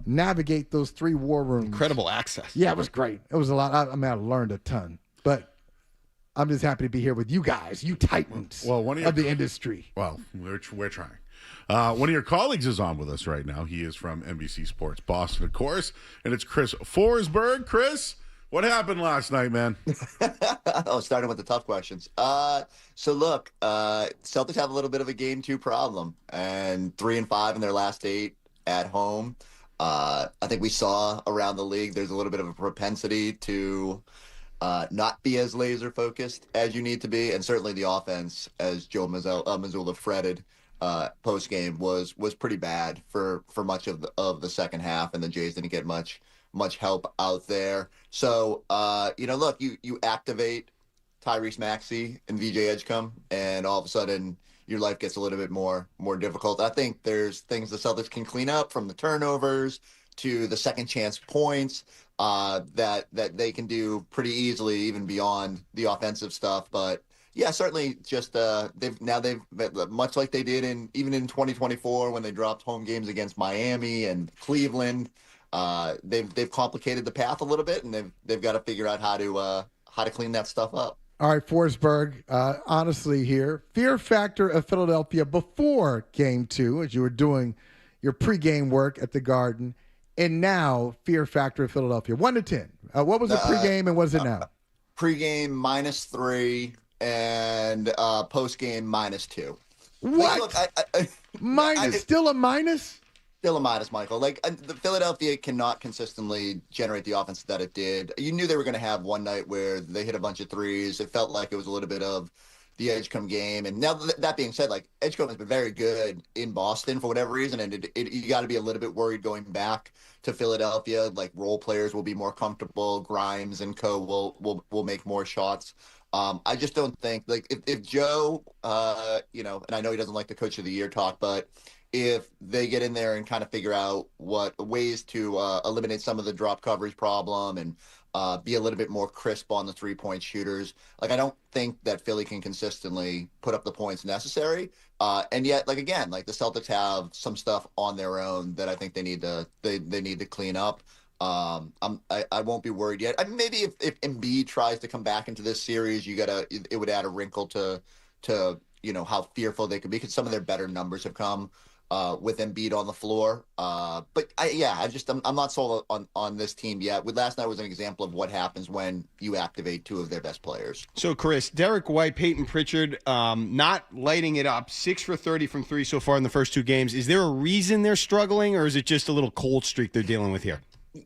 S3: navigate those three war rooms.
S1: Incredible access.
S3: Yeah, it was great. It was a lot. I learned a ton. But I'm just happy to be here with you guys, you titans of the industry.
S10: Well, we're trying. One of your colleagues is on with us right now. He is from NBC Sports Boston, of course, and it's Chris Forsberg. Chris, what happened last night, man?
S5: Starting with the tough questions. So look, Celtics have a little bit of a game 2 problem, and 3-5 in their last 8 at home. I think we saw around the league there's a little bit of a propensity to not be as laser focused as you need to be, and certainly the offense, as Joe Mazzulla fretted post game, was pretty bad for much of the second half, and the Jays didn't get much help out there. So look, you activate Tyrese Maxey and VJ Edgecombe, and all of a sudden your life gets a little bit more difficult. I think there's things the Celtics can clean up, from the turnovers to the second chance points, that they can do pretty easily, even beyond the offensive stuff. But yeah, certainly just they've much like they did even in 2024 when they dropped home games against Miami and Cleveland. They've complicated the path a little bit, and they've got to figure out how to clean that stuff up.
S3: All right, Forsberg, honestly here, fear factor of Philadelphia before Game 2, as you were doing your pregame work at the Garden, and now fear factor of Philadelphia, 1 to 10. What was the pregame and what is it now?
S5: Pregame -3 and postgame -2.
S3: What? Look, still a minus?
S5: Still a minus, Michael. The Philadelphia cannot consistently generate the offense that it did. You knew they were going to have one night where they hit a bunch of threes. It felt like it was a little bit of the Edgecombe game. And now that being said, Edgecombe has been very good in Boston for whatever reason, and you got to be a little bit worried going back to Philadelphia. Role players will be more comfortable. Grimes and co will make more shots. I just don't think if Joe, and I know he doesn't like the Coach of the Year talk, but if they get in there and kind of figure out what ways to eliminate some of the drop coverage problem and be a little bit more crisp on the 3-point shooters, I don't think that Philly can consistently put up the points necessary. And yet, again, the Celtics have some stuff on their own that I think they need to clean up. I won't be worried yet. Maybe if Embiid tries to come back into this series, it would add a wrinkle to how fearful they could be, because some of their better numbers have come with Embiid on the floor. But I'm not sold on this team yet. Last night was an example of what happens when you activate 2 of their best players.
S1: So, Chris, Derek White, Peyton Pritchard, not lighting it up, 6 for 30 from 3 so far in the first 2 games. Is there a reason they're struggling, or is it just a little cold streak they're dealing with here?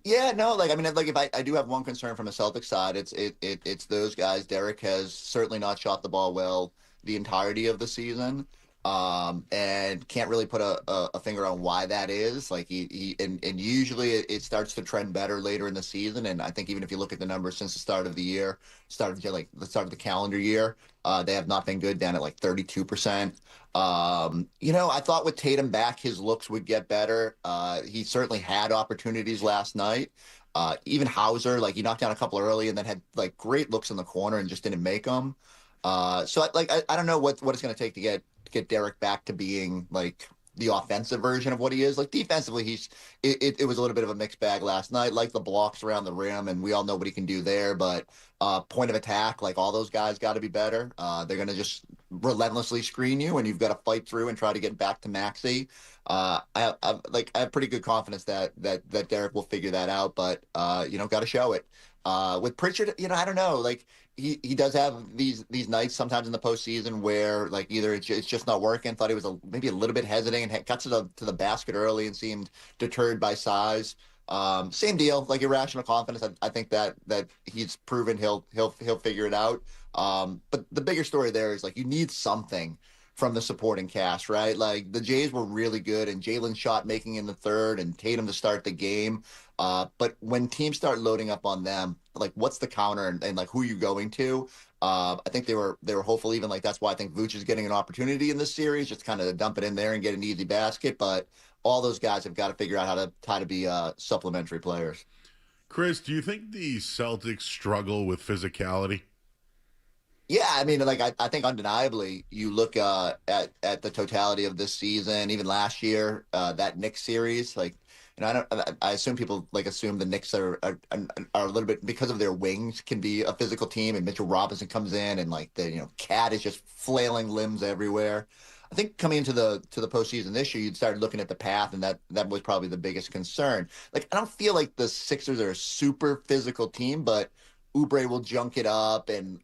S5: Yeah, no, if I do have one concern from a Celtics side, it's those guys. Derek has certainly not shot the ball well the entirety of the season. And can't really put a finger on why that is. Usually it starts to trend better later in the season. And I think even if you look at the numbers since the start of the year, the start of the calendar year, they have not been good, down at 32%. I thought with Tatum back, his looks would get better. He certainly had opportunities last night. Even Hauser, he knocked down a couple early and then had great looks in the corner and just didn't make them. So I don't know what it's going to take to get Derek back to being the offensive version of what he is. Defensively, it was a little bit of a mixed bag last night. The blocks around the rim, and we all know what he can do there. But point of attack, all those guys got to be better. They're going to just relentlessly screen you, and you've got to fight through and try to get back to Maxey. I have pretty good confidence that Derek will figure that out, but got to show it. With Pritchard, I don't know. Like he does have these nights sometimes in the postseason where like either it's just not working. Thought he was maybe a little bit hesitant and got to the basket early and seemed deterred by size. Same deal, like irrational confidence. I think that he's proven he'll figure it out. But the bigger story there is like you need something from the supporting cast, right? Like the Jays were really good, and Jalen shot making in the third, and Tatum to start the game. But when teams start loading up on them, like what's the counter and like who are you going to? I think they were hopeful even like that's why I think Vooch is getting an opportunity in this series, just kind of dump it in there and get an easy basket. But all those guys have got to figure out how to be supplementary players.
S10: Chris, do you think the Celtics struggle with physicality?
S5: Yeah, I mean, like I think undeniably, you look at the totality of this season, even last year, that Knicks series, like, I assume people assume the Knicks are a little bit because of their wings can be a physical team, and Mitchell Robinson comes in and like the Cat is just flailing limbs everywhere. I think coming into the postseason this year, you'd start looking at the path, and that was probably the biggest concern. Like I don't feel like the Sixers are a super physical team, but Oubre will junk it up, and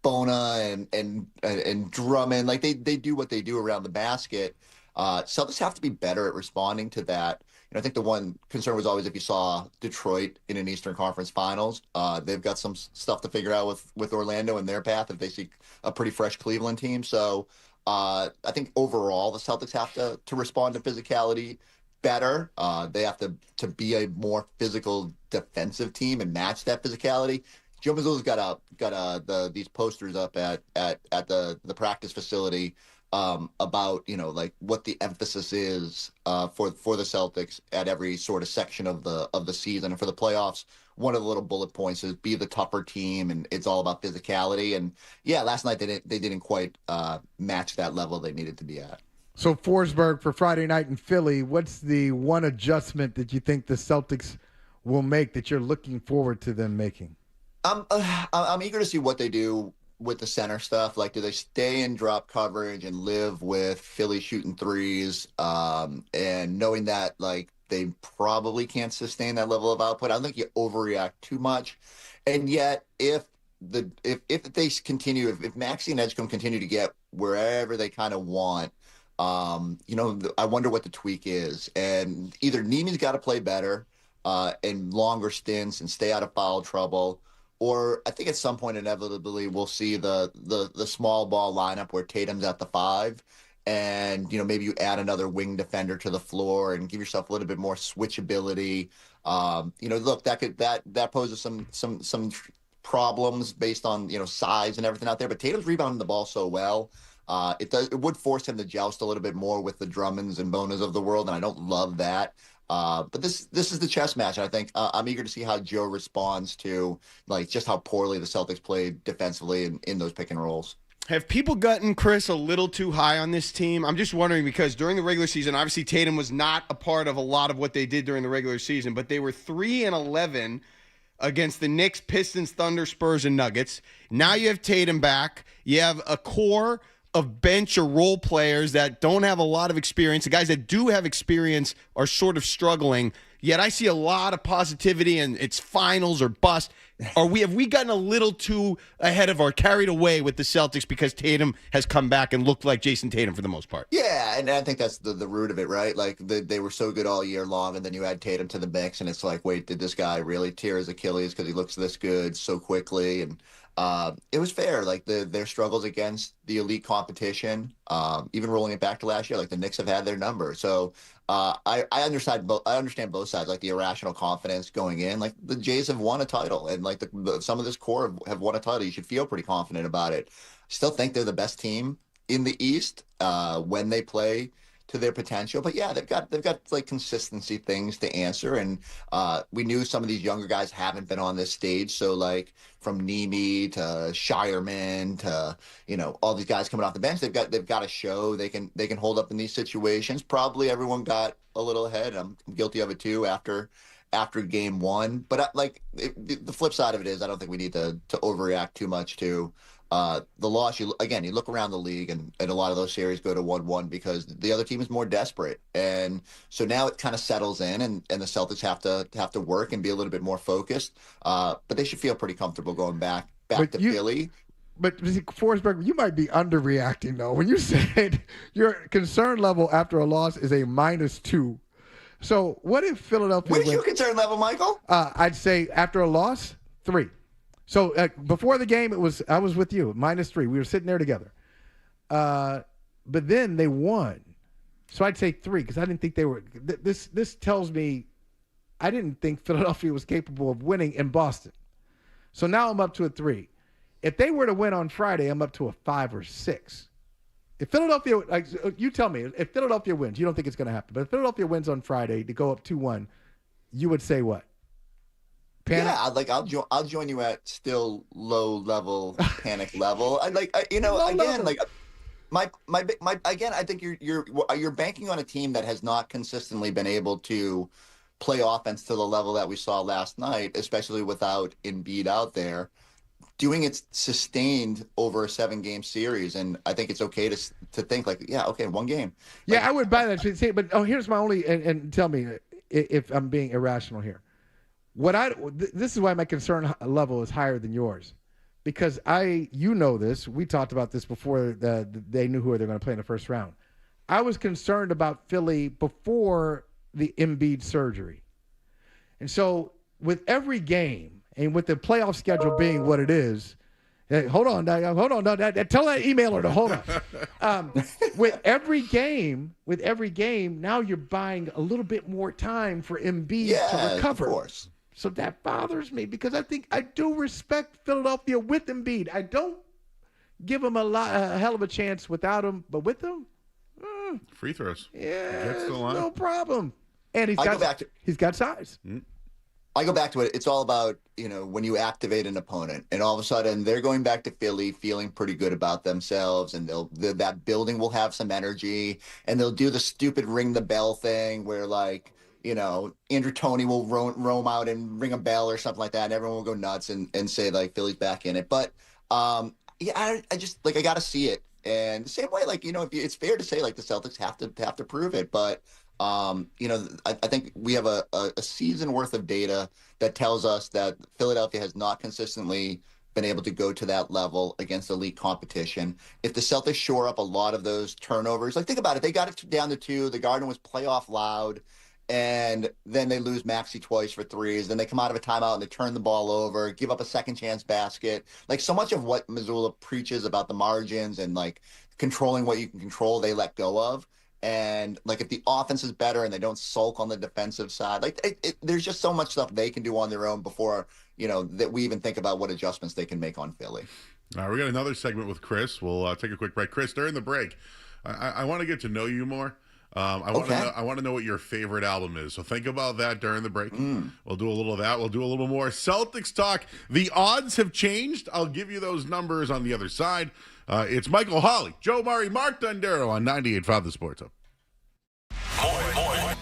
S5: Bona and Drummond, like they do what they do around the basket. Celtics have to be better at responding to that. I think the one concern was always if you saw Detroit in an Eastern Conference Finals, they've got some stuff to figure out with Orlando and their path if they see a pretty fresh Cleveland team. So I think overall the Celtics have to respond to physicality better. They have to be a more physical defensive team and match that physicality. Joe Mazzulla's got these posters up at the practice facility about like what the emphasis is for the Celtics at every sort of section of the season, and for the playoffs. One of the little bullet points is be the tougher team, and it's all about physicality. And yeah, last night they didn't quite match that level they needed to be at.
S3: So Forsberg for Friday night in Philly, what's the one adjustment that you think the Celtics will make that you're looking forward to them making?
S5: I'm eager to see what they do with the center stuff. Like, do they stay in drop coverage and live with Philly shooting threes, and knowing that like they probably can't sustain that level of output? I don't think you overreact too much. And yet, if they continue, if Maxey and Edgecombe continue to get wherever they kind of want, I wonder what the tweak is. And either Nemi's got to play better in longer stints and stay out of foul trouble, or I think at some point inevitably we'll see the small ball lineup where Tatum's at the 5, and maybe you add another wing defender to the floor and give yourself a little bit more switchability. Look, that poses some problems based on size and everything out there. But Tatum's rebounding the ball so well. It would force him to joust a little bit more with the Drummonds and Bonas of the world, and I don't love that. But this is the chess match. I think I'm eager to see how Joe responds to like just how poorly the Celtics played defensively in those pick and rolls.
S1: Have people gotten Chris a little too high on this team? I'm just wondering because during the regular season, obviously Tatum was not a part of a lot of what they did during the regular season, but they were 3-11 against the Knicks, Pistons, Thunder, Spurs, and Nuggets. Now you have Tatum back. You have a core of bench or role players that don't have a lot of experience. The guys that do have experience are sort of struggling. Yet I see a lot of positivity, and it's finals or bust. Have we gotten a little too ahead of or carried away with the Celtics because Tatum has come back and looked like Jason Tatum for the most part?
S5: Yeah, and I think that's the root of it, right? Like they were so good all year long, and then you add Tatum to the mix, and it's like, wait, did this guy really tear his Achilles because he looks this good so quickly? And it was fair. Like their struggles against the elite competition, even rolling it back to last year, like the Knicks have had their number. So I understand both sides, like the irrational confidence going in. Like the Jays have won a title, and like some of this core have won a title. You should feel pretty confident about it. I still think they're the best team in the East when they play to their potential. But yeah, they've got like consistency things to answer, and we knew some of these younger guys haven't been on this stage. So like from Nemi to Shireman to all these guys coming off the bench, they've got to show they can hold up in these situations. Probably everyone got a little ahead. I'm guilty of it too after game one. But the flip side of it is I don't think we need to overreact too much to The loss, you look around the league, and a lot of those series go to 1-1 because the other team is more desperate. And so now it kind of settles in, and the Celtics have to work and be a little bit more focused. But they should feel pretty comfortable going back to Philly.
S3: But Forsberg, you might be underreacting though. When you said your concern level after a loss is a -2. So what if Philadelphia?
S5: What is your concern level, Michael?
S3: I'd say after a loss, 3. So before the game, I was with you, -3. We were sitting there together. But then they won. So I'd say 3 because I didn't think they were. This tells me I didn't think Philadelphia was capable of winning in Boston. So now I'm up to a 3. If they were to win on Friday, I'm up to a 5 or 6. If Philadelphia, you tell me, if Philadelphia wins, you don't think it's going to happen. But if Philadelphia wins on Friday to go up 2-1, you would say what? Panic?
S5: Yeah, I'll join you at still low level panic level. I think you're banking on a team that has not consistently been able to play offense to the level that we saw last night, especially without Embiid out there. Doing it sustained over a 7-game series, and I think it's okay to think one game.
S3: Yeah, I would buy that. But here's my only and tell me if I'm being irrational here. This is why my concern level is higher than yours, because this. We talked about this before they knew who they're going to play in the first round. I was concerned about Philly before the Embiid surgery, and so with every game. And with the playoff schedule being what it is, hold on. Tell that emailer to hold on. With every game, now you're buying a little bit more time for Embiid to recover.
S5: Of course.
S3: So that bothers me because I do respect Philadelphia with Embiid. I don't give him a hell of a chance without him, but with him,
S10: free throws.
S3: Yeah,
S10: Gets the line.
S3: No problem. And he's got size.
S10: Mm-hmm.
S5: I go back to it. It's all about, when you activate an opponent and all of a sudden they're going back to Philly feeling pretty good about themselves, and that building will have some energy, and they'll do the stupid ring the bell thing where Andrew Toney will roam out and ring a bell or something like that, and everyone will go nuts and say Philly's back in it. But I just I got to see it. And the same way, it's fair to say the Celtics have to prove it, but I think we have a season worth of data that tells us that Philadelphia has not consistently been able to go to that level against elite competition. If the Celtics shore up a lot of those turnovers, think about it. They got it down to 2. The Garden was playoff loud, and then they lose Maxey twice for 3s. Then they come out of a timeout and they turn the ball over, give up a second chance basket. So much of what Missoula preaches about the margins and controlling what you can control, they let go of. And if the offense is better and they don't sulk on the defensive side, there's just so much stuff they can do on their own before that we even think about what adjustments they can make on Philly.
S10: All right, we got another segment with Chris. We'll take a quick break. Chris, during the break, I want to get to know you more. I want to know what your favorite album is. So think about that during the break. We'll do a little of that. We'll do a little more Celtics talk. The odds have changed. I'll give you those numbers on the other side. It's Michael Hawley, Joe Murray, Mark Dondero on 98.5 The Sports Hub.
S4: More.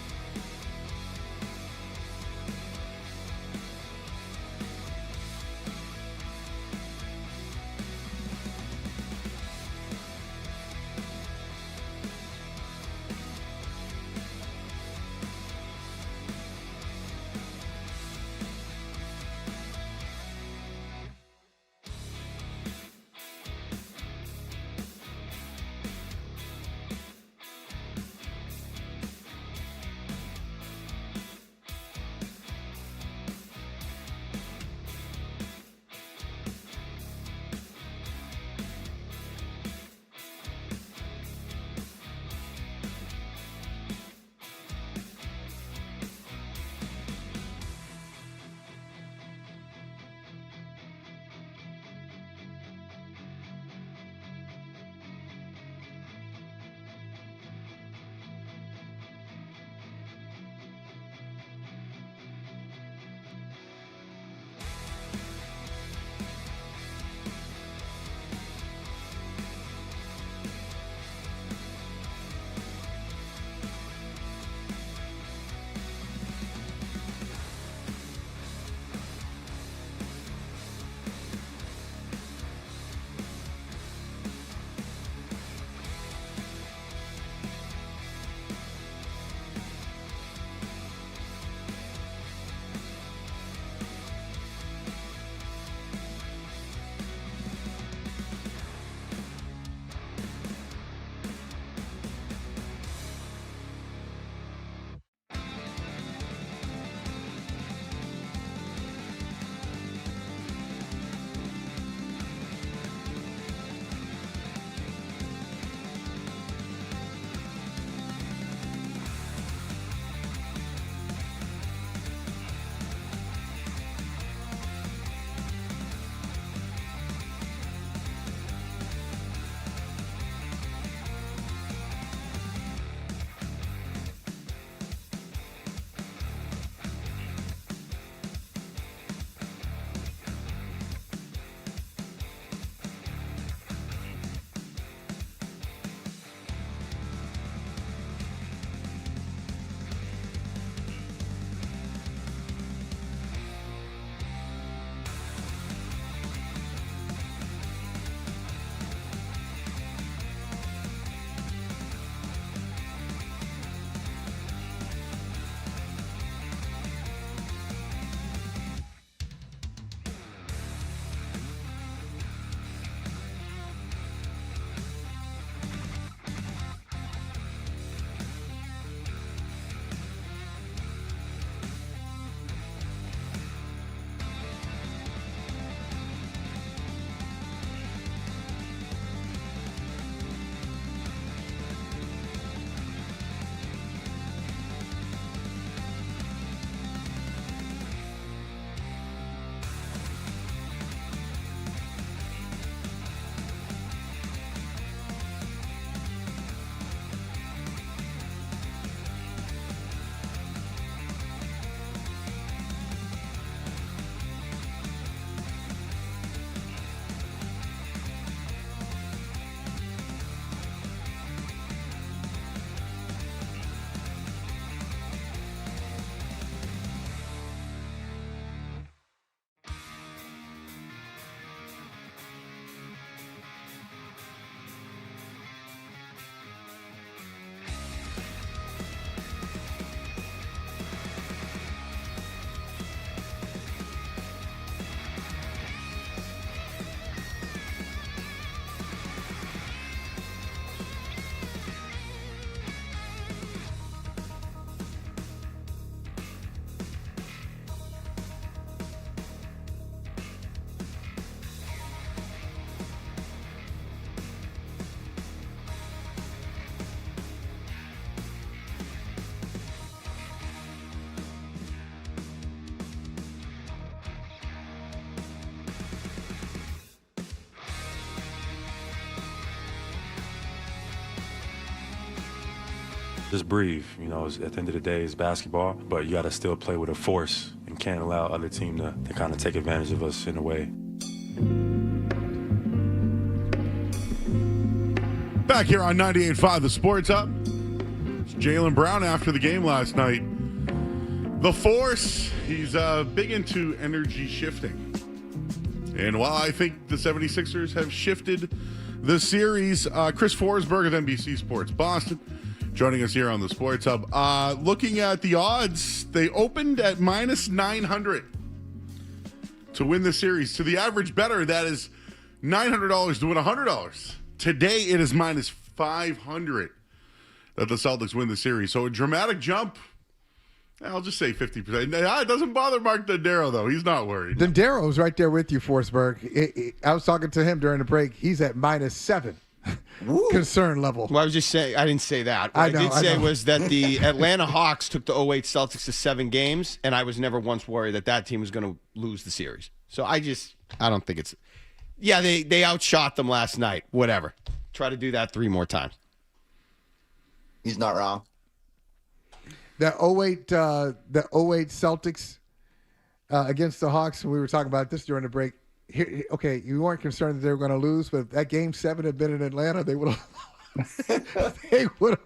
S21: Just breathe. You know, at the end of the day, it's basketball, but you got to still play with a force and can't allow other team to kind of take advantage of us in a way.
S10: Back here on 98.5, the Sports Hub. It's Jaylen Brown after the game last night. The Force, he's big into energy shifting. And while I think the 76ers have shifted the series, Chris Forsberg of NBC Sports Boston joining us here on the Sports Hub. Looking at the odds, they opened at minus 900 to win the series. To the average bettor, that is $900 to win $100. Today, it is minus 500 that the Celtics win the series. So a dramatic jump. I'll just say 50%. It doesn't bother Mark Dondero, though. He's not worried.
S3: Dondero's right there with you, Forsberg. I was talking to him during the break. He's at minus 7 concern level.
S1: Well, I was just saying, I didn't say that. What I did say was that the Atlanta Hawks took the 08 Celtics to 7 games, and I was never once worried that team was going to lose the series. So I don't think it's... Yeah, they outshot them last night. Whatever. Try to do that 3 more times.
S5: He's not wrong.
S3: The 08 Celtics against the Hawks, we were talking about this during the break. Here, okay, you weren't concerned that they were going to lose, but if that Game 7 had been in Atlanta, they would have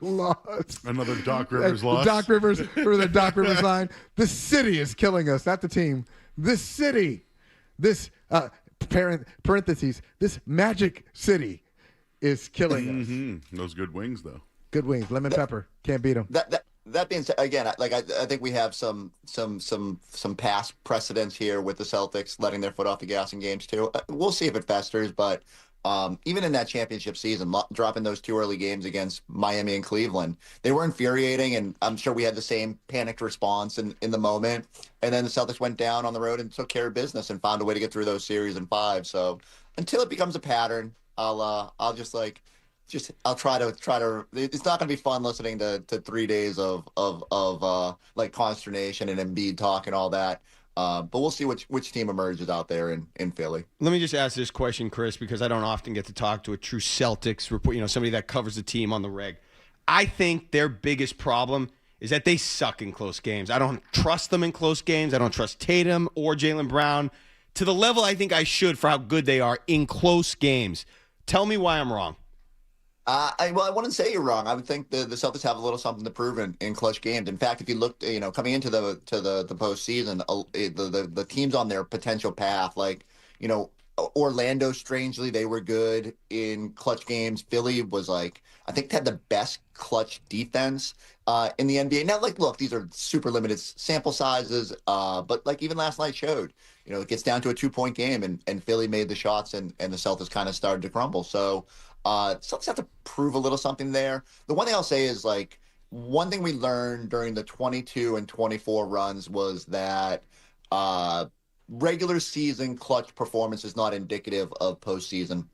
S3: lost.
S10: Another Doc Rivers loss.
S3: Doc Rivers, for the Doc Rivers line. The city is killing us, not the team. The city. This, parentheses, this magic city is killing us.
S10: Those good wings, though.
S3: Good wings. Lemon pepper. Can't beat them.
S5: That being said, again, I think we have some past precedents here with the Celtics letting their foot off the gas in games too. We'll see if it festers, but even in that championship season, dropping those 2 early games against Miami and Cleveland, they were infuriating, and I'm sure we had the same panicked response in the moment. And then the Celtics went down on the road and took care of business and found a way to get through those series in 5. So until it becomes a pattern, I'll try to. It's not going to be fun listening to 3 days of like consternation and Embiid talk and all that. But we'll see which team emerges out there in Philly.
S1: Let me just ask this question, Chris, because I don't often get to talk to a true Celtics report. Somebody that covers the team on the reg. I think their biggest problem is that they suck in close games. I don't trust them in close games. I don't trust Tatum or Jaylen Brown to the level I think I should for how good they are in close games. Tell me why I'm wrong.
S5: I wouldn't say you're wrong. I would think the Celtics have a little something to prove in clutch games. In fact, if you looked, coming into the postseason, the teams on their potential path, like, Orlando, strangely, they were good in clutch games. Philly was I think they had the best clutch defense in the NBA. Now, look, these are super limited sample sizes, but even last night showed, it gets down to a 2-point game, and Philly made the shots, and the Celtics kind of started to crumble. So, Celtics have to prove a little something there. The one thing I'll say is, one thing we learned during the 22 and 24 runs was that regular season clutch performance is not indicative of postseason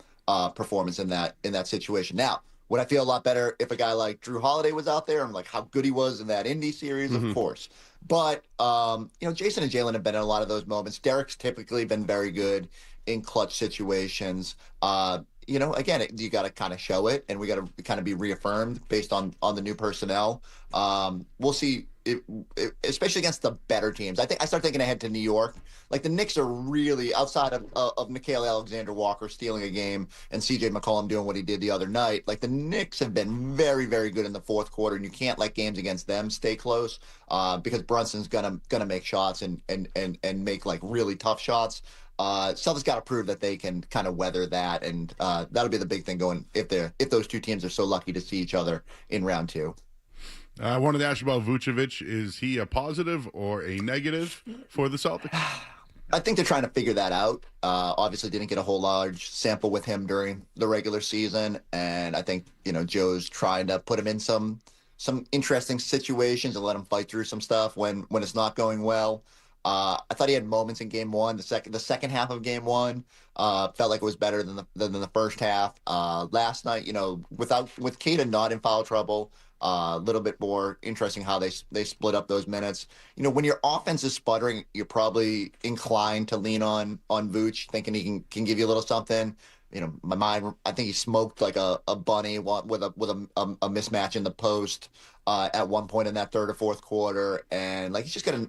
S5: performance in that situation. Now, would I feel a lot better if a guy like Drew Holiday was out there and how good he was in that Indy series? Of course. But, Jason and Jaylen have been in a lot of those moments. Derek's typically been very good in clutch situations. Again, you got to kind of show it, and we got to kind of be reaffirmed based on the new personnel. We'll see, especially against the better teams. I start thinking ahead to New York. The Knicks are really, outside of Nickeil Alexander-Walker stealing a game and C.J. McCollum doing what he did the other night. The Knicks have been very, very good in the fourth quarter, and you can't let games against them stay close because Brunson's gonna make shots and make really tough shots. Celtics got to prove that they can kind of weather that, and that'll be the big thing going if those two teams are so lucky to see each other in round 2.
S10: I wanted to ask you about Vucevic. Is he a positive or a negative for the Celtics?
S5: I think they're trying to figure that out. Obviously didn't get a whole large sample with him during the regular season, and I think Joe's trying to put him in some interesting situations and let him fight through some stuff when it's not going well. I thought he had moments in Game 1. The second half of Game 1 felt like it was better than the first half. Last night, with Keita not in foul trouble, a little bit more interesting how they split up those minutes. When your offense is sputtering, you're probably inclined to lean on Vooch, thinking he can give you a little something. my mind, I think he smoked like a bunny with a mismatch in the post at one point in that third or fourth quarter, and like he's got to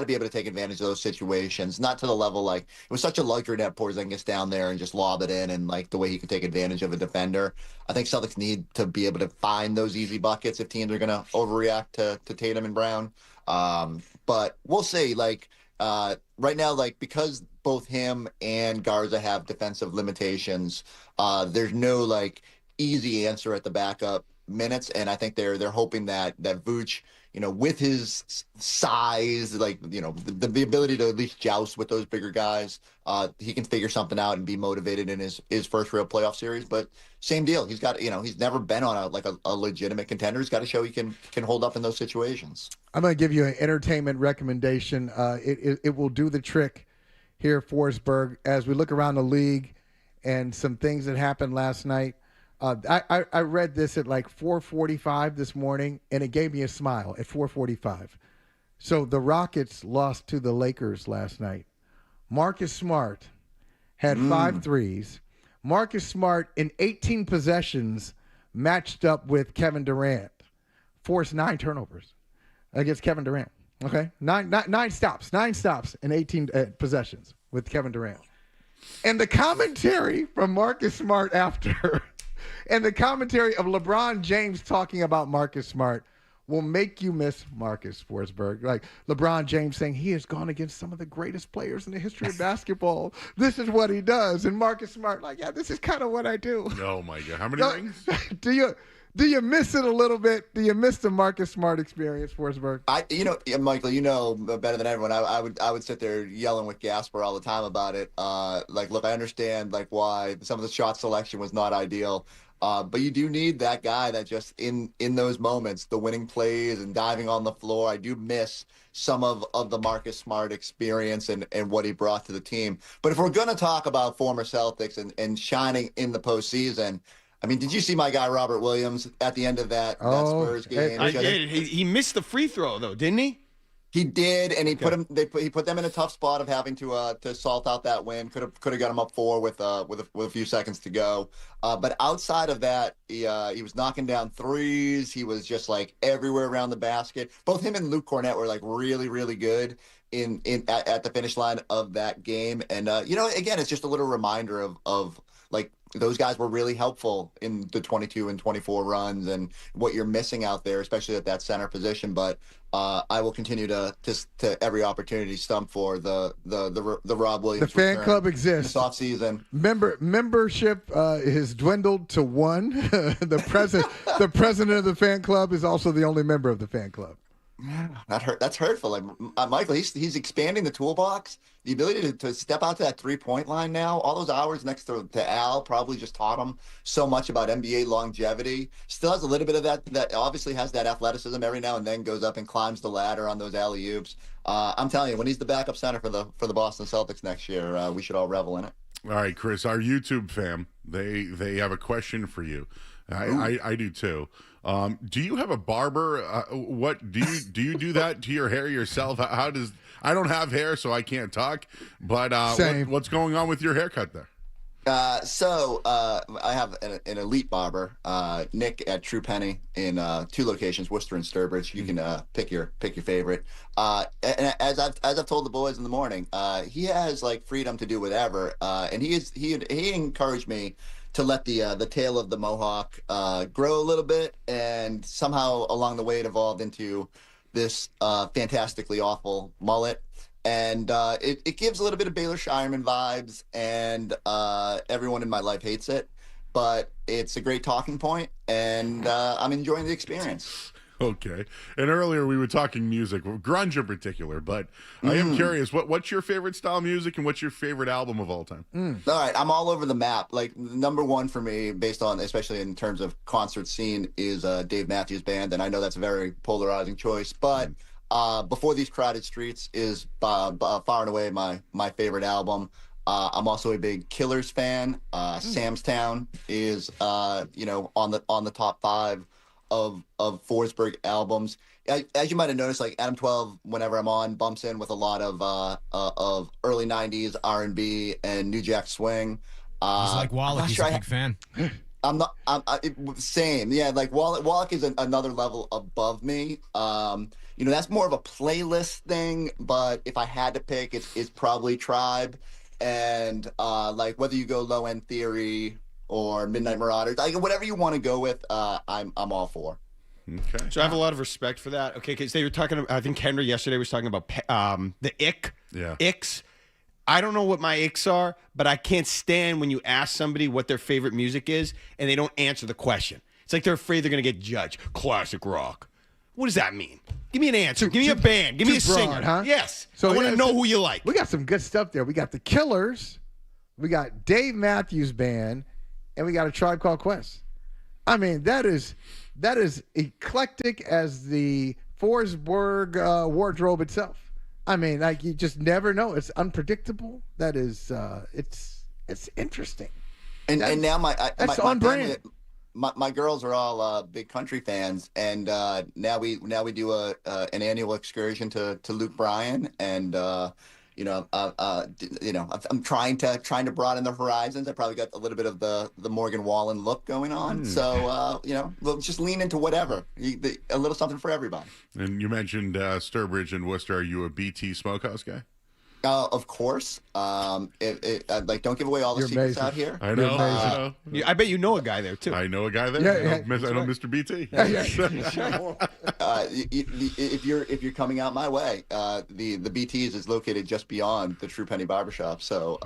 S5: be able to take advantage of those situations. Not to the level like it was such a luxury to have Porzingis down there and just lob it in, and like the way he could take advantage of a defender. I think Celtics need to be able to find those easy buckets if teams are going to overreact to Tatum and Brown. But we'll see. Like right now, like because both him and Garza have defensive limitations, there's no like easy answer at the backup minutes, and I think they're hoping that Vooch, with his size, like the ability to at least joust with those bigger guys, he can figure something out and be motivated in his first real playoff series. But same deal, he's got he's never been on a legitimate contender. He's got to show he can hold up in those situations.
S3: I'm going to give you an entertainment recommendation. It will do the trick here, Forsberg, as we look around the league and some things that happened last night. I read this at like 4:45 this morning, and it gave me a smile at 4:45. So the Rockets lost to the Lakers last night. Marcus Smart had 5 threes. Marcus Smart, in 18 possessions, matched up with Kevin Durant, forced 9 turnovers against Kevin Durant. Okay, nine stops in 18 possessions with Kevin Durant. And the commentary from Marcus Smart after, and the commentary of LeBron James talking about Marcus Smart will make you miss Marcus Forsberg. Like LeBron James saying he has gone against some of the greatest players in the history of basketball. This is what he does. And Marcus Smart, like, yeah, this is kind of what I do.
S10: Oh my God, how many rings?
S3: Do you miss it a little bit? Do you miss the Marcus Smart experience, Forsberg?
S5: Michael, better than everyone. I would sit there yelling with Gasper all the time about it. Look, I understand like why some of the shot selection was not ideal, but you do need that guy that just in those moments, the winning plays and diving on the floor. I do miss some of the Marcus Smart experience and what he brought to the team. But if we're going to talk about former Celtics and shining in the postseason, I mean, did you see my guy Robert Williams at the end of that Spurs game?
S1: I did. He missed the free throw though, didn't he?
S5: He did, and he put them in a tough spot of having to salt out that win. Could have got him up 4 with a few seconds to go. But outside of that, he was knocking down threes. He was just like everywhere around the basket. Both him and Luke Cornett were like really, really good at the finish line of that game. And again, it's just a little reminder of like those guys were really helpful in the 22 and 24 runs and what you're missing out there, especially at that center position. But I will continue to every opportunity stump for the Rob Williams.
S3: The fan club exists.
S5: This offseason.
S3: Membership has dwindled to 1. The president of the fan club is also the only member of the fan club.
S5: That's hurtful. Like Michael, he's expanding the toolbox. The ability to step out to that 3-point line now. All those hours next to Al probably just taught him so much about NBA longevity. Still has a little bit of that obviously has that athleticism every now and then, goes up and climbs the ladder on those alley-oops. I'm telling you, when he's the backup center for the Boston Celtics next year, we should all revel in it.
S10: All right, Chris, our YouTube fam, they have a question for you. I do too. Do you have a barber? What do you do that to your hair yourself? I don't have hair, so I can't talk. But what's going on with your haircut there?
S5: So I have an elite barber, Nick at True Penny in 2 locations, Worcester and Sturbridge. You can pick your favorite. And as I've told the boys in the morning, he has like freedom to do whatever. And he encouraged me to let the tail of the mohawk grow a little bit, and somehow along the way it evolved into this fantastically awful mullet. And it gives a little bit of Baylor Shireman vibes, and everyone in my life hates it, but it's a great talking point, and I'm enjoying the experience.
S10: Okay. And earlier we were talking music, grunge in particular, but I am curious, what's your favorite style of music and what's your favorite album of all time?
S5: All right, I'm all over the map. Like number 1 for me, based on, especially in terms of concert scene, is Dave Matthews Band, and I know that's a very polarizing choice, but Before These Crowded Streets is far and away my favorite album. I'm also a big Killers fan. Sam's Town is on the top 5 of Forsberg albums. As you might have noticed, like Adam 12, whenever I'm on, bumps in with a lot of early 90s R&B and New Jack Swing.
S8: He's like Wallach. He's a big fan.
S5: I'm not. Same. Yeah, like Wallach is another level above me. That's more of a playlist thing. But if I had to pick, it's probably Tribe, and like whether you go Low End Theory or Midnight Marauders, like whatever you want to go with, I'm all for.
S10: Okay.
S1: So I have a lot of respect for that. Okay, because they were talking. I think Henry yesterday was talking about the ick.
S10: Yeah.
S1: Icks. I don't know what my icks are, but I can't stand when you ask somebody what their favorite music is and they don't answer the question. It's like they're afraid they're going to get judged. Classic rock. What does that mean? Give me an answer. Give me a band. Give me a singer.
S3: Huh?
S1: Yes.
S3: So
S1: I want to know who you like.
S3: We got some good stuff there. We got the Killers. We got Dave Matthews Band. And we got a Tribe Called Quest. I mean, that is eclectic as the Forsberg wardrobe itself. I mean, like you just never know. It's unpredictable. That is, it's interesting.
S5: And now
S3: that's on brand.
S5: My girls are all big country fans, and now we do an annual excursion to Luke Bryan, and I'm trying to broaden the horizons. I probably got a little bit of the Morgan Wallen look going on. So, we'll just lean into whatever. A little something for everybody.
S10: And you mentioned Sturbridge and Worcester. Are you a BT Smokehouse guy?
S5: Of course. Don't give away all the secrets
S3: amazing.
S5: out here.
S10: I know.
S1: I bet you know a guy there, too.
S10: I know a guy there.
S3: Yeah,
S10: I know Mr. BT.
S5: If you're coming out my way, the BT's is located just beyond the True Penny Barbershop. So,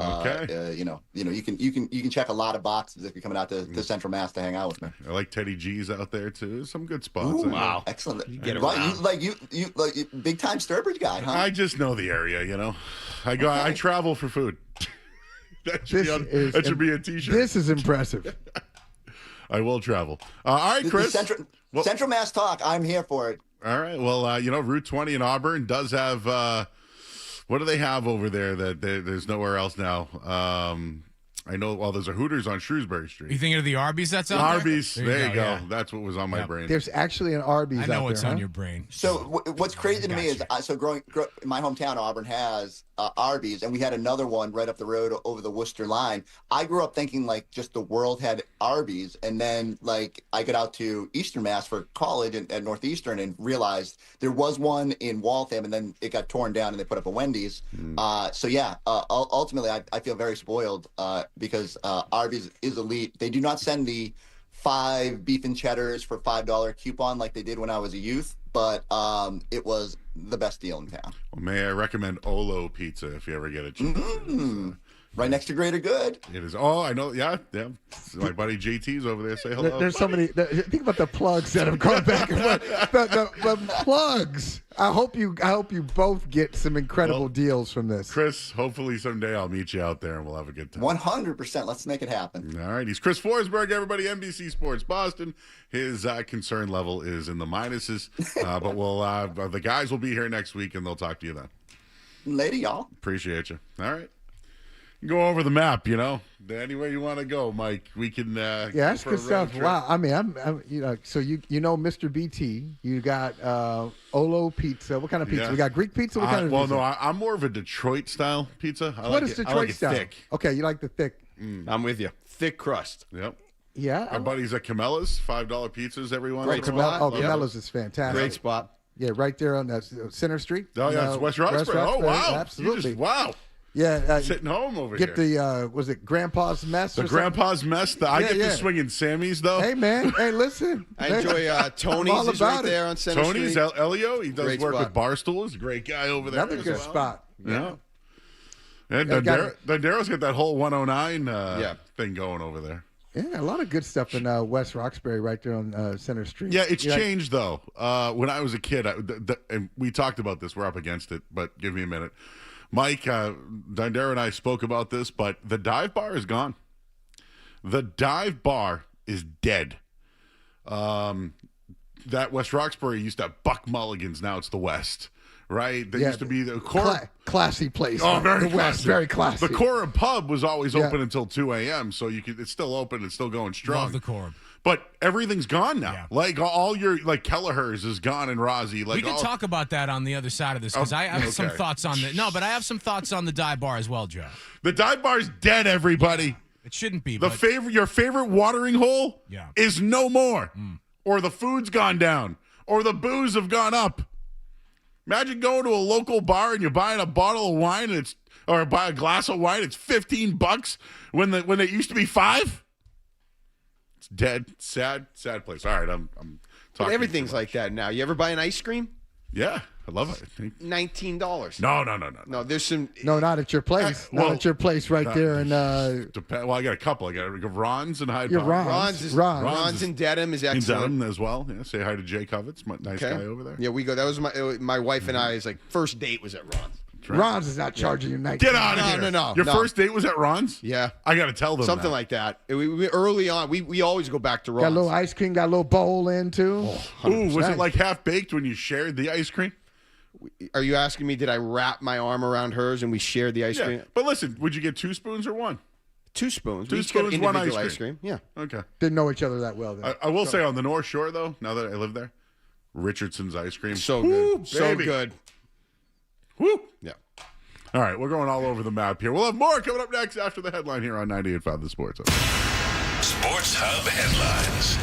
S5: you can check a lot of boxes if you're coming out to Central Mass to hang out with me.
S10: I like Teddy G's out there, too. There's some good spots.
S5: Ooh, wow. Excellent. You get around. You big time Sturbridge guy, huh?
S10: I just know the area, I travel for food. That should be a T-shirt.
S3: This is impressive.
S10: I will travel. All right, Chris.
S5: Central Mass Talk. I'm here for it.
S10: All right. Well, Route 20 in Auburn does have. What do they have over there that there's nowhere else now? I know. Well, there's a Hooters on Shrewsbury Street.
S8: You thinking of the Arby's that's out
S10: Arby's.
S8: there?
S10: There you go.
S8: Yeah.
S10: That's what was on my brain.
S3: There's actually an Arby's out there.
S8: I know what's on your brain.
S5: So what's crazy to me is, growing in my hometown, Auburn has Arby's, and we had another one right up the road over the Worcester line. I grew up thinking like just the world had Arby's, and then like I got out to Eastern Mass for college at Northeastern and realized there was one in Waltham, and then it got torn down and they put up a Wendy's. Ultimately, I feel very spoiled because Arby's is elite. They do not send the 5 beef and cheddars for $5 coupon like they did when I was a youth, but it was the best deal in town.
S10: Well, may I recommend Olo Pizza if you ever get a chance?
S5: Right next to Greater Good.
S10: It is. Oh, I know. Yeah. My buddy JT's over there. Say hello.
S3: There's so many. Think about the plugs that have gone back and forth. The plugs. I hope you both get some incredible deals from this.
S10: Chris, hopefully someday I'll meet you out there and we'll have a good time.
S5: 100%. Let's make it happen.
S10: All right. He's Chris Forsberg, everybody. NBC Sports Boston. His concern level is in the minuses, but we'll the guys will be here next week and they'll talk to you then.
S5: Later, y'all.
S10: Appreciate you. All right. Go over the map, any way you want to go, Mike. We can.
S3: That's good stuff. Wow. I mean, I'm so you know Mr. BT. You got Olo Pizza. What kind of pizza?
S10: Yeah.
S3: We got Greek pizza. What kind of pizza?
S10: No, I'm more of a Detroit style pizza.
S3: What is Detroit style?
S10: Thick.
S3: Okay, you like the thick.
S1: I'm with you. Thick crust.
S10: Yep.
S3: Yeah.
S10: Our buddies at Camellas, $5 pizzas every one.
S1: Great spot.
S3: Camellas is fantastic.
S1: Great spot.
S3: Yeah, right there on that Center Street.
S10: Oh yeah, it's West Roxbury. Oh wow,
S3: absolutely.
S10: Wow.
S3: Yeah,
S10: sitting home over
S3: here. Get the was it Grandpa's Mess?
S10: The Grandpa's Mess. I get to swing in Sammy's though.
S3: Hey man, hey listen.
S1: I enjoy Tony's is right there on Center
S10: Tony's,
S1: Street.
S10: Elio. He does
S1: Great
S10: work
S1: spot.
S10: with Barstool. He's a great guy over there.
S3: Another good spot.
S10: Yeah. And Dondero's got that whole 109 thing going over there.
S3: Yeah, a lot of good stuff in West Roxbury right there on Center Street.
S10: Yeah, it's changed though. When I was a kid, and we talked about this. We're up against it, but give me a minute. Mike, Dondero and I spoke about this, but the dive bar is gone. The dive bar is dead. That West Roxbury used to have Buck Mulligan's. Now it's the West, right? There used to be the
S3: classy place.
S10: Oh, very
S3: the West, very classy.
S10: The Coram Pub was always open until 2 a.m., so it's still open and still going strong.
S8: Love the Coram.
S10: But everything's gone now. Yeah. Like all your Kelleher's is gone and Rozzy. Like
S8: we can talk about that on the other side of this because I have some thoughts on but I have some thoughts on the dive bar as well, Joe.
S10: The dive bar's dead, everybody.
S8: It shouldn't be.
S10: Your favorite watering hole is no more. Or the food's gone down. Or the booze have gone up. Imagine going to a local bar and you're buying a bottle of wine or buy a glass of wine, it's $15 when it used to be $5. It's dead. Sad place. All right, I'm talking.
S1: But everything's like that now. You ever buy an ice cream?
S10: Yeah, I love it.
S1: $19.
S10: No.
S1: No, there's some.
S3: No, not at your place. Not at your place right there. And
S10: well, I got a couple. I got Ron's and Hyde Park.
S3: Ron's
S1: in Dedham is excellent.
S10: In Dedham as well. Yeah, say hi to Jay Covitz, nice guy over there.
S1: Yeah, we go. That was my wife and I's first date was at Ron's.
S3: Ron's is not charging you $19.
S10: Get out of here.
S1: No.
S10: Your first date was at Ron's?
S1: Yeah.
S10: I got to tell them
S1: something like that. We early on, we always go back to Ron's.
S3: Got a little ice cream, got a little bowl in too.
S10: Ooh, was it like half baked when you shared the ice cream?
S1: Are you asking me, did I wrap my arm around hers and we shared the ice cream?
S10: But listen, would you get 2 spoons or 1?
S1: 2 spoons.
S10: Two spoons, one
S1: ice cream. Yeah.
S10: Okay.
S3: Didn't know each other that well then.
S10: I will say on the North Shore, though, now that I live there, Richardson's ice cream.
S1: So good. So good.
S10: Woo.
S1: Yeah.
S10: All right, we're going all over the map here. We'll have more coming up next after the headline here on 98.5 The Sports Hub.
S4: Sports Hub headlines.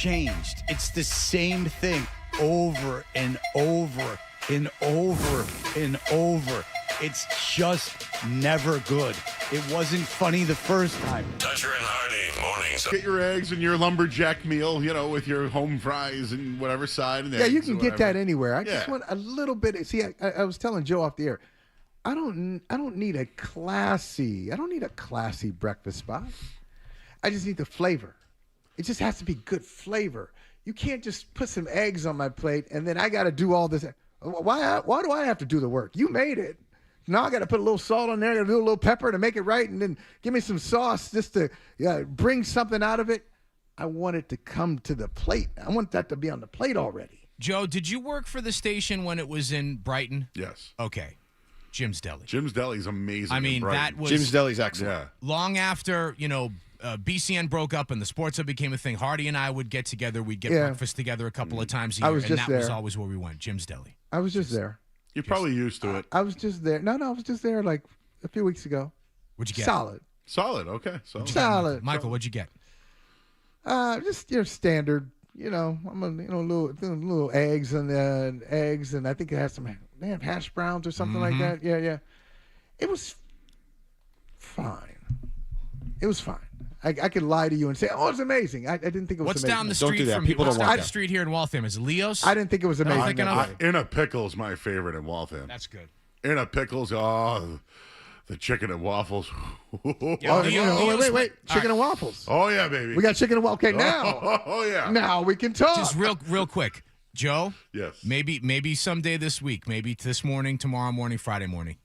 S6: changed. It's the same thing over and over and over and over. It's just never good. It wasn't funny the first time.
S4: Toucher and Hardy mornings.
S10: Get your eggs and your lumberjack meal, with your home fries and whatever side. And
S3: Yeah, you
S10: eggs
S3: can
S10: or
S3: get
S10: whatever.
S3: that anywhere. I
S10: Yeah.
S3: just want a little bit. See, I was telling Joe off the air. I don't need a classy breakfast spot. I just need the flavor. It just has to be good flavor. You can't just put some eggs on my plate and then I got to do all this. Why do I have to do the work? You made it. Now I got to put a little salt on there, got to do a little pepper to make it right, and then give me some sauce just to bring something out of it. I want it to come to the plate. I want that to be on the plate already.
S8: Joe, did you work for the station when it was in Brighton?
S10: Yes.
S8: Okay. Jim's Deli.
S10: Jim's Deli is amazing.
S8: I mean, that was
S1: Jim's Deli's excellent.
S10: Yeah.
S8: long after, BCN broke up and the Sports Hub became a thing. Hardy and I would get together. We'd get breakfast together a couple of times a year,
S3: was
S8: and
S3: just
S8: that was
S3: there.
S8: always where we went. Jim's Deli.
S3: I was just there.
S10: You're probably used to it.
S3: I was just there. No, I was just there like a few weeks ago.
S8: What'd you get?
S3: Solid.
S10: Okay.
S3: Solid.
S8: Michael, what'd you get?
S3: Just your standard. I'm a little eggs and I think it has some hash browns or something like that. Yeah. It was fine. I could lie to you and say, "Oh, it's amazing." I didn't think it was
S8: What's
S3: amazing.
S8: down the street from you? What's down the street here in Waltham? Is it Leo's?
S3: I didn't think it was amazing.
S10: In a Pickle is my favorite in Waltham.
S8: That's good.
S10: In a Pickle's, the chicken and waffles.
S3: Wait. Chicken and waffles.
S10: Oh, yeah, baby.
S3: We got chicken and waffles. Okay, now.
S10: Oh, yeah.
S3: Now we can talk.
S8: Just real quick. Joe?
S10: Yes.
S8: Maybe someday this week, maybe this morning, tomorrow morning, Friday morning.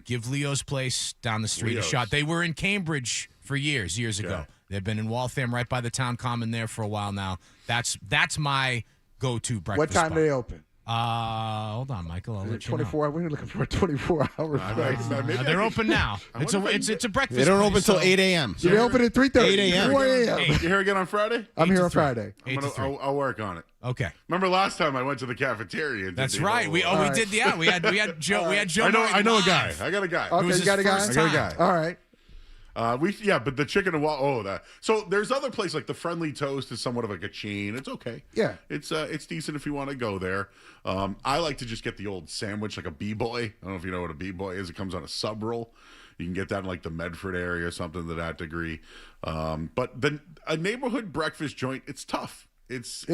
S8: Give Leo's place down the street a shot. They were in Cambridge for years ago. They've been in Waltham right by the town common there for a while now. That's my go-to breakfast
S3: What time
S8: spot.
S3: do they open?
S8: Hold on, Michael. I'll let you know.
S3: 24. We're looking for a 24-hour place.
S8: They're open now. It's a breakfast.
S1: They don't
S8: place,
S1: open until
S8: so-
S1: 8 a.m.
S3: So they open at 3:30.
S1: 8 a.m.
S3: 4 a.m.
S10: You here again on Friday?
S3: I'm here on Friday.
S10: I'll work on it.
S8: Okay.
S10: Remember last time I went to the cafeteria? And
S8: That's right. We did. Yeah, we had Joe. We had Joe.
S10: I know a
S8: live.
S10: guy. I got a guy.
S3: Okay, you got a guy?
S10: I got a guy.
S3: All right.
S10: But the chicken and that. So there's other places like the Friendly Toast is somewhat of like a chain. It's okay.
S3: Yeah.
S10: It's decent if you want to go there. I like to just get the old sandwich, like a B-boy. I don't know if you know what a B-boy is. It comes on a sub roll. You can get that in like the Medford area or something to that degree. But a neighborhood breakfast joint, it's tough. It's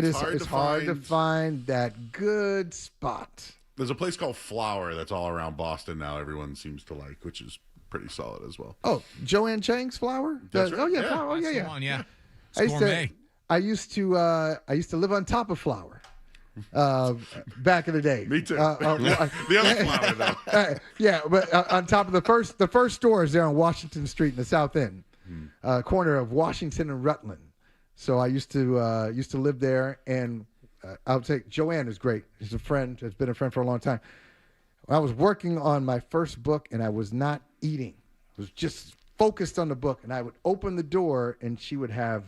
S10: hard
S3: to find that good spot.
S10: There's a place called Flower that's all around Boston now. Everyone seems to like, which is pretty solid as well.
S3: Oh, Joanne Chang's Flower?
S10: That's right.
S3: Oh, yeah,
S10: Yeah.
S3: Flower.
S8: That's
S3: Yeah.
S8: the one, yeah.
S3: I used
S8: Gourmet.
S3: I used to live on top of Flower. Back in the day.
S10: Me too. The other Flower, though.
S3: Yeah, but on top of the first store is there on Washington Street in the South End, corner of Washington and Rutland. So I used to live there, and I would say Joanne is great. She's a friend. Has been a friend for a long time. I was working on my first book, and I was not eating. I was just focused on the book, and I would open the door, and she would have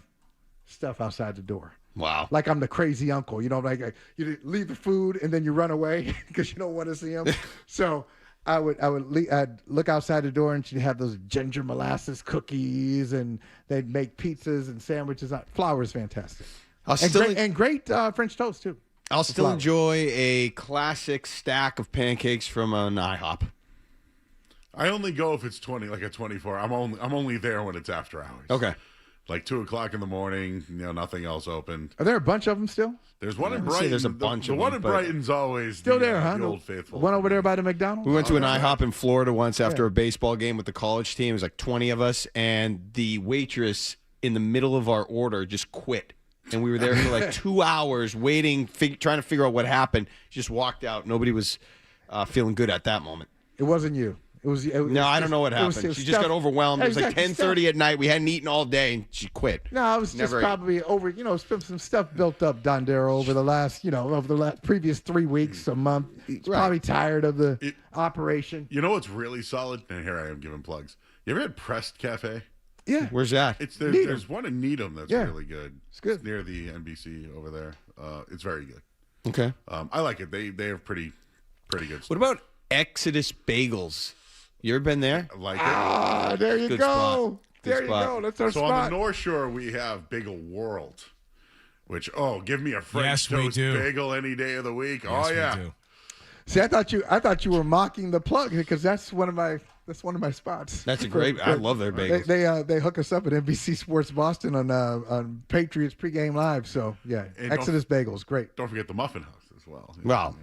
S3: stuff outside the door.
S1: Wow.
S3: Like I'm the crazy uncle, like you leave the food and then you run away because you don't want to see him. So I'd look outside the door and she'd have those ginger molasses cookies and they'd make pizzas and sandwiches. Flour is fantastic. Great French toast too.
S1: I'll still enjoy a classic stack of pancakes from an IHOP.
S10: I only go if it's 20, like a 24. I'm only there when it's after hours.
S1: Okay.
S10: Like 2:00 in the morning, nothing else open.
S3: Are there a bunch of them still?
S10: There's one in Brighton.
S1: There's a bunch
S10: the
S1: of
S10: one
S1: them,
S10: in
S1: but-
S10: Brighton's always
S3: Still
S10: the,
S3: there, huh?
S10: The old faithful.
S3: One over there by the McDonald's?
S1: We went to an IHOP in Florida once after a baseball game with the college team. It was like 20 of us, and the waitress in the middle of our order just quit. And we were there for like 2 hours waiting, trying to figure out what happened. She just walked out. Nobody was feeling good at that moment.
S3: It wasn't you.
S1: No, I don't know what happened. She just got overwhelmed. It was like 10:30 at night. We hadn't eaten all day, and she quit.
S3: No, it was just probably over. Some stuff built up, Dondero, over the last, previous 3 weeks, a month. It's probably tired of the operation.
S10: You know what's really solid? And here I am giving plugs. You ever had Pressed Cafe?
S3: Yeah.
S1: Where's that?
S10: There's one in Needham that's
S3: Yeah.
S10: really good.
S3: It's good.
S10: It's near the NBC over there. It's very good.
S1: Okay.
S10: I like it. They have pretty good stuff.
S1: What about Exodus Bagels? You ever been there?
S10: I like it.
S3: There you
S1: Good
S3: go.
S1: spot. Good
S3: There you
S1: spot.
S3: go. That's our
S10: So
S3: spot.
S10: on the North Shore, we have Bagel World. Which, give me a French
S8: Yes, we
S10: toast
S8: do.
S10: bagel any day of the week.
S8: Yes, we
S10: yeah.
S8: do.
S3: See, I thought you were mocking the plug because that's one of my spots.
S1: That's a great. I love their bagels.
S3: They hook us up at NBC Sports Boston on Patriots pregame live. So yeah,
S10: And
S3: Exodus Bagels, great.
S10: Don't forget the Muffin House as well.
S1: Wow.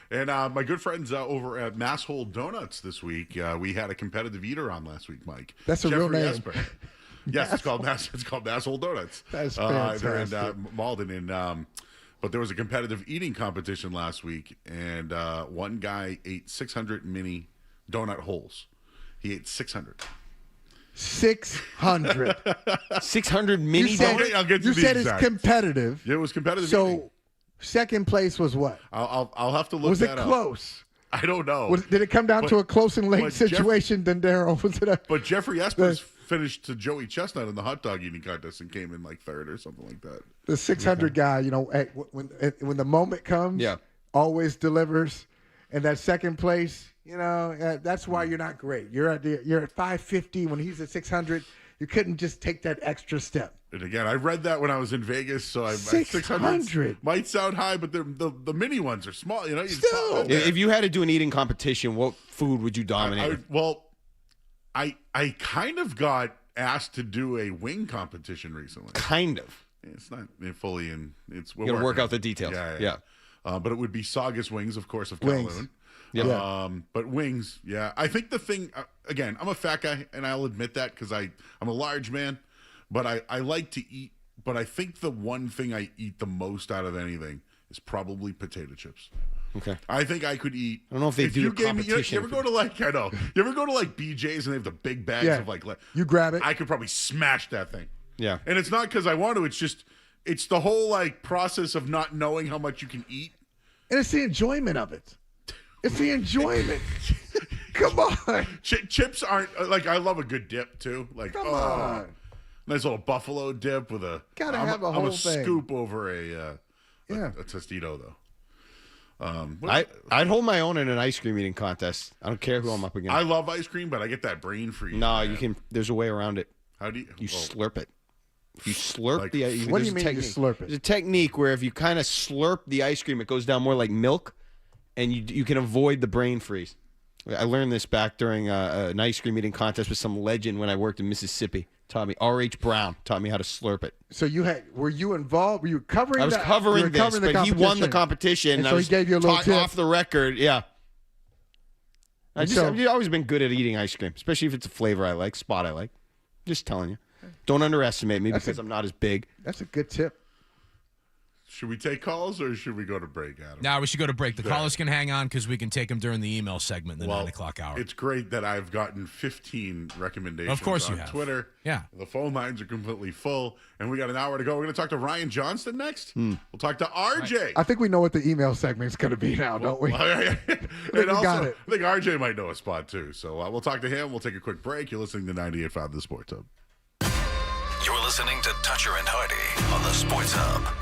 S10: And my good friends over at Masshole Donuts this week, we had a competitive eater on last week, Mike.
S3: That's a real name.
S10: Esper. Yes, it's called Masshole Donuts.
S3: That's
S10: they're in
S3: fantastic.
S10: Malden, but there was a competitive eating competition last week, and one guy ate 600 mini donut holes. He ate 600.
S3: 600.
S1: 600 mini
S3: You said,
S1: donuts?
S10: I'll get you
S3: you
S10: the
S3: said
S10: exact.
S3: it's competitive.
S10: Yeah, it was competitive
S3: So
S10: eating.
S3: second place was what?
S10: I'll have to look
S3: Was it
S10: that up.
S3: close?
S10: I don't know.
S3: Did it come down
S10: But-
S3: to a close and late
S10: but
S3: situation? Then Daryl was it?
S10: But Jeffrey Espers finished to Joey Chestnut in the hot dog eating contest and came in like third or something like that.
S3: The 600 guy, when the moment comes, always delivers, and that second place, that's why you're not great. You're at 550 when he's at 600. You couldn't just take that extra step.
S10: And again, I read that when I was in Vegas, so
S3: 600
S10: might sound high, but the mini ones are small. You
S3: Still.
S1: If you had to do an eating competition, what food would you dominate?
S10: I kind of got asked to do a wing competition recently.
S1: Kind of.
S10: It's not fully in. We're
S1: You gotta work
S10: working
S1: out the details.
S10: Yeah. But it would be Saugus wings, of course, of
S3: Wings.
S10: Kowloon.
S3: Yeah.
S10: But wings, yeah. I think the thing, again, I'm a fat guy, and I'll admit that because I'm a large man, but I like to eat. But I think the one thing I eat the most out of anything is probably potato chips.
S1: Okay.
S10: I think I could eat.
S1: I don't know if they do
S10: you
S1: a
S10: gave me,
S1: competition.
S10: you ever go to you ever go to BJ's and they have the big bags
S3: Yeah.
S10: of
S3: You grab it.
S10: I could probably smash that thing.
S1: Yeah.
S10: And it's not because I want to. It's just it's the whole process of not knowing how much you can eat.
S3: And it's the enjoyment of it. It's the enjoyment. Come on.
S10: Chips aren't I love a good dip too.
S3: Come on.
S10: Nice little buffalo dip with a.
S3: Gotta
S10: I'm
S3: have a
S10: I'm
S3: whole
S10: a
S3: thing.
S10: scoop over a
S3: Yeah.
S10: Tostito though.
S1: I'd hold my own in an ice cream eating contest. I don't care who I'm up against.
S10: I love ice cream, but I get that brain freeze.
S1: No, you can. There's a way around it.
S10: How do you?
S1: You slurp it. If you slurp
S10: Like-
S1: the.
S3: What do
S1: there's
S3: you
S1: a
S3: mean you
S1: technique.
S3: slurp it?
S1: There's a technique where if you kind of slurp the ice cream, it goes down more like milk, and you can avoid the brain freeze. I learned this back during an ice cream eating contest with some legend when I worked in Mississippi. Taught me R.H. Brown taught me how to slurp it.
S3: So were you involved? Were you covering?
S1: I was
S3: you
S1: covering
S3: were
S1: this,
S3: covering the
S1: but he won the competition.
S3: And
S1: I
S3: so
S1: was
S3: he gave you a little
S1: taught
S3: tip.
S1: off the record. Yeah.
S3: And so-
S1: I've always been good at eating ice cream, especially if it's a flavor I like, spot I like. Just telling you. Don't underestimate me because I'm not as big.
S3: That's a good tip.
S10: Should we take calls or should we go to break, Adam?
S8: Now we should go to break. The
S10: Sure.
S8: callers can hang on because we can take them during the email segment in the 9 o'clock hour.
S10: It's great that I've gotten 15 recommendations
S8: Of course you
S10: on
S8: have.
S10: Twitter.
S8: Yeah.
S10: The phone lines are completely full, and we got an hour to go. We're going to talk to Ryan Johnston next. We'll talk to RJ.
S3: I think we know what the email segment's going to be now, don't we?
S10: and
S3: we
S10: also,
S3: got it.
S10: I think RJ might know a spot, too. So we'll talk to him. We'll take a quick break. You're listening to 98.5 The Sports Hub.
S4: You're listening to Toucher and Hardy on the Sports Hub.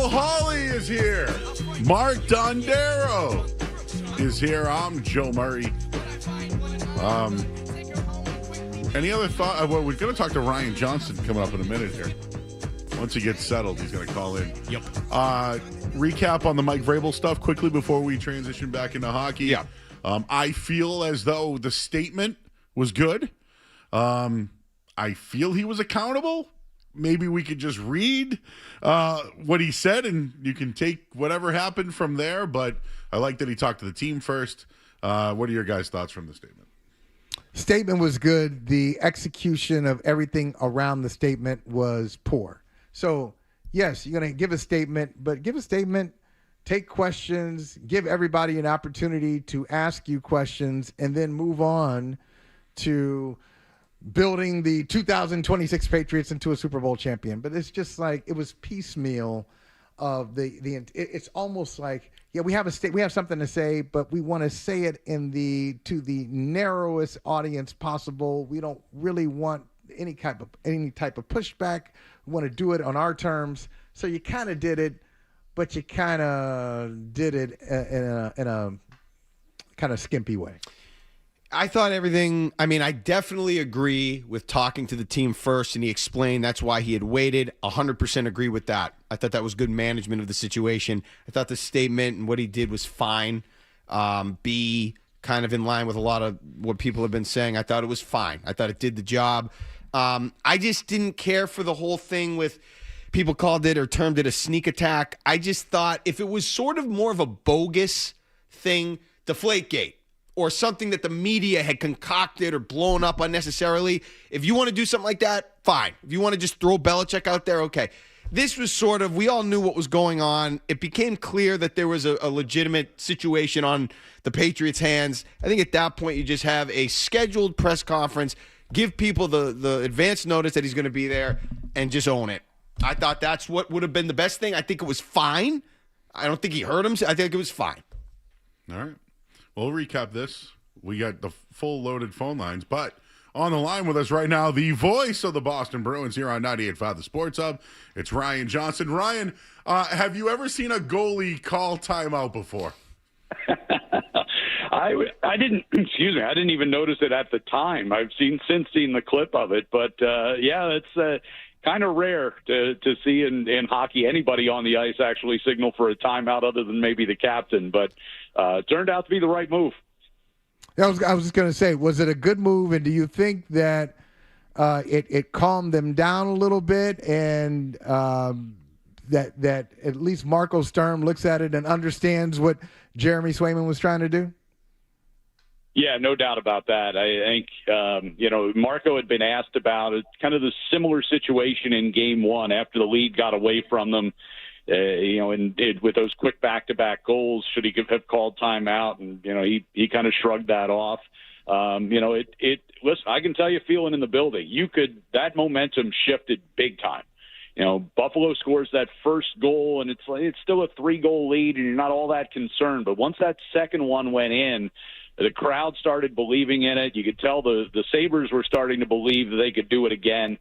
S10: Holly is here. Mark Dondero is here. I'm Joe Murray. Any other thought? Well, we're going to talk to Ryan Johnson coming up in a minute here. Once he gets settled, he's going to call in.
S8: Yep.
S10: Recap on the Mike Vrabel stuff quickly before we transition back into hockey.
S1: Yeah.
S10: I feel as though the statement was good. I feel he was accountable. Maybe we could just read what he said, and you can take whatever happened from there. But I like that he talked to the team first. What are your guys' thoughts from the statement?
S3: Statement was good. The execution of everything around the statement was poor. So, yes, you're going to give a statement, but give a statement, take questions, give everybody an opportunity to ask you questions, and then move on to building the 2026 Patriots into a Super Bowl champion. But it's just like it was piecemeal of it's almost like, yeah, we have something to say, but we want to say it to the narrowest audience possible. We don't really want any type of pushback. We want to do it on our terms. So you kind of did it, but you kind of did it in a kind of skimpy way.
S1: I thought everything, I definitely agree with talking to the team first, and he explained that's why he had waited. 100% agree with that. I thought that was good management of the situation. I thought the statement and what he did was fine. B, kind of in line with a lot of what people have been saying. I thought it was fine. I thought it did the job. I just didn't care for the whole thing with people called it or termed it a sneak attack. I just thought if it was sort of more of a bogus thing, Deflategate, or something that the media had concocted or blown up unnecessarily. If you want to do something like that, fine. If you want to just throw Belichick out there, okay. This was sort of, we all knew what was going on. It became clear that there was a legitimate situation on the Patriots' hands. I think at that point you just have a scheduled press conference, give people the advance notice that he's going to be there, and just own it. I thought that's what would have been the best thing. I think it was fine. I don't think he hurt him. I think it was fine.
S10: All right. We'll recap this. We got the full loaded phone lines, but on the line with us right now, the voice of the Boston Bruins here on 98.5 The Sports Hub. It's Ryan Johnson. Ryan, have you ever seen a goalie call timeout before?
S12: I didn't. Excuse me. I didn't even notice it at the time. I've since seen the clip of it, but yeah, it's kind of rare to see in hockey anybody on the ice actually signal for a timeout other than maybe the captain. But it turned out to be the right move.
S3: I was just going to say, was it a good move, and do you think that it calmed them down a little bit, and that at least Marco Sturm looks at it and understands what Jeremy Swayman was trying to do?
S12: Yeah, no doubt about that. I think, Marco had been asked about it, kind of the similar situation in game one after the lead got away from them, with those quick back-to-back goals, should he have called timeout? And, he kind of shrugged that off. Listen, I can tell you feeling in the building, that momentum shifted big time. Buffalo scores that first goal, and it's still a 3-goal lead, and you're not all that concerned. But once that second one went in, the crowd started believing in it. You could tell the Sabres were starting to believe that they could do it again.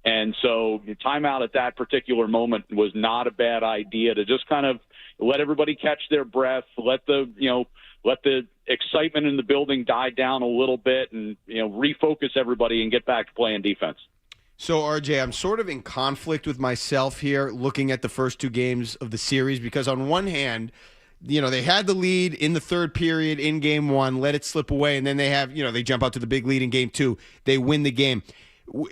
S12: And so timeout at that particular moment was not a bad idea, to just kind of let everybody catch their breath, let the excitement in the building die down a little bit, and refocus everybody and get back to playing defense.
S1: So, RJ, I'm sort of in conflict with myself here looking at the first two games of the series, because on one hand, they had the lead in the third period in game one, let it slip away, and then they jump out to the big lead in game two. They win the game.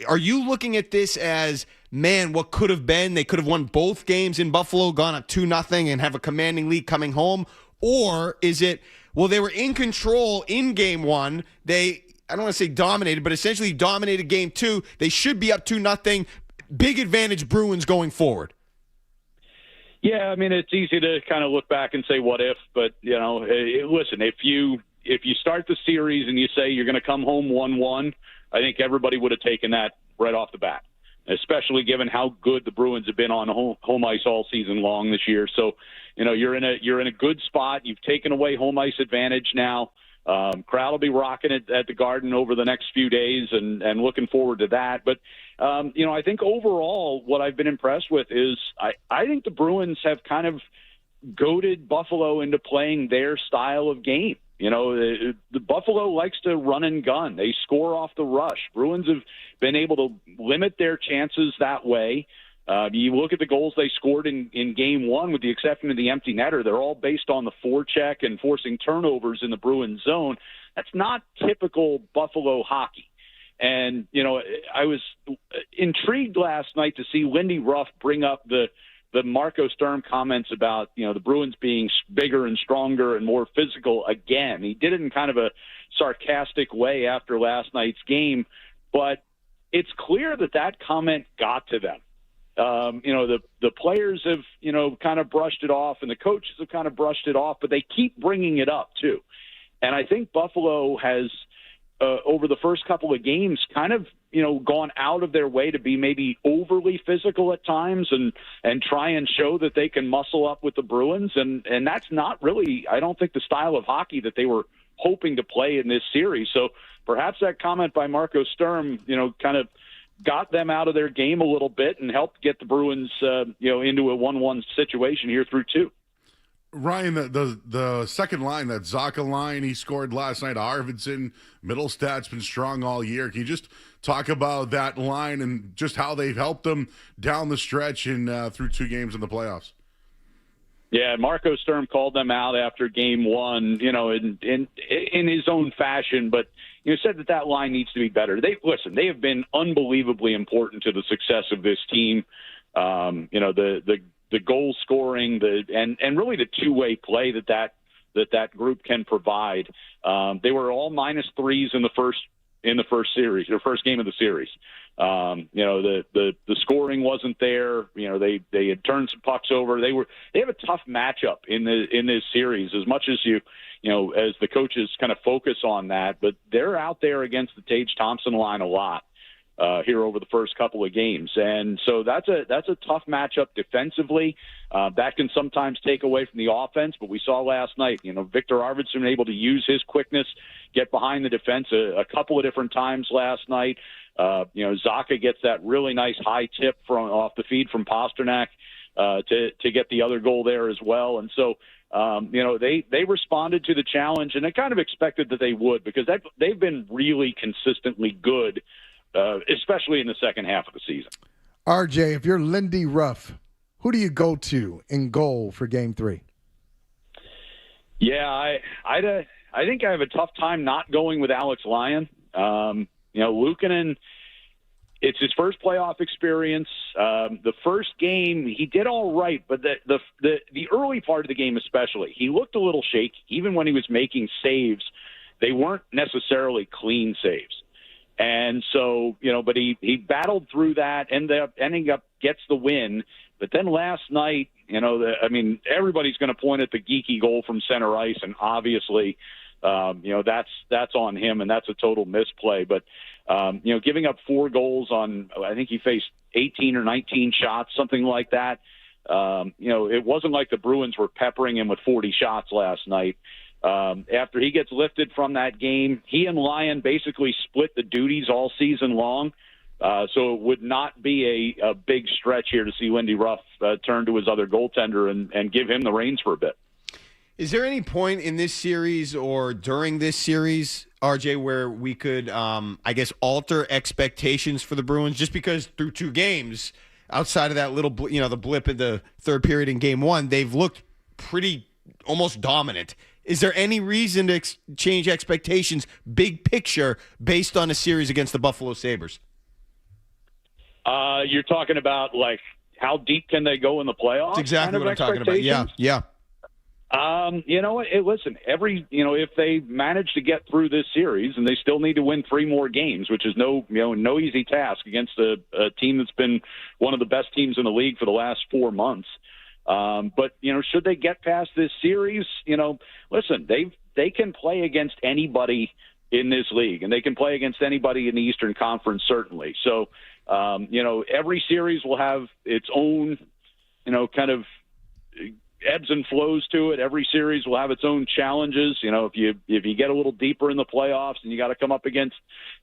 S1: Are you looking at this as, man, what could have been? They could have won both games in Buffalo, gone up 2-0, and have a commanding lead coming home? Or is it, well, they were in control in game one. I don't want to say dominated, but essentially dominated game two. They should be up 2-0. Big advantage Bruins going forward.
S12: Yeah, it's easy to kind of look back and say what if, but listen, if you start the series and you say you're going to come home 1-1, I think everybody would have taken that right off the bat, especially given how good the Bruins have been on home ice all season long this year. So, you're in a good spot. You've taken away home ice advantage now. Crowd will be rocking it at the Garden over the next few days, and looking forward to that. But, I think overall what I've been impressed with is I think the Bruins have kind of goaded Buffalo into playing their style of game. The Buffalo likes to run and gun. They score off the rush. Bruins have been able to limit their chances that way. You look at the goals they scored in Game 1, with the exception of the empty netter, they're all based on the forecheck and forcing turnovers in the Bruins zone. That's not typical Buffalo hockey. And, I was intrigued last night to see Lindy Ruff bring up the Marco Sturm comments about, the Bruins being bigger and stronger and more physical again. He did it in kind of a sarcastic way after last night's game, but it's clear that comment got to them. The players have, kind of brushed it off, and the coaches have kind of brushed it off, but they keep bringing it up too. And I think Buffalo has, over the first couple of games, kind of, gone out of their way to be maybe overly physical at times and try and show that they can muscle up with the Bruins. And that's not really, I don't think, the style of hockey that they were hoping to play in this series. So perhaps that comment by Marco Sturm, kind of got them out of their game a little bit and helped get the Bruins, into a 1-1 situation here through 2.
S10: Ryan, the second line, that Zaka line he scored last night, Arvidsson, Middlestad's been strong all year. Can you just talk about that line and just how they've helped them down the stretch and through 2 games in the playoffs?
S12: Yeah, Marco Sturm called them out after Game 1, in his own fashion, but said that line needs to be better. They have been unbelievably important to the success of this team. The goal scoring, and really the two-way play that group can provide. They were all -3s in the first series, or first game of the series. The scoring wasn't there. They had turned some pucks over. They have a tough matchup in this series, as much as as the coaches kind of focus on that, but they're out there against the Tage Thompson line a lot here over the first couple of games. And so that's a tough matchup defensively. That can sometimes take away from the offense, but we saw last night, Victor Arvidsson able to use his quickness, get behind the defense a couple of different times last night. Zaka gets that really nice high tip off the feed from Pasternak to get the other goal there as well. And so, they responded to the challenge, and I kind of expected that they would, because they've been really consistently good, especially in the second half of the season.
S3: RJ, if you're Lindy Ruff, who do you go to in goal for Game 3?
S12: Yeah, I think I have a tough time not going with Alex Lyon. Luukkonen, it's his first playoff experience. The first game, he did all right, but the early part of the game especially, he looked a little shaky. Even when he was making saves, they weren't necessarily clean saves. And so, but he battled through that, ending up gets the win. But then last night, everybody's going to point at the geeky goal from center ice, and obviously, that's on him, and that's a total misplay. But giving up 4 goals on, I think he faced 18 or 19 shots, something like that. It wasn't like the Bruins were peppering him with 40 shots last night. After he gets lifted from that game, he and Lyon basically split the duties all season long. So it would not be a big stretch here to see Lindy Ruff turn to his other goaltender and give him the reins for a bit.
S1: Is there any point in this series or during this series, RJ, where we could, alter expectations for the Bruins? Just because through 2 games, outside of that little, the blip in the third period in Game 1, they've looked pretty almost dominant. Is there any reason to change expectations, big picture, based on a series against the Buffalo Sabres?
S12: You're talking about, how deep can they go in the playoffs?
S1: That's exactly what I'm talking about. Yeah.
S12: You know what? Listen, if they manage to get through this series, and they still need to win 3 more games, which is no easy task against a team that's been one of the best teams in the league for the last 4 months. But should they get past this series, listen, they can play against anybody in this league, and they can play against anybody in the Eastern Conference, certainly. So, every series will have its own, kind of ebbs and flows to it. Every series will have its own challenges. If you get a little deeper in the playoffs and you got to come up against,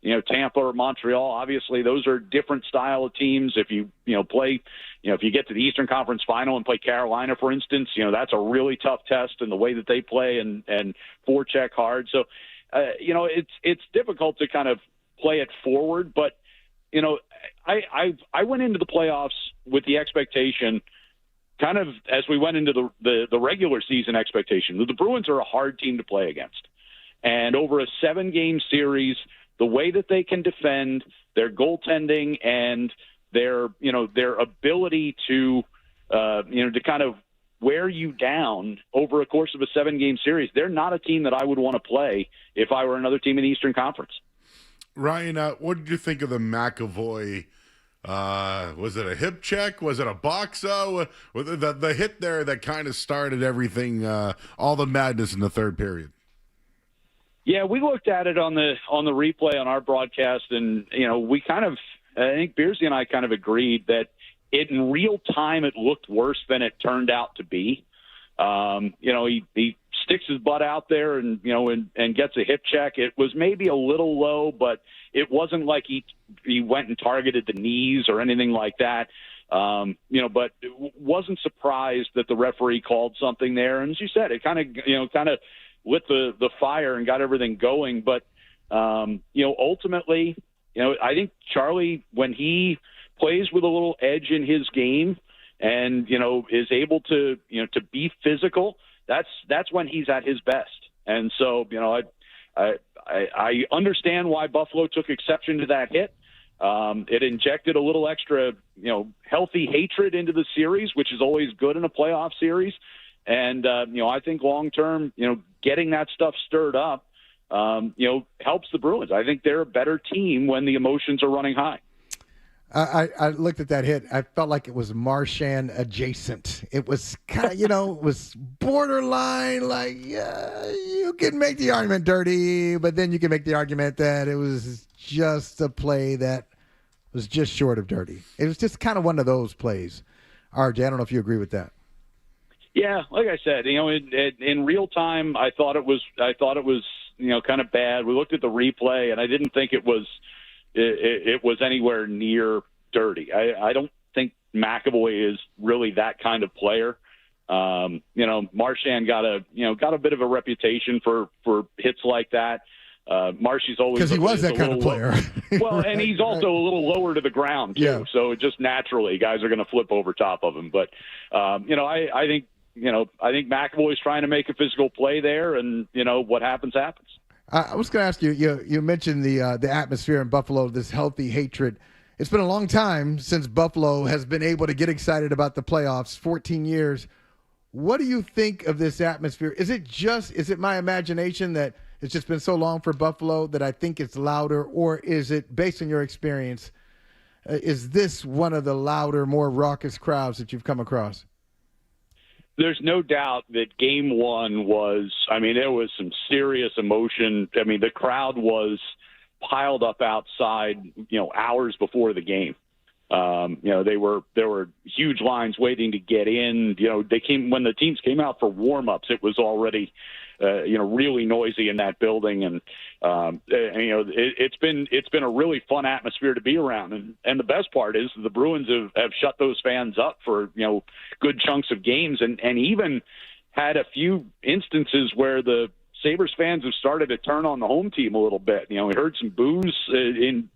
S12: Tampa or Montreal, obviously those are different style of teams. If you play, if you get to the Eastern Conference Final and play Carolina, for instance, that's a really tough test in the way that they play and forecheck hard. So, it's difficult to kind of play it forward, but I went into the playoffs with the expectation, kind of as we went into the regular season expectation, that the Bruins are a hard team to play against. And over a 7-game series, the way that they can defend, their goaltending and their ability to kind of wear you down over a course of a 7-game series, they're not a team that I would want to play if I were another team in the Eastern Conference.
S10: Ryan, what did you think of the McAvoy? Was it a hip check? Was it a box out? The hit there that kind of started everything, all the madness in the third period.
S12: Yeah, we looked at it on the replay on our broadcast, and we kind of, I think Beersy and I kind of agreed that in real time it looked worse than it turned out to be. He sticks his butt out there and gets a hip check. It was maybe a little low, but it wasn't like he went and targeted the knees or anything like that. But wasn't surprised that the referee called something there. And as you said, it kind of lit the fire and got everything going. But, ultimately, I think Charlie, when he plays with a little edge in his game and, is able to be physical, that's when he's at his best. And so, I understand why Buffalo took exception to that hit. It injected a little extra, healthy hatred into the series, which is always good in a playoff series. And, I think long-term, getting that stuff stirred up, helps the Bruins. I think they're a better team when the emotions are running high.
S3: I looked at that hit. I felt like it was Marchand adjacent. It was kind of, it was borderline. Like, yeah, you can make the argument dirty, but then you can make the argument that it was just a play that was just short of dirty. It was just kind of one of those plays. RJ, I don't know if you agree with that.
S12: Yeah, like I said, in real time, I thought it was, kind of bad. We looked at the replay, and I didn't think it was anywhere near dirty. I don't think McAvoy is really that kind of player. Marchand got a bit of a reputation for hits like that. Marshy's always,
S3: because he was that kind of player.
S12: Well, and he's also a little lower to the ground too. Yeah. So just naturally, guys are going to flip over top of him. But I think McAvoy's trying to make a physical play there, and what happens.
S3: I was going to ask you. You mentioned the atmosphere in Buffalo, this healthy hatred. It's been a long time since Buffalo has been able to get excited about the playoffs. 14 years. What do you think of this atmosphere? Is it my imagination that it's just been so long for Buffalo that I think it's louder, or is it based on your experience? Is this one of the louder, more raucous crowds that you've come across?
S12: There's no doubt that game one was, there was some serious emotion. The crowd was piled up outside, hours before the game. There were huge lines waiting to get in. When the teams came out for warm-ups, it was already, really noisy in that building. And, it's been a really fun atmosphere to be around. And the best part is the Bruins have shut those fans up for, good chunks of games, and even had a few instances where the Sabres fans have started to turn on the home team a little bit. We heard some boos in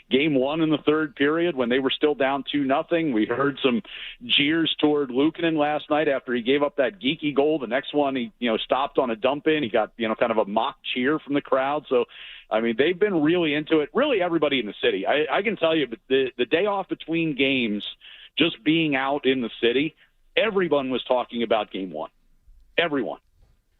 S12: game one in the third period when they were still down 2-0. We heard some jeers toward Luukkonen last night after he gave up that geeky goal. The next one, he stopped on a dump in. He got kind of a mock cheer from the crowd. So they've been really into it. Really, everybody in the city. I can tell you, but the day off between games, just being out in the city, everyone was talking about game one. Everyone.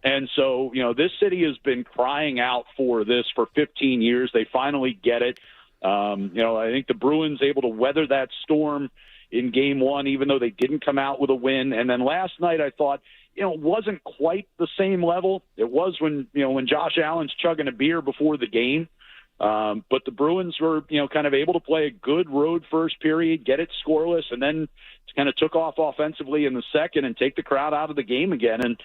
S12: And so, this city has been crying out for this for 15 years. They finally get it. I think the Bruins able to weather that storm in game one, even though they didn't come out with a win. And then last night I thought, it wasn't quite the same level. It was when Josh Allen's chugging a beer before the game. But the Bruins were, kind of able to play a good road first period, get it scoreless, and then kind of took off offensively in the second and take the crowd out of the game again. And,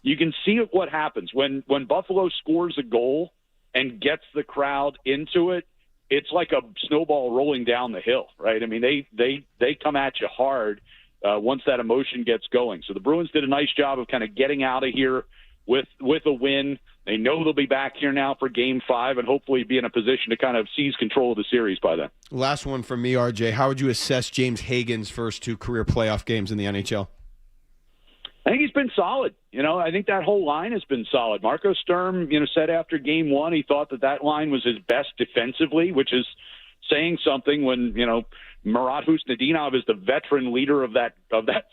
S12: you can see what happens when Buffalo scores a goal and gets the crowd into it. It's like a snowball rolling down the hill, right? I mean, they come at you hard once that emotion gets going. So the Bruins did a nice job of kind of getting out of here with a win. They know they'll be back here now for Game 5 and hopefully be in a position to kind of seize control of the series by then.
S1: Last one from me, RJ. How would you assess James Hagan's first 2 career playoff games in the NHL?
S12: I think he's been solid. I think that whole line has been solid. Marco Sturm, said after Game 1 he thought that line was his best defensively, which is saying something when, Marat Husnudinov is the veteran leader of that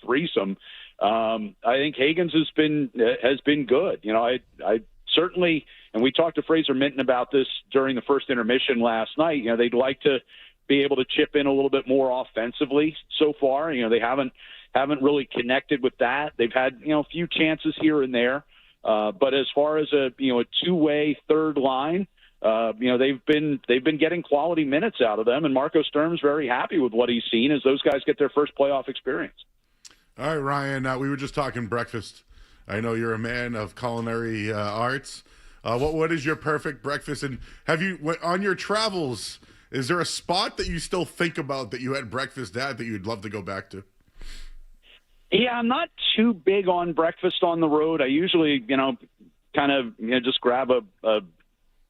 S12: threesome. I think Hagan's has been good. I certainly, and we talked to Fraser Minton about this during the first intermission last night. They'd like to be able to chip in a little bit more offensively so far. They haven't really connected with that. They've had, a few chances here and there. But as far as a two-way third line, they've been getting quality minutes out of them, and Marco Sturm's very happy with what he's seen as those guys get their first playoff experience.
S10: All right, Ryan, we were just talking breakfast. I know you're a man of culinary arts. What is your perfect breakfast? And have you, on your travels, is there a spot that you still think about that you had breakfast at that you'd love to go back to?
S12: Yeah, I'm not too big on breakfast on the road. I usually, just grab a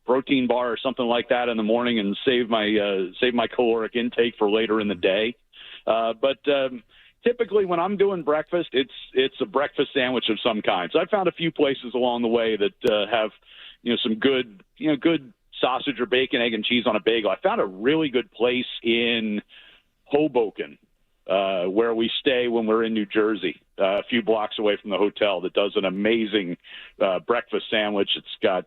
S12: protein bar or something like that in the morning and save my caloric intake for later in the day. But typically when I'm doing breakfast, it's a breakfast sandwich of some kind. So I found a few places along the way that have, some good sausage or bacon, egg and cheese on a bagel. I found a really good place in Hoboken, where we stay when we're in New Jersey, a few blocks away from the hotel, that does an amazing breakfast sandwich. It's got,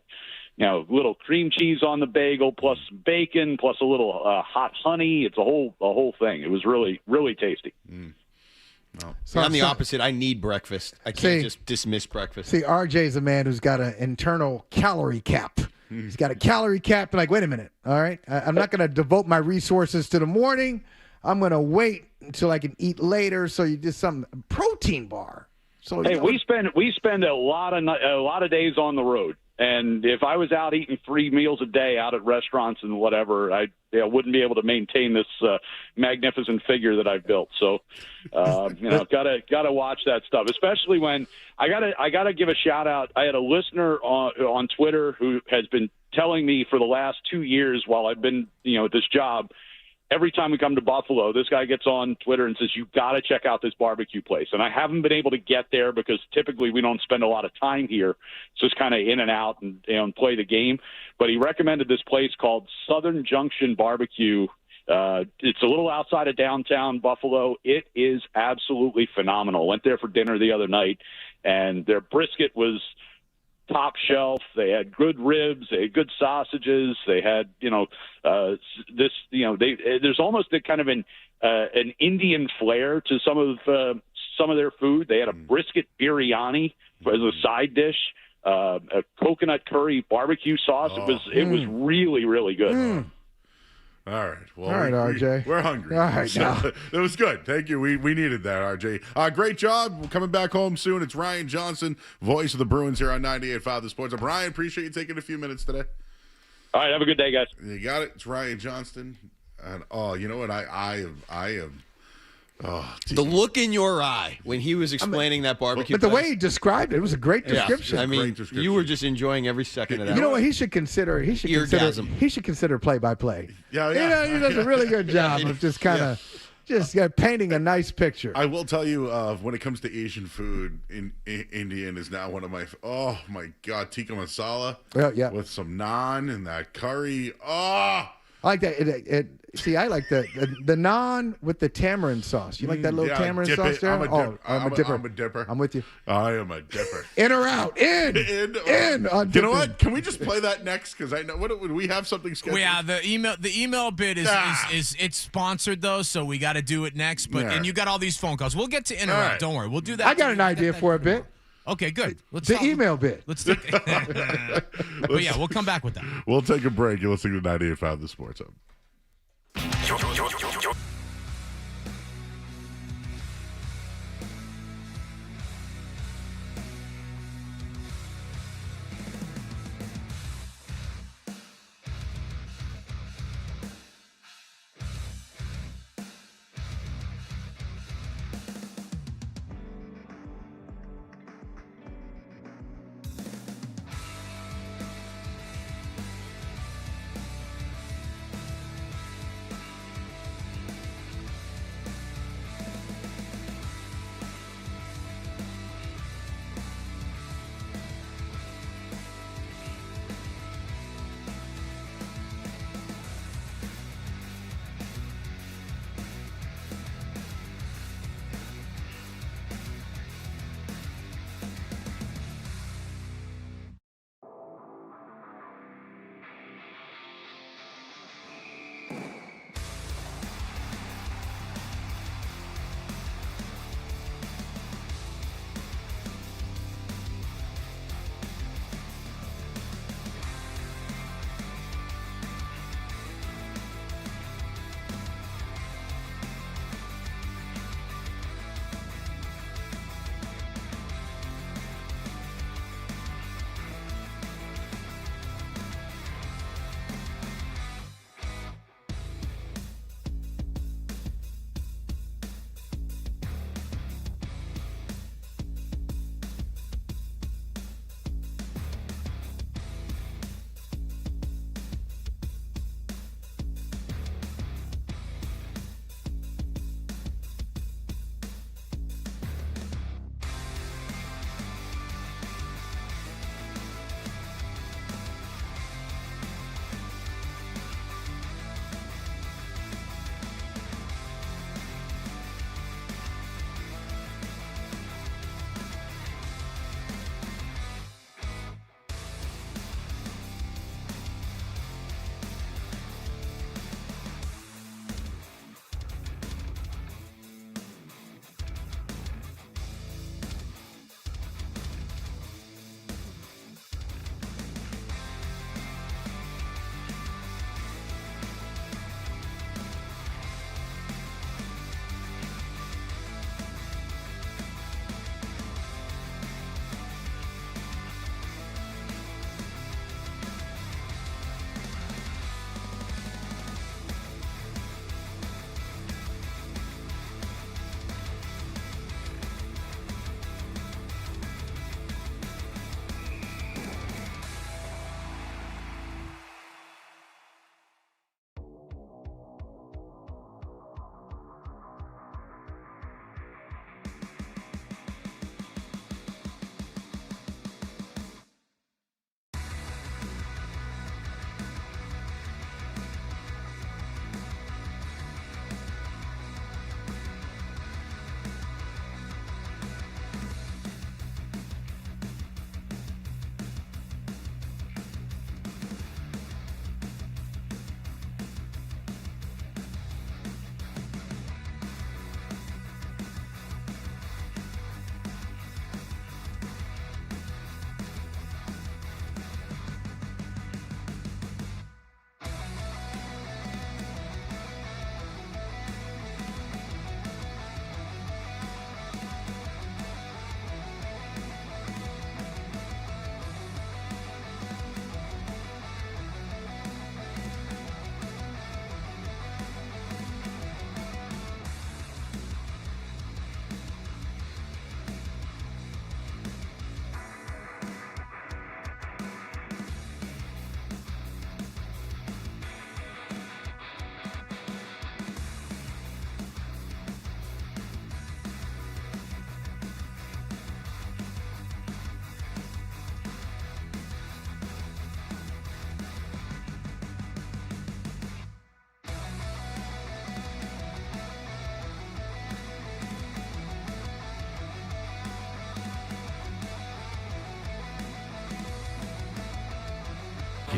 S12: little cream cheese on the bagel, plus bacon, plus a little hot honey. It's a whole thing. It was really, really tasty.
S1: No. I'm the opposite. I need breakfast. I can't just dismiss breakfast.
S3: See, RJ's a man who's got an internal calorie cap. He's got a calorie cap. Like, wait a minute. All right. I'm not going to devote my resources to the morning. I'm going to wait until I can eat later. So you just some protein bar. So
S12: hey, we spend a lot of days on the road, and if I was out eating 3 meals a day out at restaurants and whatever, I wouldn't be able to maintain this magnificent figure that I've built. So, gotta watch that stuff, especially when I gotta give a shout out. I had a listener on Twitter who has been telling me for the last 2 years while I've been at this job. Every time we come to Buffalo, this guy gets on Twitter and says, "You've got to check out this barbecue place." And I haven't been able to get there because typically we don't spend a lot of time here. It's just kind of in and out and play the game. But he recommended this place called Southern Junction Barbecue. It's a little outside of downtown Buffalo. It is absolutely phenomenal. Went there for dinner the other night, and their brisket was top shelf. They had good ribs. They had good sausages. They had, there's almost a kind of an Indian flair to some of their food. They had a brisket biryani as a side dish, a coconut curry barbecue sauce. It was really, really good.
S10: All right. Well,
S3: all right, RJ.
S10: We're hungry.
S3: All right, now.
S10: It was good. Thank you. We needed that, RJ. Great job. We're coming back home soon. It's Ryan Johnson, voice of the Bruins here on 98.5 The Sports. Ryan, appreciate you taking a few minutes today.
S12: All right. Have a good day, guys.
S10: You got it. It's Ryan Johnston. And, you know what? I am. Oh,
S1: the look in your eye when he was explaining that barbecue.
S3: But the way he described it was a great description.
S1: Yeah, I mean, you were just enjoying every second of that.
S3: You know what he should consider? He should consider play-by-play.
S10: Yeah.
S3: He does a really good job of just kind of painting a nice picture.
S10: I will tell you, when it comes to Asian food, Indian is now one of my. Oh my God, tikka masala.
S3: Yeah.
S10: With some naan and that curry. Oh.
S3: I like that. See, I like the naan with the tamarind sauce. You like that little tamarind sauce there?
S10: I'm a dipper.
S3: I'm with you.
S10: I am a dipper.
S3: In or out? In.
S10: You know what? Can we just play that next? Because I know would we have something scheduled?
S8: Well, yeah, the email bit is it's sponsored though, so we got to do it next. But and you got all these phone calls. We'll get to in or out. Don't worry. We'll do that.
S3: I got an idea for a bit.
S8: Okay, good.
S3: Email bit.
S8: Let's take. But yeah, we'll come back with that.
S10: We'll take a break. You're listening to 98.5 The Sports Hub.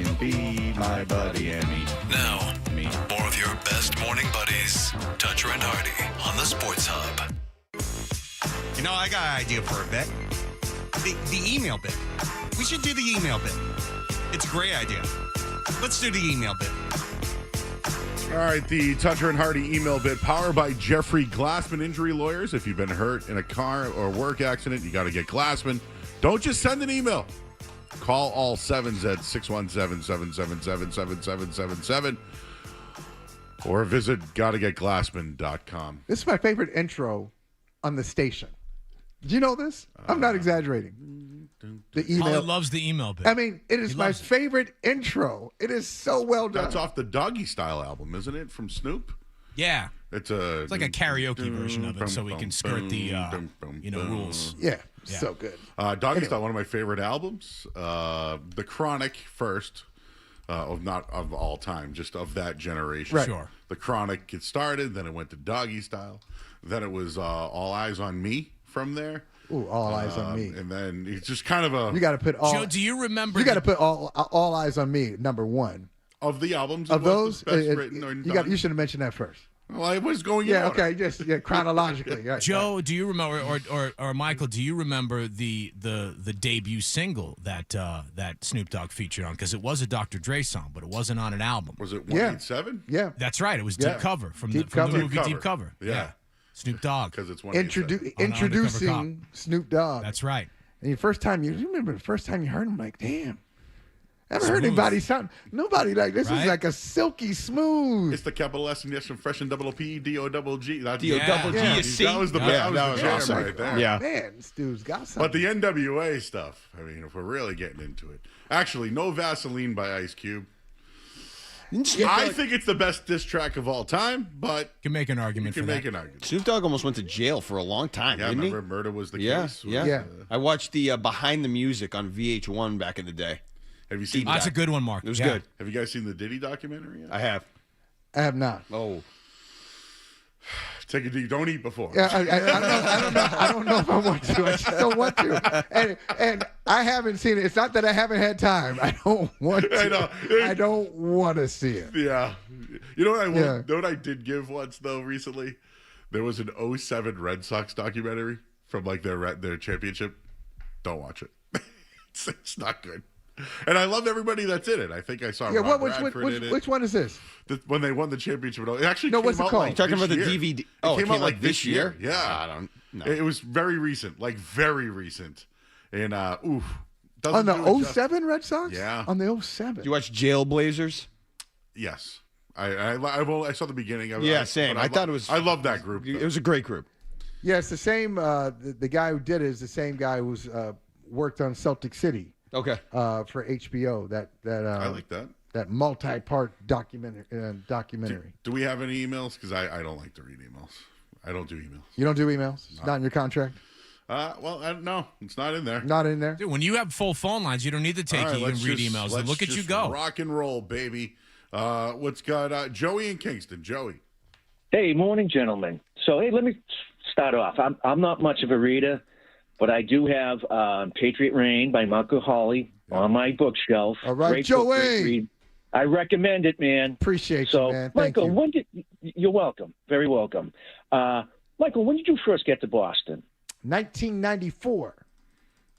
S6: can be my buddy and me.
S4: Now, more of your best morning buddies. Toucher and Hardy on the Sports Hub.
S16: You know, I got an idea for a bit. The email bit. We should do the email bit. It's a great idea. Let's do the email bit.
S10: All right, the Toucher and Hardy email bit, powered by Jeffrey Glassman Injury Lawyers. If you've been hurt in a car or work accident, you got to get Glassman. Don't just send an email. Call all sevens at 617-777-7777 or visit gottagetglassman.com.
S3: This is my favorite intro on the station. Did you know this? I'm not exaggerating. The email.
S8: Holly loves the email bit.
S3: I mean, it is my favorite intro. It is so well done.
S10: That's off the Doggy Style album, isn't it? From Snoop?
S8: Yeah.
S10: It's
S8: like a karaoke version of it, so we can skirt the rules.
S3: Yeah, so good.
S10: Doggy Style, one of my favorite albums. The Chronic first, not of all time, just of that generation.
S3: Right.
S8: Sure.
S10: The Chronic it started, then it went to Doggy Style, then it was All Eyes on Me from there.
S3: Ooh, All Eyes on Me.
S10: And then it's just kind of a...
S3: You got to put all...
S8: Joe, do you remember...
S3: You got to put all Eyes on Me, number one.
S10: Of the albums?
S3: Of those?
S10: Best written or done?
S3: You should have mentioned that first.
S10: Well, I was going in
S3: Yeah,
S10: order.
S3: okay, just chronologically. Right,
S8: Joe, do you remember, or Michael, do you remember the debut single that Snoop Dogg featured on? Because it was a Dr. Dre song, but it wasn't on an album.
S10: Was it 187?
S3: Yeah.
S8: That's right. It was
S3: Yeah.
S8: Deep Cover from
S3: Deep
S8: the
S3: Cover.
S8: movie Deep Cover.
S10: Yeah.
S8: Snoop Dogg.
S10: Because it's 187.
S3: Introducing Snoop Dogg.
S8: That's right.
S3: And you remember the first time you heard him, like, damn. Never
S10: Smooth.
S3: heard anybody sound, nobody like this.
S10: Right?
S3: Is like a silky smooth.
S10: It's the capital S and S from Fresh and double P, D-O-double-G.
S3: D-O-double-G, you see?
S10: That was the
S3: Yeah,
S10: that was
S3: yeah.
S10: the jam right there.
S3: Yeah. Man, this dude's got something.
S10: But the NWA stuff, I mean, if we're really getting into it. Actually, No Vaseline by Ice Cube. I think it's the best diss track of all time, but...
S8: You can make an argument
S10: you
S8: for
S10: can make
S8: that.
S10: an argument.
S1: Snoop Dogg almost went to jail for a long time,
S10: Yeah,
S1: didn't he?
S10: remember Murder Was the
S1: Yeah,
S10: Case?
S1: yeah. I watched the Behind the Music on VH1 back in the day.
S10: Have you seen
S8: That's a good one, Mark.
S1: It was
S8: Yeah.
S1: good.
S10: Have you guys seen the Diddy documentary yet?
S1: I have.
S3: I have not.
S1: Oh.
S10: Take a deep. Don't eat before.
S3: Yeah, I don't know if I want to. I just don't want to. And I haven't seen it. It's not that I haven't had time. I don't want to.
S10: I know.
S3: I don't want to see it.
S10: Yeah. You know what I
S3: Yeah.
S10: know what I did give once though recently? There was an 07 Red Sox documentary from like their championship. Don't watch it. It's not good. And I love everybody that's in it. I think I saw Rob Bradford in it.
S3: Which one is this?
S10: When they won the championship. It actually
S3: No,
S10: came
S3: what's it
S10: out
S3: called?
S10: like
S1: You're talking
S10: this
S1: about the
S10: year.
S1: DVD. Oh,
S10: it came out like
S1: this year?
S10: Yeah.
S1: I don't know.
S10: It was very recent. Like very recent. And
S3: On
S10: doesn't do it
S3: the
S10: justice.
S3: 07 Red Sox?
S10: Yeah.
S3: On the 07.
S1: You watch Jailblazers?
S10: Yes. I saw the beginning of it.
S1: Yeah, same.
S10: but
S1: I thought it was.
S10: I love that group.
S1: It was a great group.
S3: Yeah, it's the same. The guy who did it is the same guy who's worked on Celtic City.
S1: Okay.
S3: For HBO,
S10: I like that.
S3: That multi-part documentary.
S10: Do we have any emails? Because I don't like to read emails. I don't do emails.
S3: You don't do emails? It's not in your contract?
S10: No, it's not in there.
S3: Not in there?
S8: Dude, when you have full phone lines, you don't need to take
S10: All right,
S8: it. You can
S10: let's
S8: read
S10: just-
S8: emails.
S10: let's
S8: Look at you
S10: just
S8: go.
S10: Rock and roll, baby. What's got Joey in Kingston? Joey.
S13: Hey, morning, gentlemen. So, hey, let me start off. I'm not much of a reader, but I do have Patriot Rain by Marco Hawley on my bookshelf.
S3: All right,
S13: Great book, great
S3: Joey.
S13: read. I recommend it, man.
S3: Appreciate
S13: you,
S3: man. Thank
S13: Michael,
S3: you.
S13: You're welcome. Very welcome. Michael, when did you first get to Boston?
S3: 1994.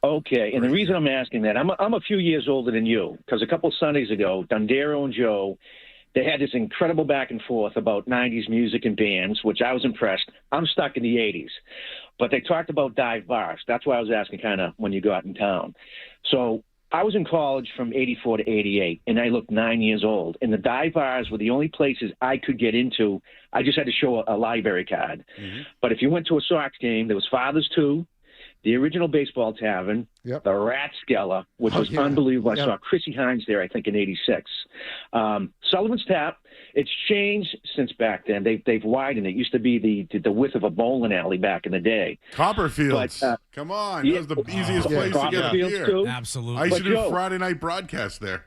S13: Okay, and the reason I'm asking that, I'm a few years older than you, because a couple Sundays ago, Dundero and Joe, they had this incredible back and forth about 90s music and bands, which I was impressed. I'm stuck in the 80s. But they talked about dive bars. That's why I was asking kind of when you got in town. So I was in college from 84 to 88, and I looked 9 years old. And the dive bars were the only places I could get into. I just had to show a library card.
S10: Mm-hmm.
S13: But if you went to a Sox game, there was Father's 2, the original Baseball Tavern, the Ratskeller, which was unbelievable. I saw Chrissy Hines there, I think, in 86. Sullivan's Tap, it's changed since back then. They've widened it. It used to be the width of a bowling alley back in the day.
S10: Copperfields.
S13: But,
S10: Come on. That was the easiest place to get a
S13: Copperfields,
S10: beer.
S13: too.
S8: Absolutely.
S10: I used to
S13: But
S10: do
S13: Joe-
S10: Friday night broadcast there.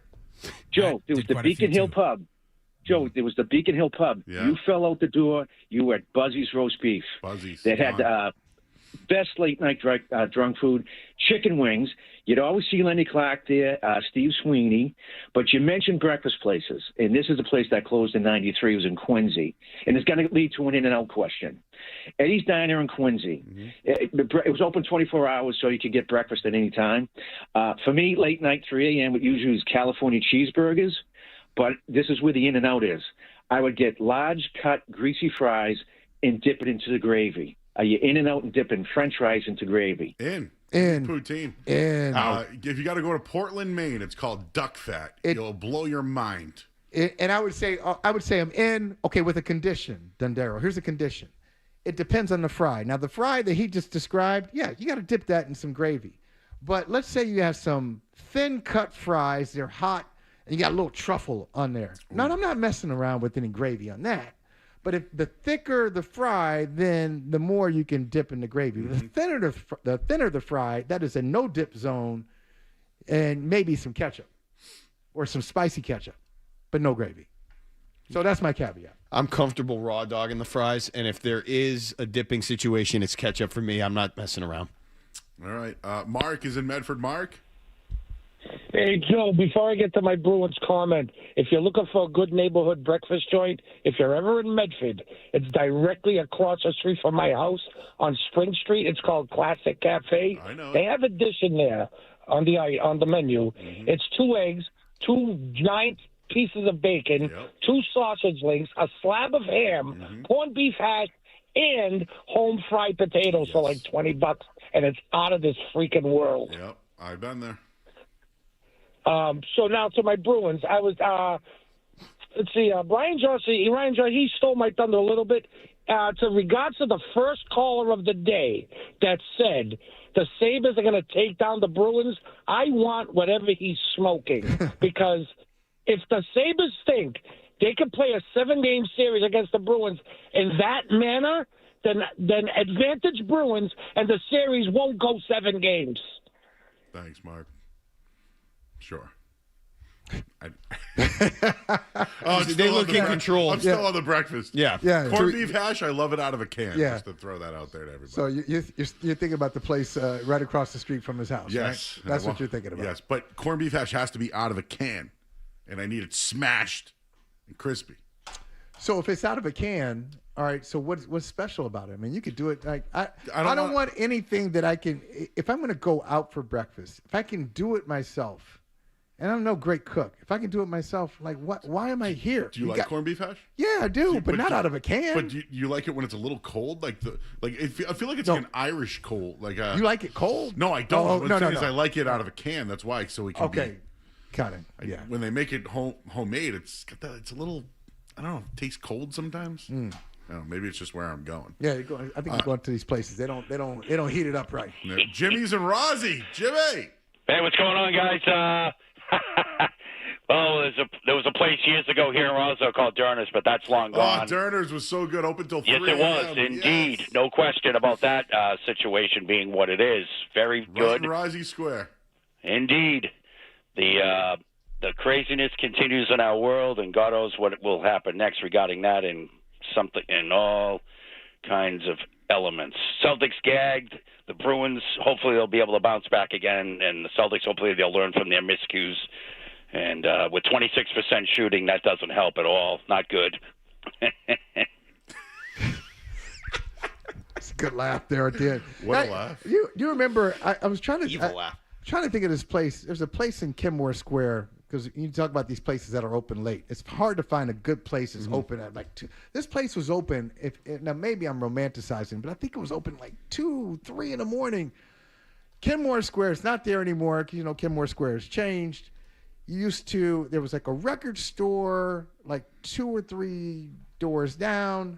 S13: Joe, there was the Beacon Hill Pub. Joe, there was the Beacon Hill Pub.
S10: Yeah.
S13: You fell out the door. You were at Buzzy's Roast Beef.
S10: Buzzy's.
S13: They had best late night drunk food, chicken wings. You'd always see Lenny Clark there, Steve Sweeney, but you mentioned breakfast places, and this is a place that closed in '93. It was in Quincy, and it's going to lead to an In-N-Out question. Eddie's Diner in Quincy. It was open 24 hours, so you could get breakfast at any time. For me, late night, 3 a.m., it usually was California cheeseburgers, but this is where the In-N-Out is. I would get large cut, greasy fries and dip it into the gravy. You In-N-Out and dip in French fries into gravy.
S10: Poutine. If you got to go to Portland, Maine, it's called duck fat. It'll blow your mind.
S3: And I would say I'm in, okay, with a condition, Dundero. Here's a condition. It depends on the fry. Now, the fry that he just described, yeah, you got to dip that in some gravy. But let's say you have some thin-cut fries. They're hot, and you got a little truffle on there. Now, I'm not messing around with any gravy on that. But if the thicker the fry, then the more you can dip in the gravy. The thinner the fry, that is a no-dip zone, and maybe some ketchup or some spicy ketchup, but no gravy. So that's my caveat.
S1: I'm comfortable raw dogging the fries, and if there is a dipping situation, it's ketchup for me. I'm not messing around.
S10: All right. Mark is in Medford. Mark?
S14: Hey, Joe, before I get to my Bruins comment, if you're looking for a good neighborhood breakfast joint, if you're ever in Medford, it's directly across the street from my house on Spring Street. It's called Classic Cafe.
S10: I know.
S14: They have a dish in there on the menu.
S10: Mm-hmm.
S14: It's 2 eggs, 2 giant pieces of bacon, 2 sausage links, a slab of ham, corned beef hash, and home fried potatoes for like $20, and it's out of this freaking world.
S10: Yep, I've been there.
S14: So now to my Bruins. I was, let's see, Ryan Johnson, he stole my thunder a little bit. To regards to the first caller of the day that said the Sabres are going to take down the Bruins, I want whatever he's smoking. Because if the Sabres think they can play a 7-game series against the Bruins in that manner, then advantage Bruins, and the series won't go 7 games.
S10: Thanks, Mark. Sure.
S1: They look in control.
S10: I'm still on the breakfast.
S1: Yeah.
S10: Corned beef hash, I love it out of a can.
S3: Yeah.
S10: Just to throw that out there to everybody.
S3: So you're thinking about the place right across the street from his house,
S10: Yes.
S3: right? That's what you're thinking about.
S10: Yes, but corned beef hash has to be out of a can, and I need it smashed and crispy.
S3: So if it's out of a can, all right, so what's special about it? I mean, you could do it like I don't want anything that I can, if I'm going to go out for breakfast, if I can do it myself, and I'm no great cook, if I can do it myself, like why am I here?
S10: Do you like corned beef hash?
S3: Yeah, I do, but not out of a can.
S10: But do you like it when it's a little cold? I feel like it's like an Irish cold. Like
S3: you like it cold?
S10: No, I don't.
S3: No.
S10: I like it out of a can. That's why, so it can be.
S3: Got it. Yeah.
S10: When they make it homemade, it's got that. It's a little, I don't know, it tastes cold sometimes. I don't know, maybe it's just where I'm going.
S3: Yeah, I think you're going to these places. They don't heat it up right.
S10: Jimmy's and Rozzy. Jimmy.
S18: Hey, what's going on, guys? Well, there was a place years ago here in Roseau called Durners, but that's long gone.
S10: Oh, Durners was so good, open till 3
S18: Yes, it was, indeed. Yes. No question about that situation being what it is. Very good.
S10: Right in Rozzy Square.
S18: Indeed. The craziness continues in our world, and God knows what will happen next regarding that and all kinds of elements. Celtics gagged. The Bruins, hopefully they'll be able to bounce back again, and the Celtics, hopefully they'll learn from their miscues. And with 26% shooting, that doesn't help at all. Not good.
S3: It's a good laugh there, Dan.
S10: What a laugh.
S3: You remember, I was trying to...
S1: Evil laugh.
S3: Trying to think of this place. There's a place in Kenmore Square, because you talk about these places that are open late. It's hard to find a good place that's open at like 2. This place was open, now maybe I'm romanticizing, but I think it was open like 2, 3 in the morning. Kenmore Square is not there anymore, because Kenmore Square has changed. There was like a record store like 2 or 3 doors down.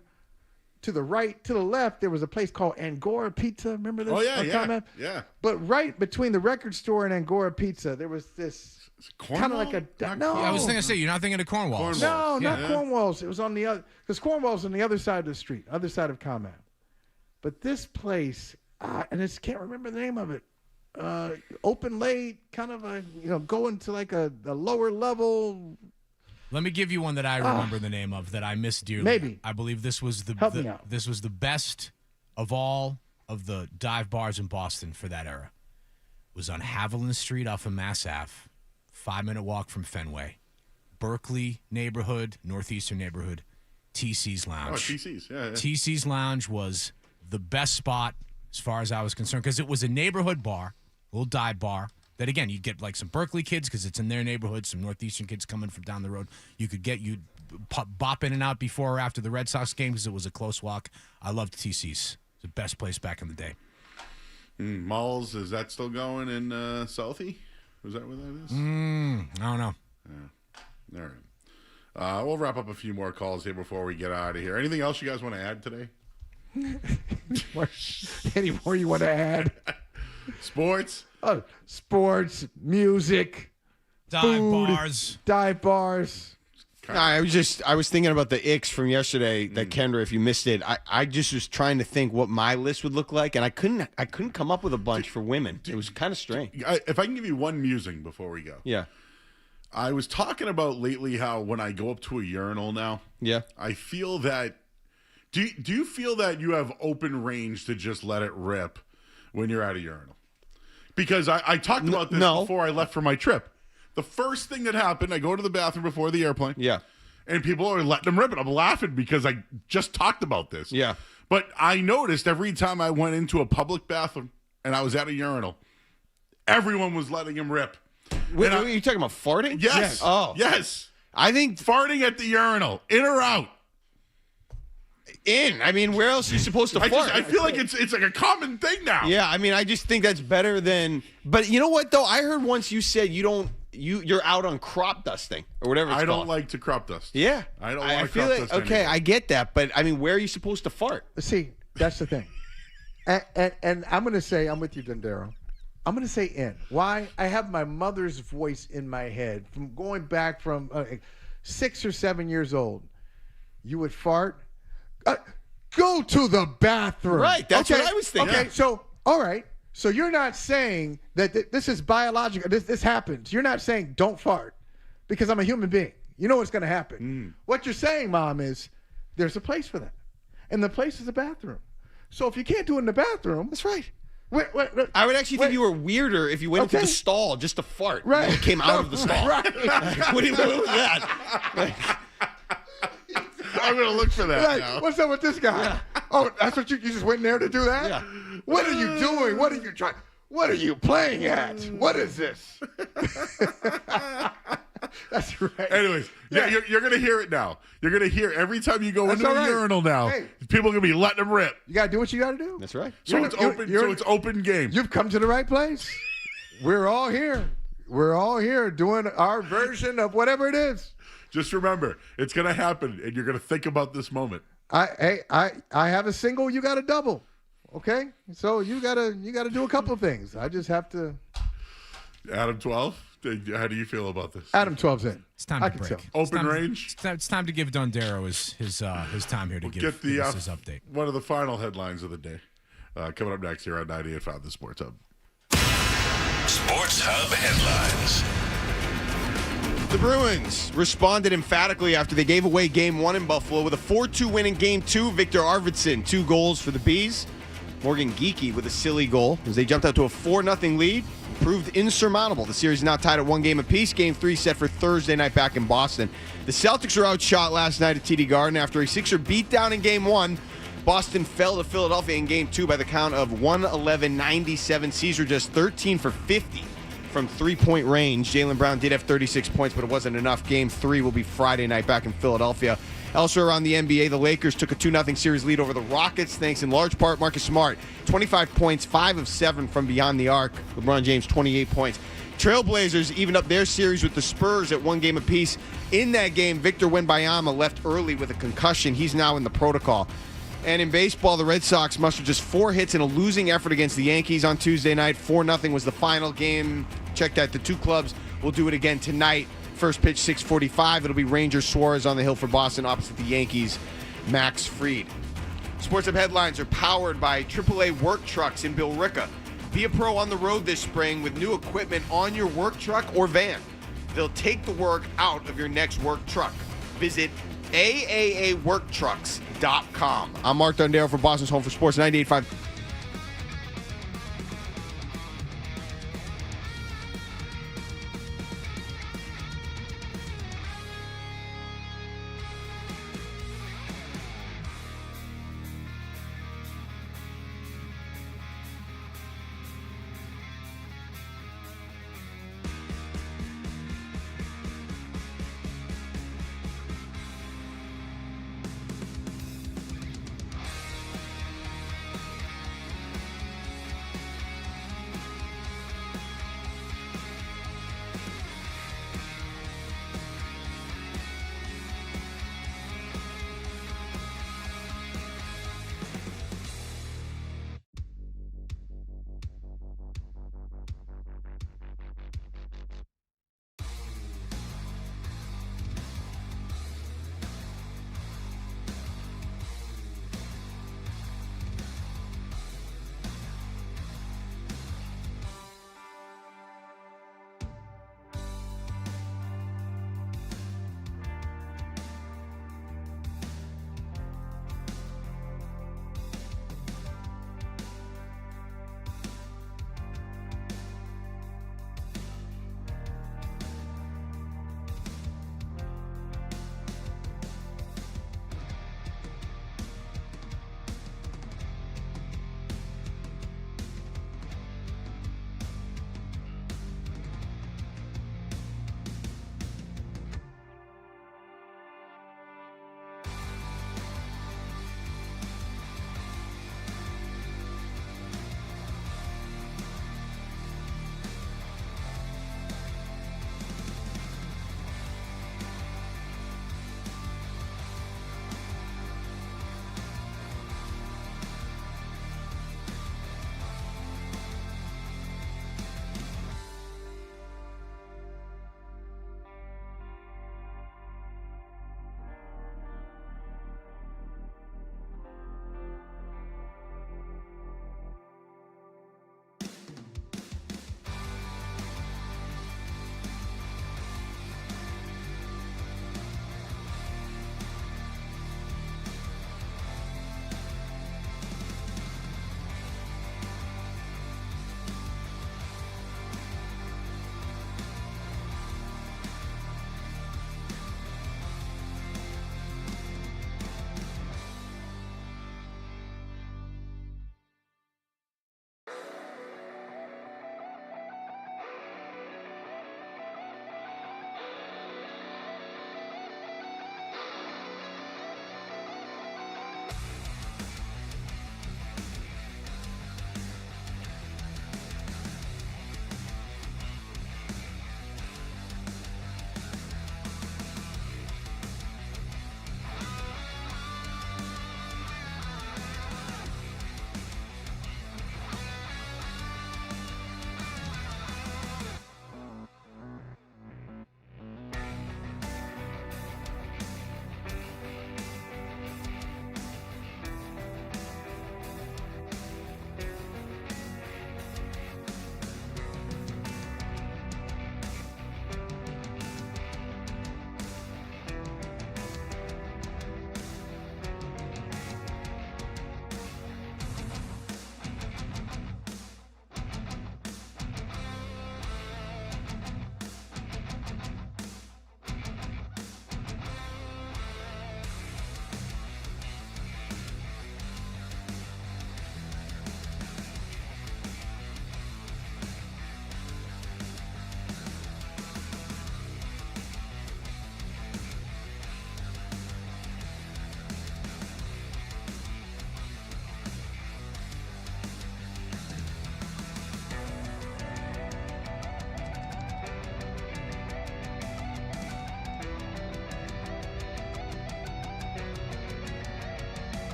S3: To the right, to the left, there was a place called Angora Pizza. Remember this?
S10: Oh, yeah.
S3: But right between the record store and Angora Pizza, there was this kind of like a... No.
S8: I was going to say, you're not thinking of Cornwalls.
S3: No, not Cornwalls. It was on the other... Because Cornwalls on the other side of the street, other side of Common. But this place, and I can't remember the name of it, open late, kind of going to like a lower level...
S8: Let me give you one that I remember the name of that I miss dearly.
S3: Maybe.
S8: I believe this was this was the best of all of the dive bars in Boston for that era. was on Haviland Street off of Mass Ave, 5-minute walk from Fenway. Berkeley neighborhood, northeastern neighborhood, TC's Lounge.
S10: Oh, TC's, yeah.
S8: TC's Lounge was the best spot as far as I was concerned because it was a neighborhood bar, a little dive bar. That again, you'd get like some Berkeley kids because it's in their neighborhood, some northeastern kids coming from down the road. You'd bop in and out before or after the Red Sox game because it was a close walk. I loved TC's. It's the best place back in the day.
S10: Malls, is that still going in Southie? Is that what that is?
S8: I don't know.
S10: Yeah. All right. We'll wrap up a few more calls here before we get out of here. Anything else you guys want to add today?
S3: Any more you want to add?
S10: Sports?
S3: Sports, music, food, dive bars.
S1: I was thinking about the icks from yesterday that Kendra, if you missed it, I just was trying to think what my list would look like, and I couldn't come up with a bunch for women. It was kind of strange.
S10: If I can give you one musing before we go.
S1: Yeah.
S10: I was talking about lately how when I go up to a urinal now, I feel that. Do you feel that you have open range to just let it rip when you're at a urinal? Because I talked about this before I left for my trip. The first thing that happened, I go to the bathroom before the airplane.
S1: Yeah.
S10: And people are letting them rip it. I'm laughing because I just talked about this.
S1: Yeah.
S10: But I noticed every time I went into a public bathroom and I was at a urinal, everyone was letting him rip.
S1: Wait, are you talking about farting?
S10: Yes.
S1: Oh.
S10: Yes.
S1: I think
S10: farting at the urinal, in or out?
S1: In. I mean, where else are you supposed to fart?
S10: I feel like it's like a common thing now.
S1: Yeah, I mean, I just think that's better than. But you know what though? I heard once you said you're out on crop dusting or whatever. It's
S10: I don't
S1: called.
S10: like to crop dust.
S1: Yeah,
S10: I don't
S1: I
S10: want to
S1: feel
S10: crop
S1: like,
S10: dust.
S1: okay,
S10: anymore.
S1: I get that, but I mean, where are you supposed to fart?
S3: See, that's the thing. And I'm going to say, I'm with you, Dundero. I'm going to say in. Why? I have my mother's voice in my head from going back from 6 or 7 years old. You would fart. Go to the bathroom.
S1: Right, that's what I was thinking.
S3: Okay, so, all right. So you're not saying that this is biological. This happens. You're not saying don't fart because I'm a human being. You know what's going to happen. What you're saying, Mom, is there's a place for that. And the place is the bathroom. So if you can't do it in the bathroom.
S1: That's right.
S3: Wait,
S1: I would actually think you were weirder if you went into the stall just to fart.
S3: Right.
S1: And it came out of the stall.
S3: Right.
S1: What was that?
S10: I'm going to look for that now.
S3: What's up with this guy? Yeah. Oh, that's what you just went in there to do that?
S1: Yeah.
S3: What are you doing? What are you trying? What are you playing at? What is this? That's right.
S10: Anyways, you're going to hear it now. You're going to hear every time you go into a urinal now.
S3: Hey.
S10: People are going to be letting them rip.
S3: You got to do what you got to do.
S1: That's right.
S10: So it's open game.
S3: You've come to the right place. We're all here. We're all here doing our version of whatever it is.
S10: Just remember, it's going to happen, and you're going to think about this moment.
S3: I have a single. You got a double. Okay, so you gotta do a couple of things. I just have to.
S10: Adam 12. How do you feel about this?
S3: Adam 12's in.
S8: It's time to break.
S10: Open range.
S8: It's time to give Dondero his time here to give us his update.
S10: One of the final headlines of the day coming up next here on 98.5 The Sports Hub.
S4: Sports Hub headlines.
S1: The Bruins responded emphatically after they gave away Game 1 in Buffalo with a 4-2 win in Game 2. Victor Arvidsson, 2 goals for the Bees. Morgan Geekie with a silly goal as they jumped out to a 4-0 lead. Proved insurmountable. The series is now tied at 1 game apiece. Game 3 set for Thursday night back in Boston. The Celtics were outshot last night at TD Garden after a Sixer beatdown in Game 1. Boston fell to Philadelphia in Game 2 by the count of 111-97. Caesar just 13 for 50 from three-point range. Jaylen Brown did have 36 points, but it wasn't enough. Game 3 will be Friday night back in Philadelphia. Elsewhere around the NBA, the Lakers took a 2-0 series lead over the Rockets, thanks in large part Marcus Smart. 25 points, 5 of 7 from beyond the arc. LeBron James, 28 points. Trailblazers evened up their series with the Spurs at 1 game apiece. In that game, Victor Wembanyama left early with a concussion. He's now in the protocol. And in baseball, the Red Sox mustered just 4 hits in a losing effort against the Yankees on Tuesday night. 4-0 was the final game. Check that. The two clubs will do it again tonight. First pitch, 6:45. It'll be Ranger Suarez on the hill for Boston opposite the Yankees, Max Fried. Sports Hub headlines are powered by AAA Work Trucks in Billerica. Be a pro on the road this spring with new equipment on your work truck or van. They'll take the work out of your next work truck. Visit AAAWorkTrucks.com. I'm Mark Dondero from Boston's Home for Sports 98.5.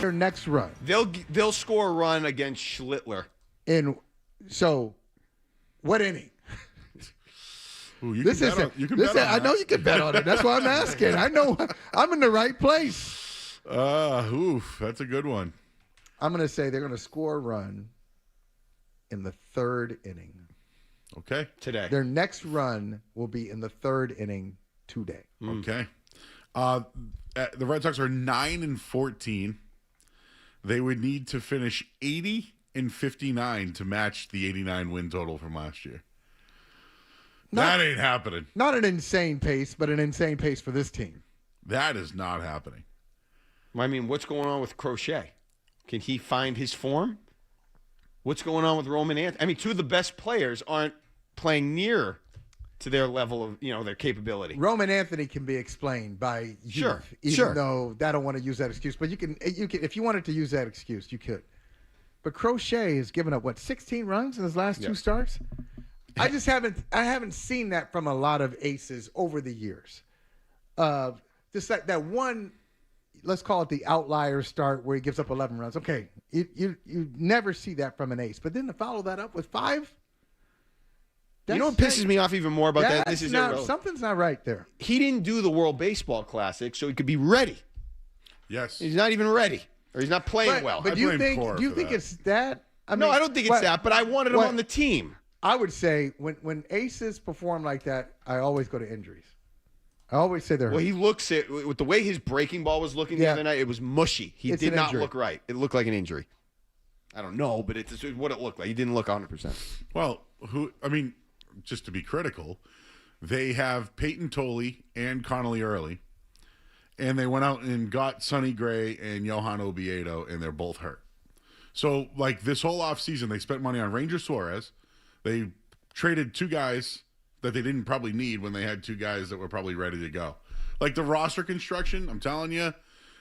S3: their next run.
S1: They'll score a run against Schlittler.
S3: So, what inning?
S10: Ooh, you
S3: This
S10: can
S3: is
S10: bet on- you can bet on
S3: I
S10: that.
S3: know you can bet on it. That's why I'm asking. I know I'm in the right place.
S10: That's a good one.
S3: I'm going to say they're going to score a run in the third inning.
S10: Okay.
S1: Today.
S3: Their next run will be in the third inning today.
S10: Okay. The Red Sox are 9-14. They would need to finish 80-59 to match the 89 win total from last year. That ain't happening.
S3: Not an insane pace, but an insane pace for this team.
S10: That is not happening.
S1: I mean, what's going on with Crochet? Can he find his form? What's going on with Roman Anthony? I mean, two of the best players aren't playing near to their level of, their capability.
S3: Roman Anthony can be explained by youth, even though I don't want to use that excuse. But you can, if you wanted to use that excuse, you could. But Crochet has given up 16 runs in his last two starts. I haven't seen that from a lot of aces over the years. Just like that one, let's call it the outlier start where he gives up 11 runs. Okay, you never see that from an ace. But then to follow that up with 5.
S1: You know what pisses me off even more about that? This is
S3: something's not right there.
S1: He didn't do the World Baseball Classic, so he could be ready.
S10: Yes.
S1: He's not even ready, or he's not playing well.
S3: But do you think it's that? I
S1: don't think it's that, but I wanted him on the team.
S3: I would say when aces perform like that, I always go to injuries. I always say they're hurt.
S1: Well, he looks at with the way his breaking ball was looking the other night. It was mushy. He did not look right. It looked like an injury. I don't know, but it's what it looked like. He didn't look 100%.
S10: Well, just to be critical, they have Peyton Tolle and Connolly Early, and they went out and got Sonny Gray and Johan Oviedo, and they're both hurt. So, this whole offseason, they spent money on Ranger Suarez. They traded 2 guys that they didn't probably need when they had 2 guys that were probably ready to go. The roster construction, I'm telling you,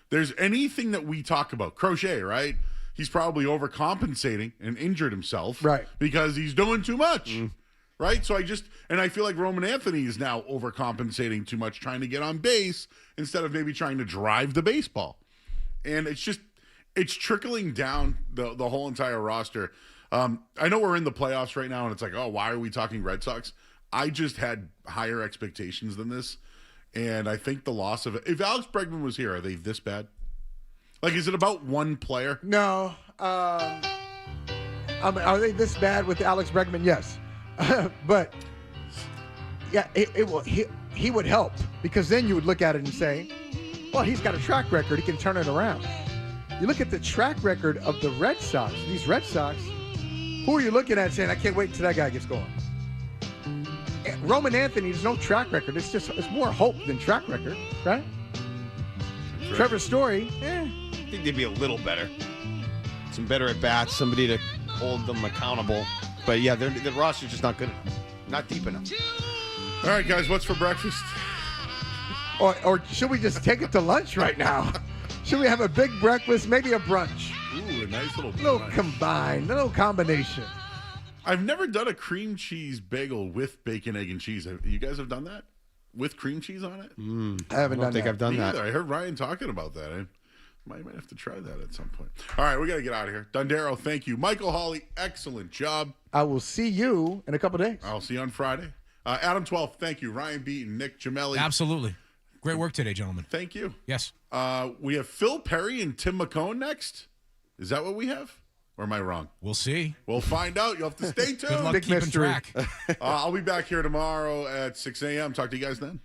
S10: there's anything that we talk about. Crochet, right? He's probably overcompensating and injured himself.
S3: Right.
S10: Because he's doing too much. Right? So I feel like Roman Anthony is now overcompensating too much, trying to get on base instead of maybe trying to drive the baseball. And it's trickling down the whole entire roster. I know we're in the playoffs right now, and it's why are we talking Red Sox? I just had higher expectations than this, and I think the loss of it. If Alex Bregman was here, are they this bad? Is it about one player?
S3: No. Are they this bad with Alex Bregman? Yes. But yeah, he would help, because then you would look at it and say, well, he's got a track record. He can turn it around. You look at the track record of the Red Sox. These Red Sox, who are you looking at saying, I can't wait until that guy gets going? Roman Anthony, there's no track record. It's more hope than track record, right? Trevor Story,
S1: I think they'd be a little better. Some better at bats, somebody to hold them accountable. But yeah, the roster's just not good enough. Not deep enough.
S10: All right, guys, what's for breakfast?
S3: Or should we just take it to lunch right now? Should we have a big breakfast, maybe a brunch?
S10: Ooh, a nice little
S3: little combination.
S10: I've never done a cream cheese bagel with bacon, egg, and cheese. You guys have done that? With cream cheese on it?
S3: I haven't done that.
S1: I've done
S10: Me
S1: that.
S10: either. I heard Ryan talking about that. I might have to try that at some point. All right, we got to get out of here. Dundero, thank you. Michael Hawley, excellent job.
S3: I will see you in a couple days.
S10: I'll see you on Friday. Adam 12, thank you. Ryan Beaton, Nick Gemelli.
S8: Absolutely. Great work today, gentlemen.
S10: Thank you.
S8: Yes.
S10: We have Phil Perry and Tim McCone next. Is that what we have? Or am I wrong?
S8: We'll see.
S10: We'll find out. You'll have to stay tuned.
S8: Good luck keeping track.
S10: I'll be back here tomorrow at 6 a.m. Talk to you guys then.